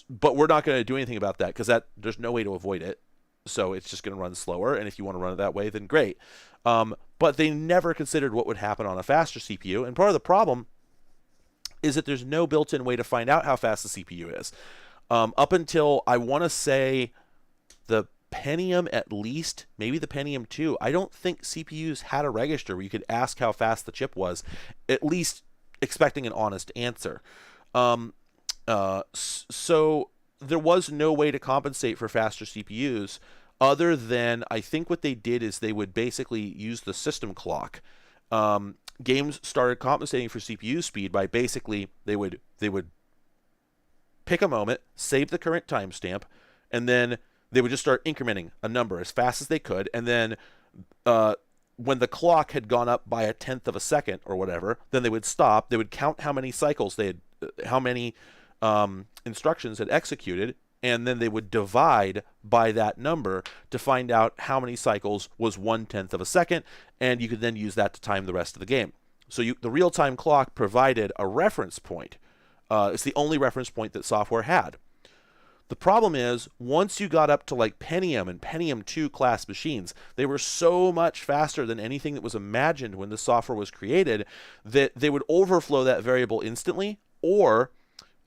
But we're not going to do anything about that because there's no way to avoid it. So it's just going to run slower. And if you want to run it that way, then great. But they never considered what would happen on a faster CPU. And part of the problem is that there's no built-in way to find out how fast the CPU is. Up until, I want to say, the Pentium at least, maybe the Pentium 2, I don't think CPUs had a register where you could ask how fast the chip was, at least expecting an honest answer. So there was no way to compensate for faster CPUs other than, I think what they did is they would basically use the system clock. Games started compensating for CPU speed by basically they would pick a moment, save the current timestamp, and then they would just start incrementing a number as fast as they could, and then when the clock had gone up by 1/10 of a second or whatever, then they would stop. They would count how many cycles how many instructions had executed, and then they would divide by that number to find out how many cycles was 1/10 of a second, and you could then use that to time the rest of the game. So the real-time clock provided a reference point. It's the only reference point that software had. The problem is, once you got up to like Pentium and Pentium 2 class machines, they were so much faster than anything that was imagined when the software was created that they would overflow that variable instantly, or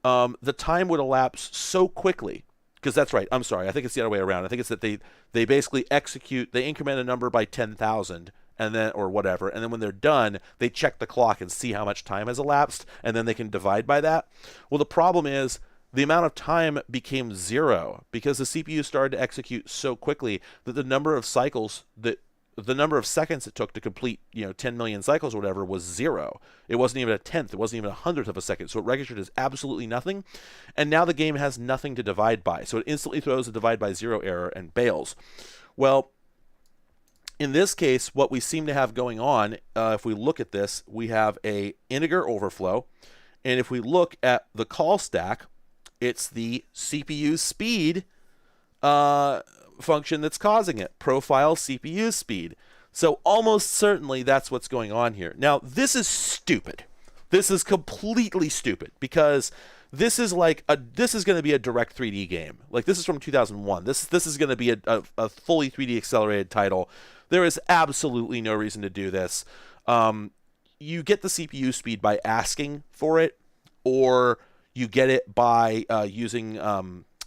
the time would elapse so quickly. Because that's right, I'm sorry, I think it's the other way around. I think it's that they basically they increment a number by 10,000, and then, or whatever, and then when they're done, they check the clock and see how much time has elapsed, and then they can divide by that. Well, the problem is, the amount of time became 0 because the CPU started to execute so quickly that the number of seconds it took to complete 10 million cycles or whatever was 0. It wasn't even 1/10. It wasn't even 100th of a second. So it registered as absolutely nothing. And now the game has nothing to divide by. So it instantly throws a divide by 0 error and bails. Well, in this case, what we seem to have going on, if we look at this, we have a integer overflow. And if we look at the call stack, it's the CPU speed function that's causing it. Profile CPU speed. So almost certainly that's what's going on here. Now, this is stupid. This is completely stupid because this is going to be a direct 3D game. Like, this is from 2001. This is going to be a fully 3D accelerated title. There is absolutely no reason to do this. You get the CPU speed by asking for it, or you get it by using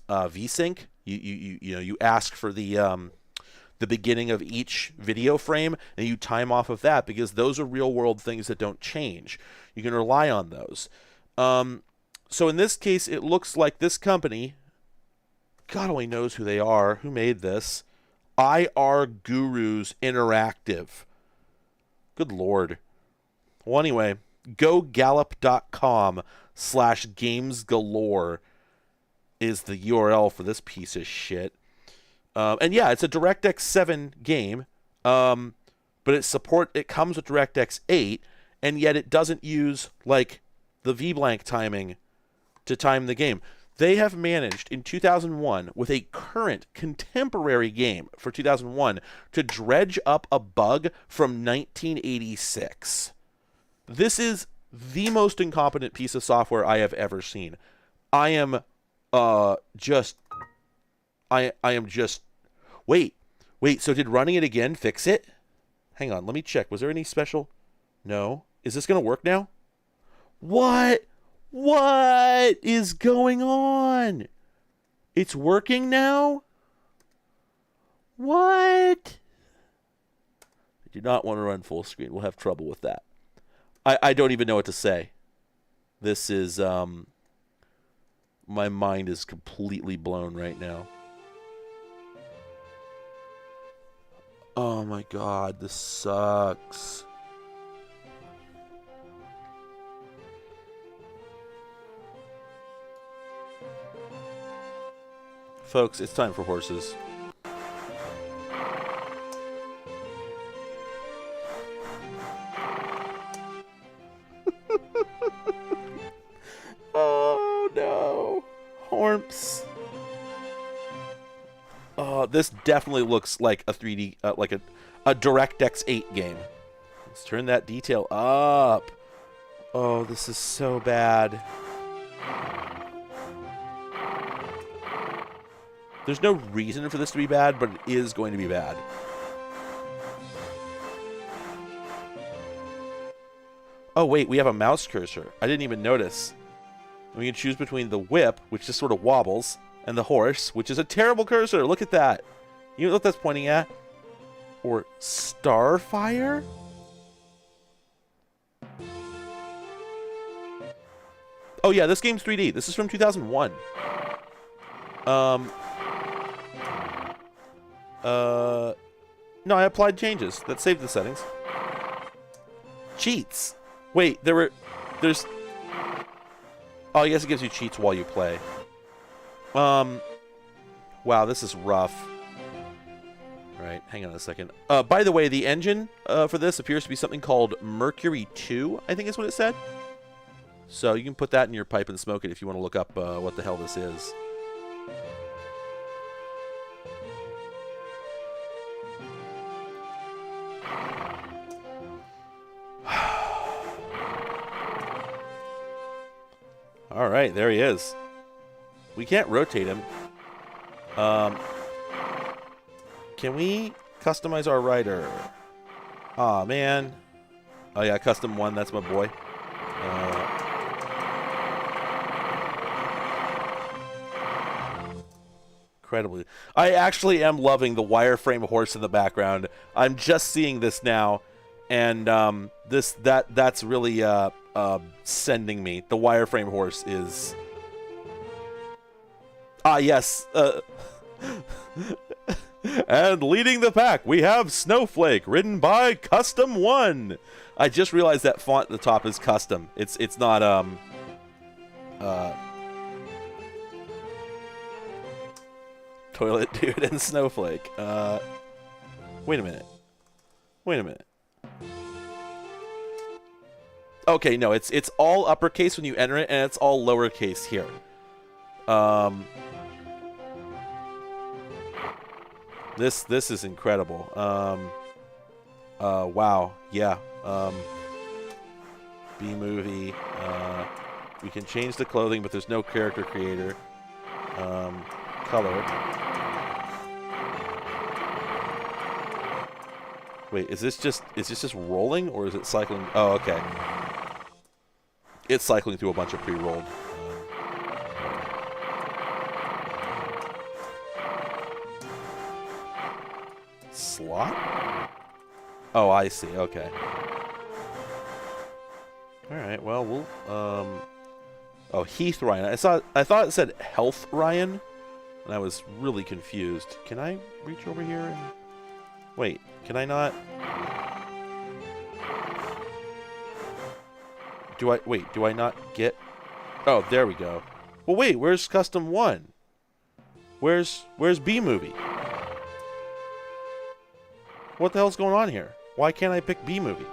VSync. You ask for the beginning of each video frame, and you time off of that because those are real world things that don't change. You can rely on those. So in this case, it looks like this company, God only knows who they are, who made this. IR Gurus Interactive. Good Lord. Well, anyway, gogallop.com/gamesgalore is the URL for this piece of shit. And yeah, it's a DirectX 7 game, but it comes with DirectX 8, and yet it doesn't use like the VBlank timing to time the game. They have managed in 2001 with a current contemporary game for 2001 to dredge up a bug from 1986. This is the most incompetent piece of software I have ever seen. I am just wait, so did running it again fix it? Hang on, let me check. Was there any special? No. Is this going to work now? What is going on? It's working now? What? I do not want to run full screen. We'll have trouble with that. I don't even know what to say. This is, my mind is completely blown right now. Oh my God, this sucks. Folks, it's time for horses. Oh no. Hormps. This definitely looks like a 3D, like a DirectX 8 game. Let's turn that detail up. Oh, this is so bad. There's no reason for this to be bad, but it is going to be bad. Oh, wait, we have a mouse cursor. I didn't even notice. And we can choose between the whip, which just sort of wobbles, and the horse, which is a terrible cursor. Look at that. You know what that's pointing at? Or Starfire? Oh, yeah, this game's 3D. This is from 2001. No, I applied changes. That saved the settings. Cheats. Wait, there's... Oh, I guess it gives you cheats while you play. Wow, this is rough. Right, hang on a second. By the way, the engine for this appears to be something called Mercury 2, I think is what it said. So you can put that in your pipe and smoke it if you want to look up what the hell this is. All right, there he is. We can't rotate him. Can we customize our rider? Aw, man. Oh, yeah, custom 1. That's my boy. Incredibly. I actually am loving the wireframe horse in the background. I'm just seeing this now, and that's really sending me. The wireframe horse is... Ah, yes. And leading the pack, we have Snowflake, written by Custom 1. I just realized that font at the top is custom. It's not Toilet Dude and Snowflake. Wait a minute. Okay, no, it's all uppercase when you enter it, and it's all lowercase here. This is incredible. Wow, yeah. B-movie. We can change the clothing, but there's no character creator. Color. Wait, is this just rolling, or is it cycling? Oh, okay. It's cycling through a bunch of pre-rolled. Slot? Oh, I see. Okay. All right. Well, we'll. Oh, Heath Ryan. I thought it said Health Ryan, and I was really confused. Can I reach over here and wait? Can I not? Do I not get? Oh, there we go. Well, wait. Where's Custom 1? Where's B-movie? What the hell's going on here? Why can't I pick B-movie?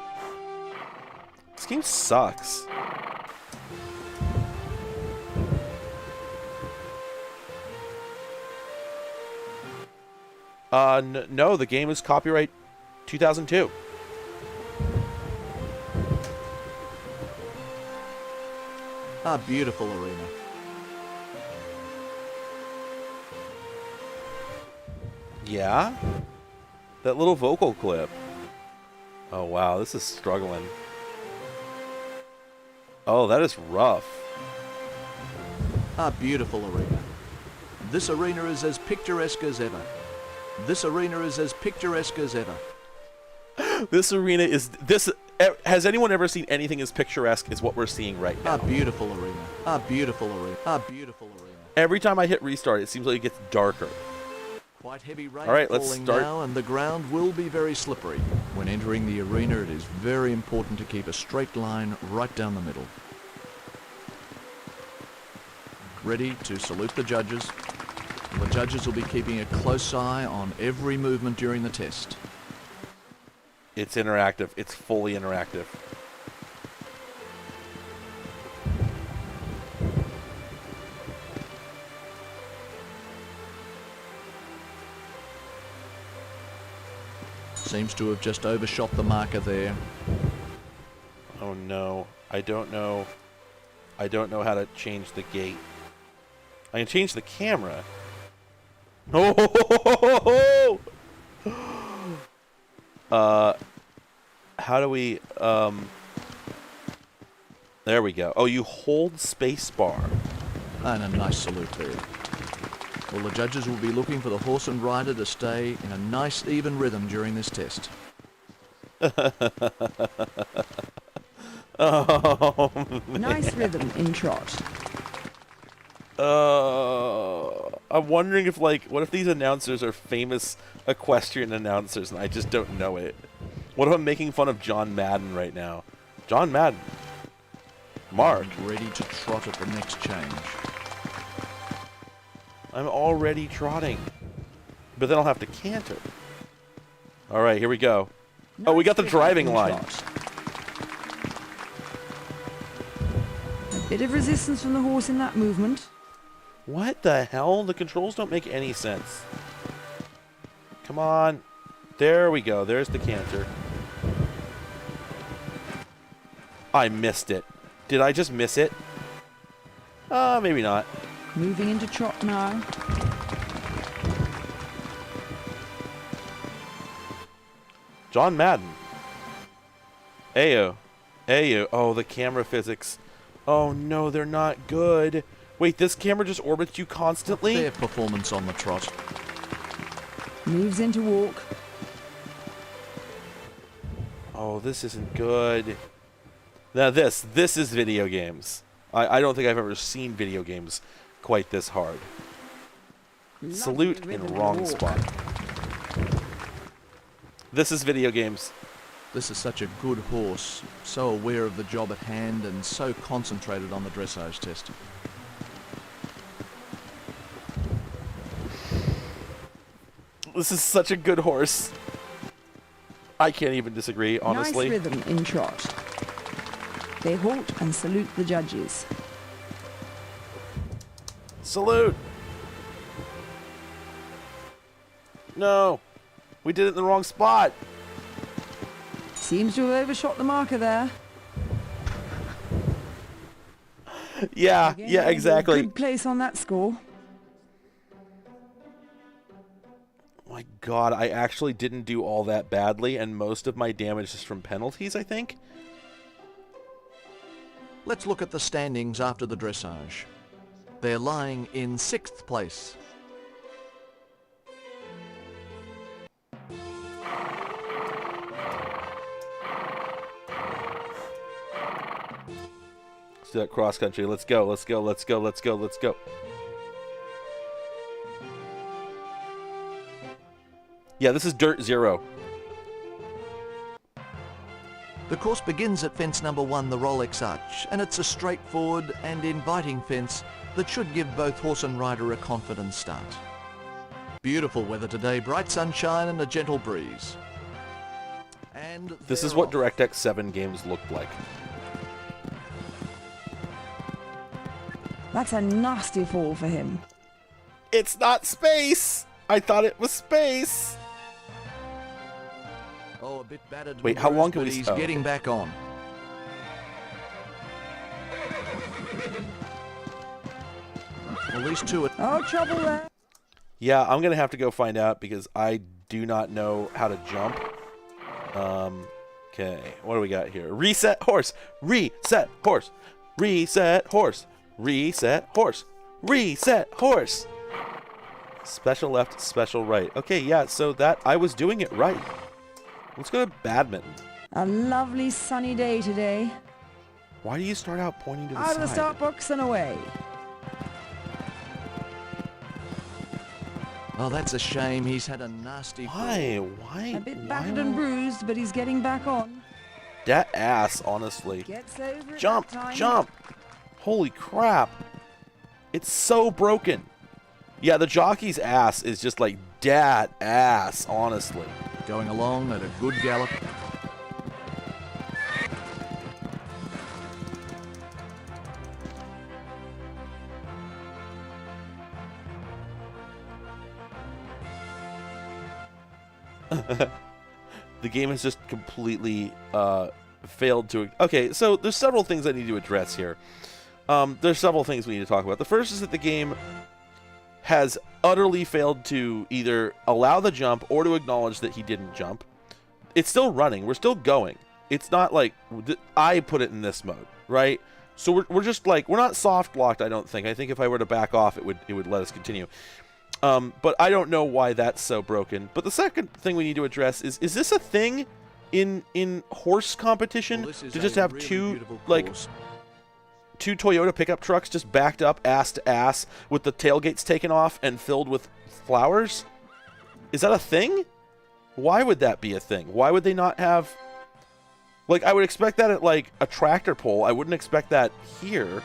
This game sucks. No, the game is copyright 2002. A beautiful arena. Yeah? That little vocal clip. Oh, wow, this is struggling. Oh, that is rough. A beautiful arena. This arena is as picturesque as ever. This arena is as picturesque as ever. This arena is... Has anyone ever seen anything as picturesque as what we're seeing right now? A beautiful arena. A beautiful arena. A beautiful arena. Every time I hit restart, it seems like it gets darker. Quite heavy rain All right, let's falling start. now, and the ground will be very slippery. When entering the arena, it is very important to keep a straight line right down the middle. Ready to salute the judges. The judges will be keeping a close eye on every movement during the test. It's interactive. It's fully interactive. Seems to have just overshot the marker there. Oh no. I don't know how to change the gate. I can change the camera. Oh! How do we, there we go. Oh, you hold spacebar. And a nice salute there. Well, the judges will be looking for the horse and rider to stay in a nice, even rhythm during this test. Oh, Nice rhythm in trot. I'm wondering if, like, what if these announcers are famous equestrian announcers and I just don't know it? What if I'm making fun of John Madden right now? John Madden. Mark. Ready to trot at the next change. I'm already trotting. But then I'll have to canter. Alright, here we go. Oh, we got the driving line. A bit of resistance from the horse in that movement. What the hell? The controls don't make any sense. Come on. There we go. There's the canter. I missed it. Did I just miss it? Maybe not. Moving into trot now. John Madden. Ayo. Ayo. Oh, the camera physics. Oh no, they're not good. Wait, this camera just orbits you constantly? Fair performance on the trot. Moves into walk. Oh, this isn't good. Now this is video games. I don't think I've ever seen video games quite this hard. Lovely Salute in rhythm wrong walk. spot. This is video games. This is such a good horse, so aware of the job at hand and so concentrated on the dressage test. This is such a good horse. I can't even disagree, honestly. Nice rhythm in trot. They halt and salute the judges. Salute! No! We did it in the wrong spot! Seems to have overshot the marker there. Yeah, Again, yeah, exactly. Good place on that score. My god, I actually didn't do all that badly, and most of my damage is from penalties, I think? Let's look at the standings after the dressage. They're lying in 6th place. Let's do that cross country. Let's go, let's go, let's go, let's go, let's go. Yeah, this is Dirt Zero. The course begins at fence number 1, the Rolex Arch, and it's a straightforward and inviting fence that should give both horse and rider a confident start. Beautiful weather today, bright sunshine and a gentle breeze. And This is they're what off. DirectX 7 games looked like. That's a nasty fall for him. It's not space! I thought it was space! Oh, a bit battered. Wait, and how long bruised, can but we- he's oh. getting back on. Well, these two are... Oh, trouble there. Yeah, I'm gonna have to go find out because I do not know how to jump. Okay, what do we got here? Reset horse! Reset horse! Reset horse! Reset horse! Reset horse! Special left, special right. Okay, yeah, so that I was doing it right. Let's go to badminton. A lovely sunny day today. Why do you start out pointing to the Out side? of the start box and away. Oh, that's a shame. He's had a nasty fall. Why? Why? A bit why battered and bruised, but he's getting back on. That ass, honestly. Gets over it Jump! that time. Jump! Holy crap. It's so broken. Yeah, the jockey's ass is just like dat ass, honestly. Going along at a good gallop. The game has just completely failed to... Okay, so there's several things I need to address here. There's several things we need to talk about. The first is that the game has utterly failed to either allow the jump or to acknowledge that he didn't jump. It's still running. We're still going. It's not like I put it in this mode, right? So we're just like, we're not soft locked, I don't think. I think if I were to back off, it would let us continue. But I don't know why that's so broken. But the second thing we need to address is this a thing in horse competition to just have two Toyota pickup trucks just backed up ass to ass with the tailgates taken off and filled with flowers? Is that a thing? Why would that be a thing? Why would they not have... Like, I would expect that at, like, a tractor pull. I wouldn't expect that here.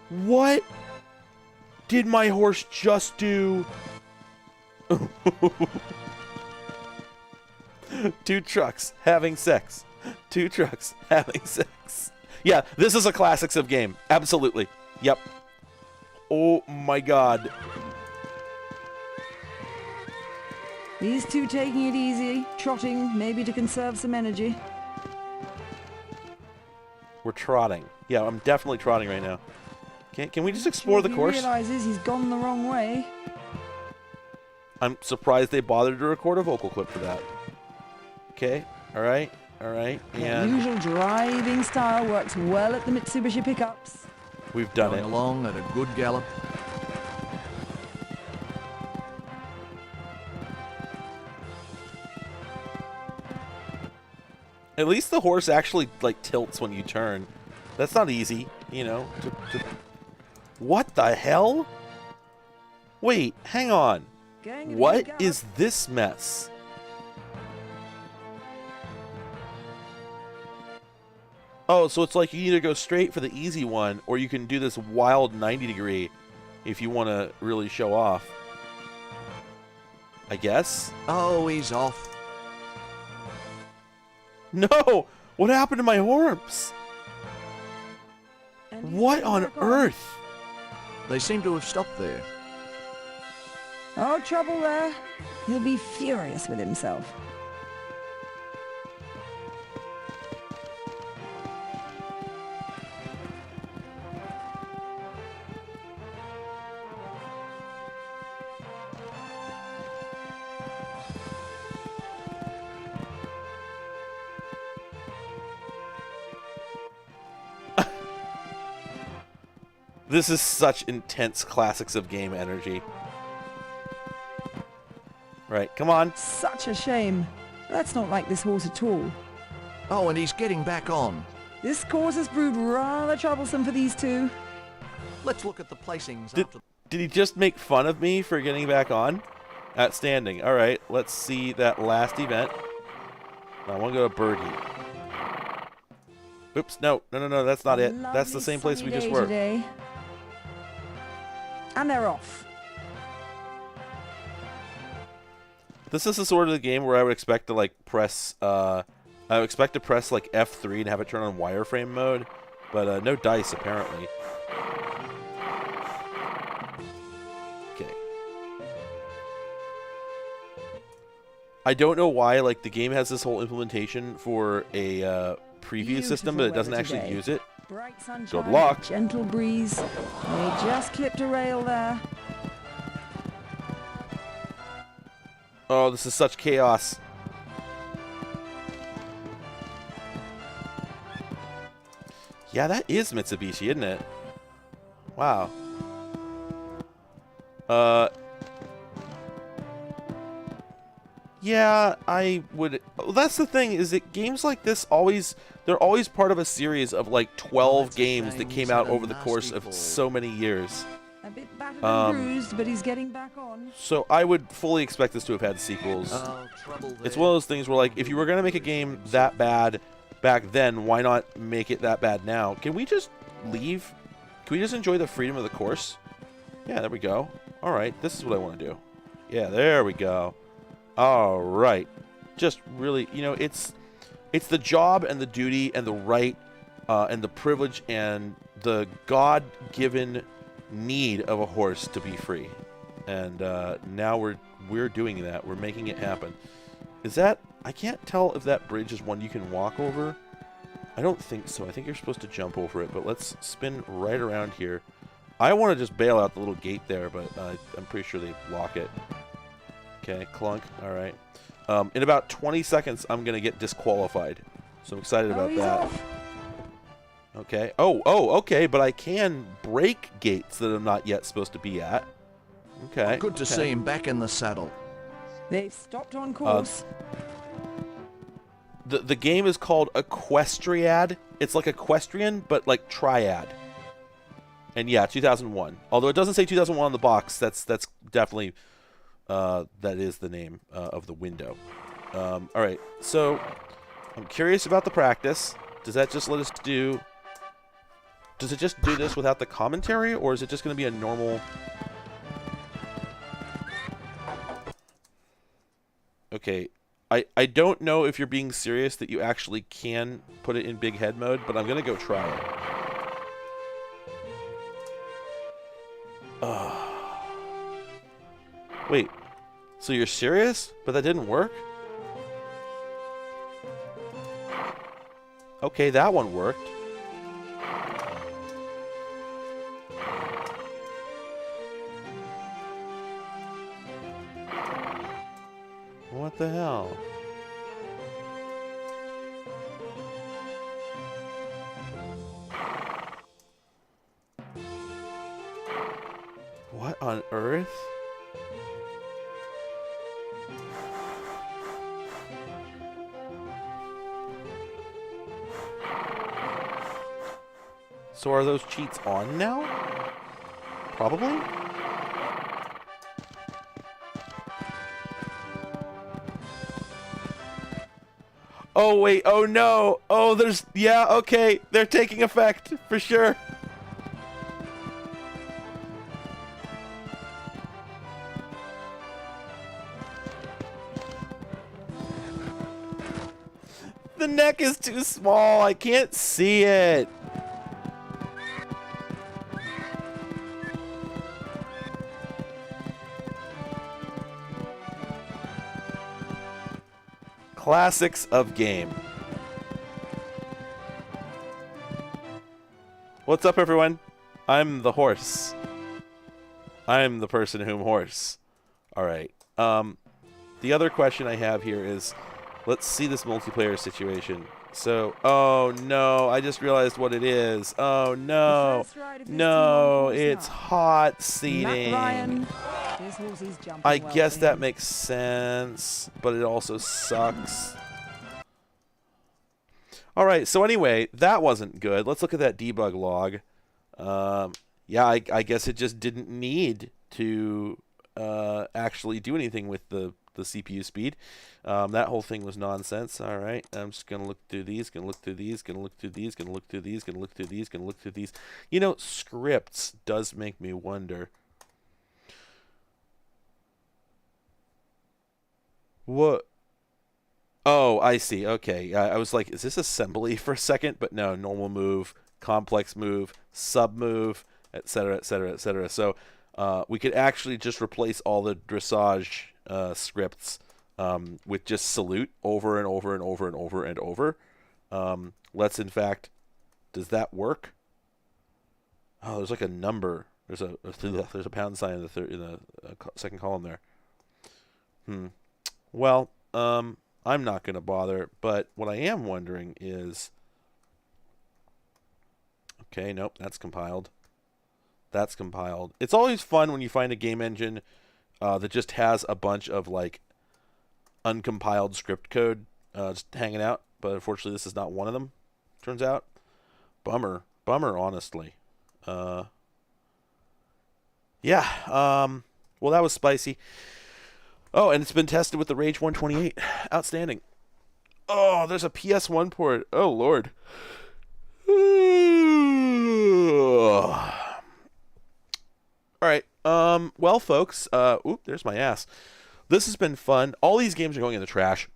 What did my horse just do? Two trucks having sex. Two trucks having sex. Yeah, this is a classics of game. Absolutely. Yep. Oh, my God. These two taking it easy, trotting, maybe to conserve some energy. We're trotting. Yeah, I'm definitely trotting right now. Can we just explore the course? He realizes he's gone the wrong way. I'm surprised they bothered to record a vocal clip for that. Okay, all right, The and usual driving style works well at the Mitsubishi pickups. we've done Going it. along at a good gallop. At least the horse actually, like, tilts when you turn. That's not easy, you know. What the hell? Wait, hang on. Going at a What good gallop. is this mess? Oh, so it's like you either go straight for the easy one, or you can do this wild 90-degree if you want to really show off. I guess? Oh, he's off. No! What happened to my horns? And he's What getting on back earth? They seem to have stopped there. Oh, trouble there. He'll be furious with himself. This is such intense classics of game energy. Right, come on. Such a shame. That's not like this horse at all. Oh, and he's getting back on. This course has proved rather troublesome for these two. Let's look at the placings Did, after. did he just make fun of me for getting back on? Outstanding. All right, let's see that last event. I want to go to Birdie. Oops, no, that's not it. That's the Lovely same place sunny we just day were. today. And they're off. This is the sort of the game where I would expect to, like, press, I would expect to press, like, F3 and have it turn on wireframe mode, but no dice, apparently. Okay. I don't know why, like, the game has this whole implementation for a preview system, but it doesn't Beautiful actually weather use it. Bright sunshine, luck. gentle breeze. They just clipped a rail there. Oh, this is such chaos. Yeah, that is Mitsubishi, isn't it? Wow. Yeah, I would... That's the thing, is that games like this always... They're always part of a series of, like, 12 games that came out over the course of so many years. A bit battered and bruised, but he's getting back on. So I would fully expect this to have had sequels. Oh, trouble there. It's one of those things where, like, if you were going to make a game that bad back then, why not make it that bad now? Can we just leave? Can we just enjoy the freedom of the course? Yeah, there we go. All right, this is what I want to do. Yeah, there we go. All right. Just really, you know, it's the job and the duty and the right and the privilege and the God-given need of a horse to be free. And now we're doing that. We're making it happen. Is that... I can't tell if that bridge is one you can walk over. I don't think so. I think you're supposed to jump over it. But let's spin right around here. I want to just bail out the little gate there, but I'm pretty sure they lock it. Okay, clunk. All right. In about 20 seconds, I'm going to get disqualified. So I'm excited about he's that. off. Okay. Oh, okay, but I can break gates that I'm not yet supposed to be at. Okay. Good to see him back in the saddle. They've stopped on course. The game is called Equestriad. It's like equestrian, but like triad. And yeah, 2001. Although it doesn't say 2001 on the box, that's definitely that is the name of the window. All right, so I'm curious about the practice. Does that just let us do? Does it just do this without the commentary, or is it just going to be a normal? Okay, I don't know if you're being serious that you actually can put it in big head mode, but I'm going to go try it. Wait, so you're serious? But that didn't work? Okay, that one worked. What the hell? What on earth? So are those cheats on now? Probably? Oh, wait. Oh, no. Oh, there's... Yeah, okay. They're taking effect. For sure. The neck is too small. I can't see it. Classics of game. What's up, everyone? I'm the horse. I'm the person whom horse. All right. The other question I have here is, let's see this multiplayer situation. So, oh no, I just realized what it is. Oh no, no, it's hot seating. I guess that makes sense, but it also sucks. All right, so anyway, that wasn't good. Let's look at that debug log. Yeah, I guess it just didn't need to actually do anything with the CPU speed. That whole thing was nonsense. All right, I'm just going to look through these, going to look through these, going to look through these, going to look through these, going to look through these, going to look through these. You know, scripts does make me wonder. What? Oh, I see. Okay. I was like, is this assembly for a second? But no, normal move, complex move, sub move, etc., etc., etc. So we could actually just replace all the dressage scripts with just salute over and over and over and over and over. Let's, in fact, does that work? Oh, there's like a number. There's a pound sign in the second column there. Well, I'm not going to bother, but what I am wondering is... Okay, nope, that's compiled. That's compiled. It's always fun when you find a game engine that just has a bunch of, like, uncompiled script code just hanging out, but unfortunately this is not one of them, turns out. Bummer, honestly. Yeah, well, that was spicy. Oh, and it's been tested with the Rage 128. Outstanding. Oh, there's a PS1 port. Oh, Lord. All right. Well, folks. There's my ass. This has been fun. All these games are going in the trash.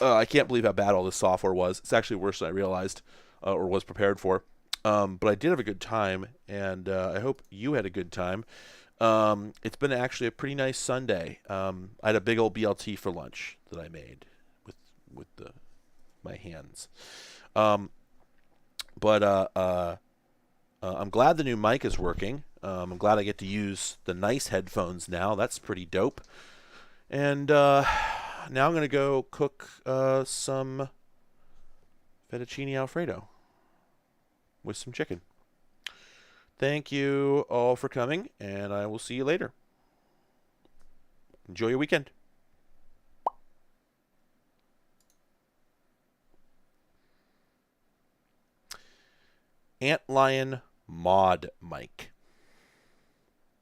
I can't believe how bad all this software was. It's actually worse than I realized or was prepared for. But I did have a good time, and I hope you had a good time. It's been actually a pretty nice Sunday. I had a big old BLT for lunch that I made with my hands. But I'm glad the new mic is working. I'm glad I get to use the nice headphones now. That's pretty dope. And now I'm going to go cook some fettuccine Alfredo with some chicken. Thank you all for coming, and I will see you later. Enjoy your weekend. Antlion Mod Mic.